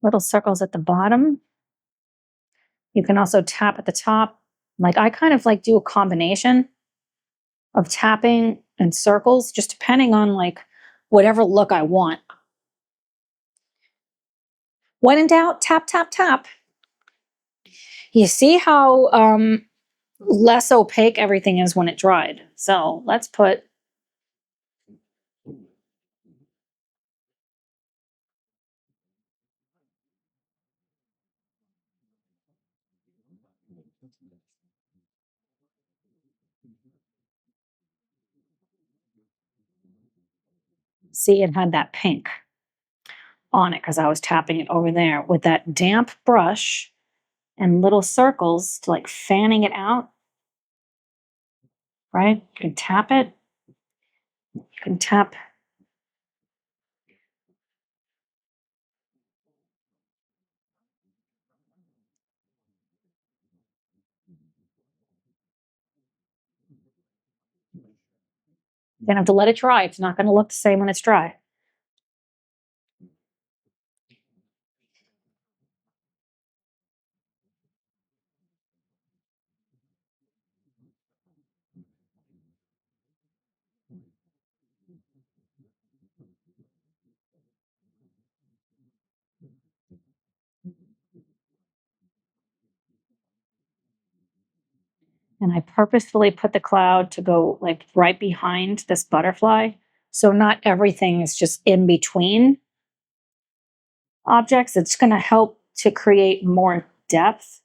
Speaker 1: Little circles at the bottom. You can also tap at the top. Like I kind of like do a combination of tapping and circles, just depending on like whatever look I want. When in doubt, tap, tap, tap. You see how less opaque everything is when it dried. So let's put, see, it had that pink on it because I was tapping it over there with that damp brush and little circles to like fanning it out, right? You can tap it. You can tap. You're gonna have to let it dry. It's not gonna look the same when it's dry. And I purposefully put the cloud to go like right behind this butterfly. So not everything is just in between objects. It's going to help to create more depth.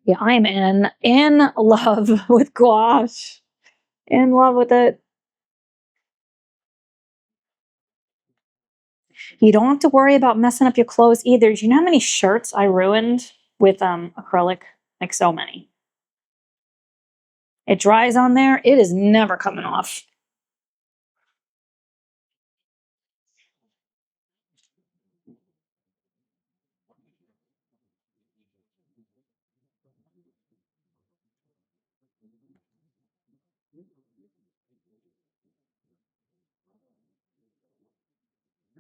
Speaker 1: Yeah, I'm in love with gouache. In love with it. You don't have to worry about messing up your clothes either. Do you know how many shirts I ruined with acrylic? Like so many. It dries on there, it is never coming off.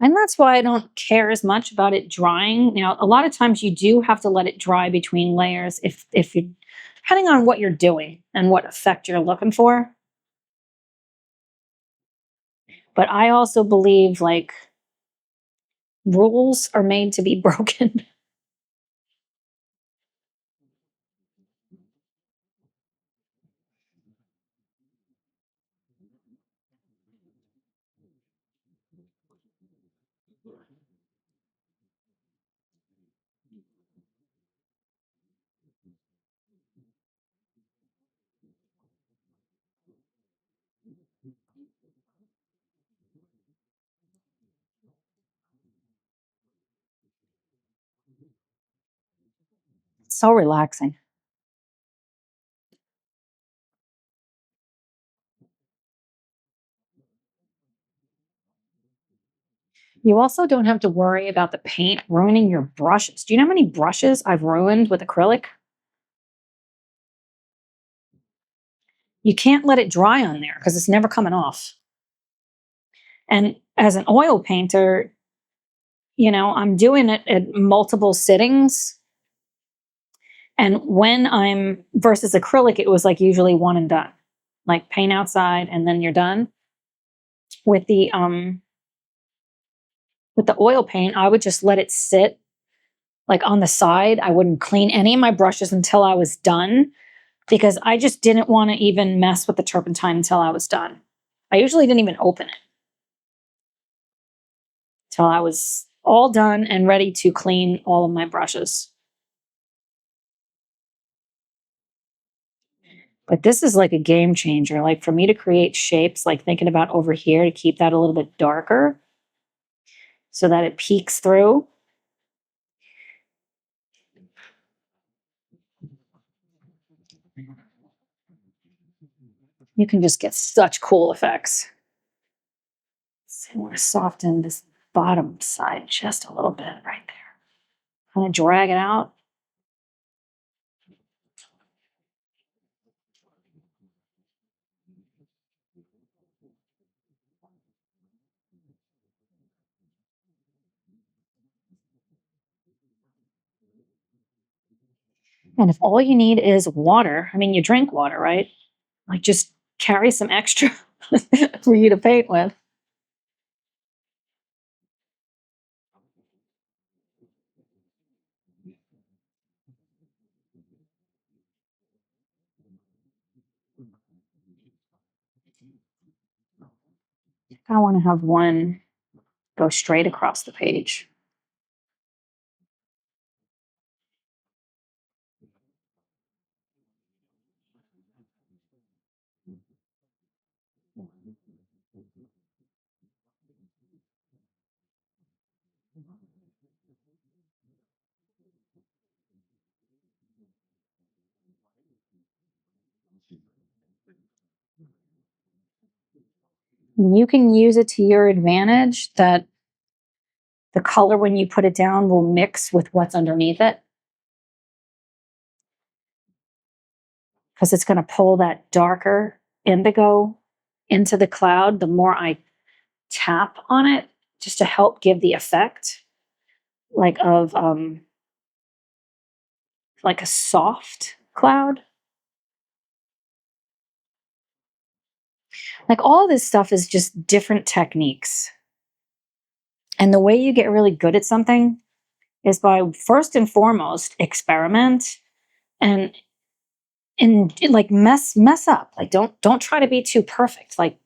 Speaker 1: And that's why I don't care as much about it drying. Now, a lot of times you do have to let it dry between layers if you depending on what you're doing and what effect you're looking for. But I also believe like rules are made to be broken. So relaxing. You also don't have to worry about the paint ruining your brushes. Do you know how many brushes I've ruined with acrylic? You can't let it dry on there because it's never coming off. And as an oil painter, I'm doing it at multiple sittings. And when I'm versus acrylic, it was like usually one and done. Like paint outside and then you're done. With the oil paint, I would just let it sit like on the side. I wouldn't clean any of my brushes until I was done because I just didn't want to even mess with the turpentine until I was done. I usually didn't even open it till I was all done and ready to clean all of my brushes. But this is like a game changer. Like for me to create shapes, like thinking about over here to keep that a little bit darker so that it peeks through. You can just get such cool effects. So I want to soften this bottom side just a little bit right there. Kind of drag it out. And if all you need is water, I mean, you drink water, right? Like just carry some extra for you to paint with. I want to have one go straight across the page. You can use it to your advantage that the color when you put it down will mix with what's underneath it because it's going to pull that darker indigo into the cloud the more I tap on it just to help give the effect like of like a soft cloud. Like all of this stuff is just different techniques. And the way you get really good at something is by first and foremost experiment and like mess up. Like don't try to be too perfect. Like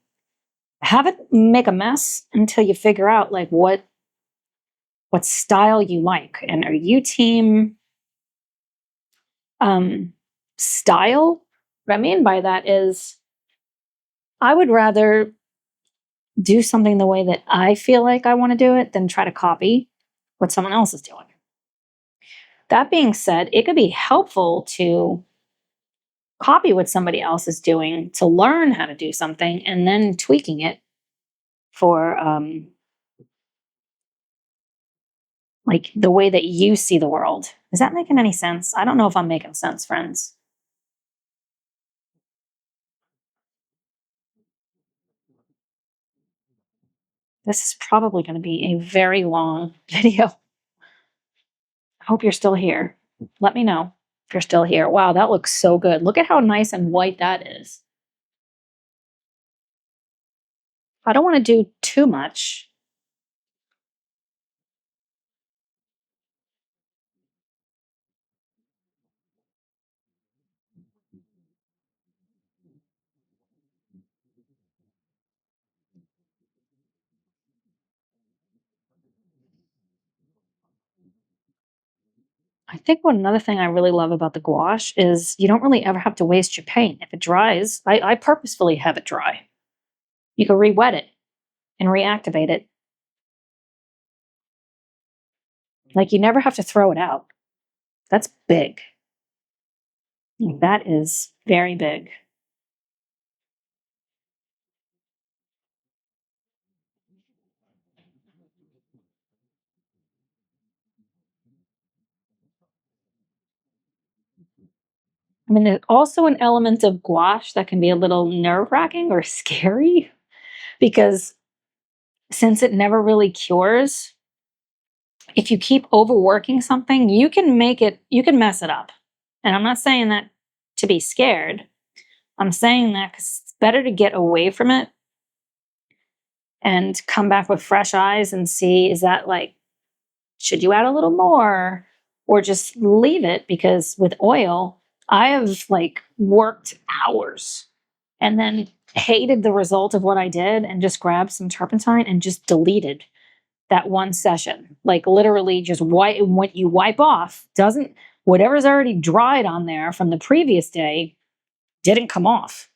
Speaker 1: have it make a mess until you figure out like what style you like. And are you team style? What I mean by that is I would rather do something the way that I feel like I want to do it than try to copy what someone else is doing. That being said, it could be helpful to copy what somebody else is doing to learn how to do something and then tweaking it for like the way that you see the world. Is that making any sense? I don't know if I'm making sense, friends. This is probably going to be a very long video. I hope you're still here. Let me know if you're still here. Wow, that looks so good. Look at how nice and white that is. I don't want to do too much. I think another thing I really love about the gouache is you don't really ever have to waste your paint. If it dries, I purposefully have it dry. You can re-wet it and reactivate it. Like, you never have to throw it out. That's big. That is very big. I mean, there's also an element of gouache that can be a little nerve-wracking or scary because since it never really cures, if you keep overworking something, you can mess it up. And I'm not saying that to be scared. I'm saying that because it's better to get away from it and come back with fresh eyes and see, is that like, should you add a little more or just leave it? Because with oil, I have like worked hours and then hated the result of what I did and just grabbed some turpentine and just deleted that one session. Like, literally just wipe. When you wipe off, doesn't, whatever's already dried on there from the previous day didn't come off.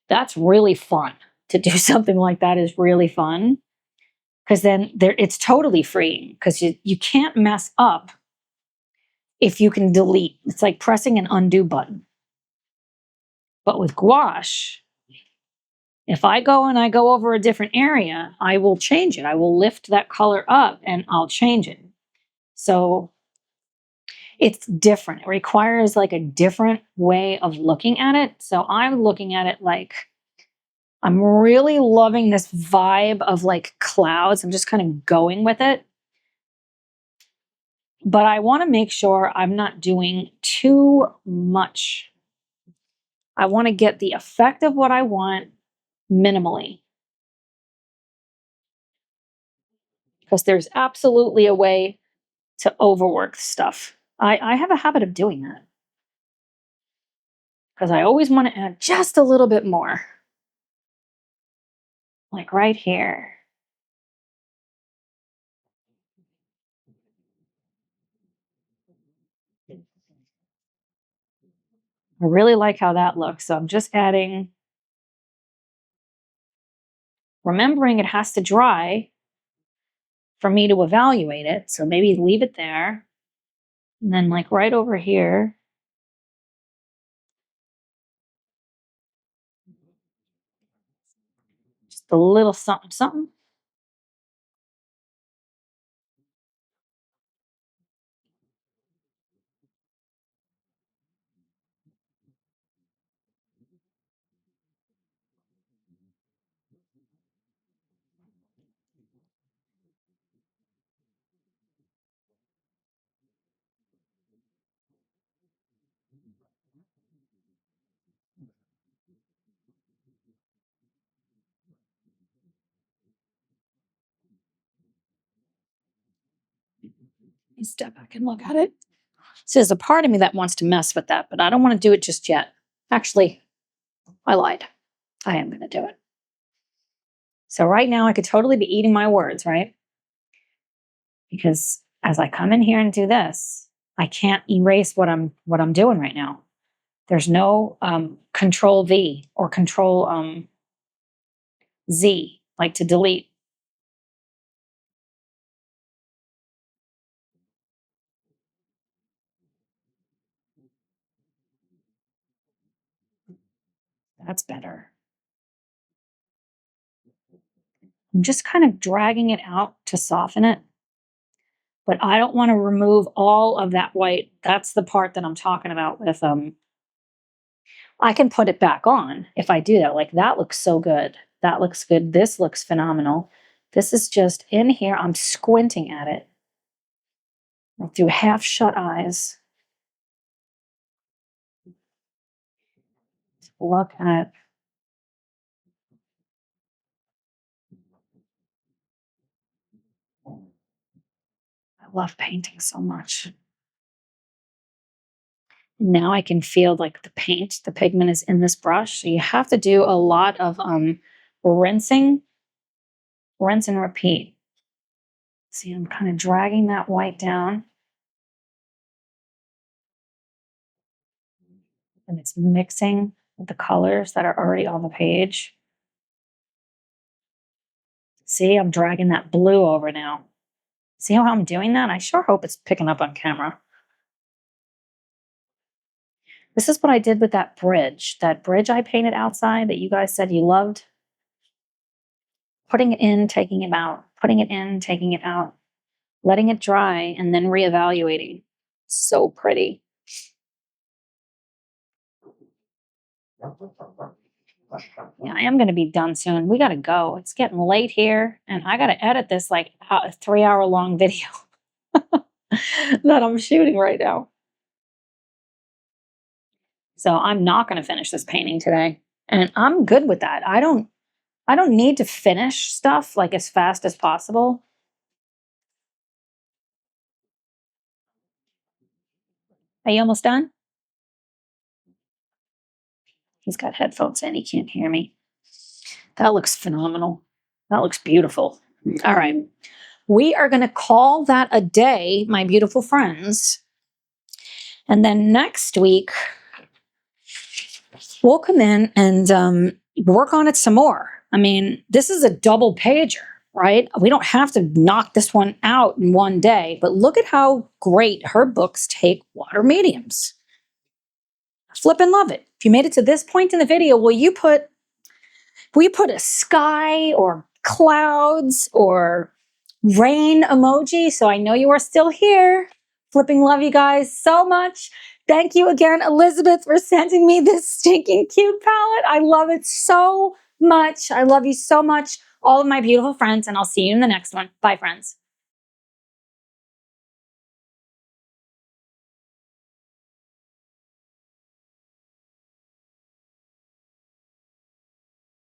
Speaker 1: That's really fun. To do something like that is really fun because then it's totally freeing because you can't mess up if you can delete. It's like pressing an undo button. But with gouache, if I go over a different area, I will change it. I will lift that color up and I'll change it. So it's different. It requires like a different way of looking at it. So I'm looking at it like, I'm really loving this vibe of like clouds. I'm just kind of going with it. But I want to make sure I'm not doing too much. I want to get the effect of what I want minimally. Because there's absolutely a way to overwork stuff. I have a habit of doing that. Because I always want to add just a little bit more. Like right here. I really like how that looks. So I'm just adding, remembering it has to dry for me to evaluate it. So maybe leave it there. And then like right over here, just a little something, something. Let me step back and look at it. So there's a part of me that wants to mess with that, but I don't want to do it just yet. Actually, I lied. I am going to do it. So right now I could totally be eating my words, right? Because as I come in here and do this, I can't erase what I'm doing right now. There's no control V or control Z, like to delete. That's better. I'm just kind of dragging it out to soften it. But I don't want to remove all of that white. That's the part that I'm talking about with I can put it back on if I do that. Like, that looks so good. That looks good. This looks phenomenal. This is just in here. I'm squinting at it. I'll do half shut eyes. Look at, I love painting so much. Now I can feel like the paint, the pigment is in this brush. So you have to do a lot of rinsing, rinse and repeat. See, I'm kind of dragging that white down. And it's mixing with the colors that are already on the page. See, I'm dragging that blue over now. See how I'm doing that? I sure hope it's picking up on camera. This is what I did with that bridge I painted outside that you guys said you loved. Putting it in, taking it out, putting it in, taking it out, letting it dry, and then reevaluating. So pretty. Yeah, I am going to be done soon. We got to go. It's getting late here, and I got to edit this like a 3-hour-long video that I'm shooting right now. So I'm not going to finish this painting today, and I'm good with that. I don't need to finish stuff like as fast as possible. Are you almost done? He's got headphones in. He can't hear me. That looks phenomenal. That looks beautiful. All right. We are going to call that a day, my beautiful friends. And then next week, we'll come in and work on it some more. I mean, this is a double pager, right? We don't have to knock this one out in one day, but look at how great her books take water mediums. Flippin' love it. If you made it to this point in the video, will you put a sky or clouds or rain emoji so I know you are still here? Flipping love you guys so much. Thank you again, Elizabeth, for sending me this stinking cute palette. I love it so much. I love you so much, all of my beautiful friends, and I'll see you in the next one. Bye, friends.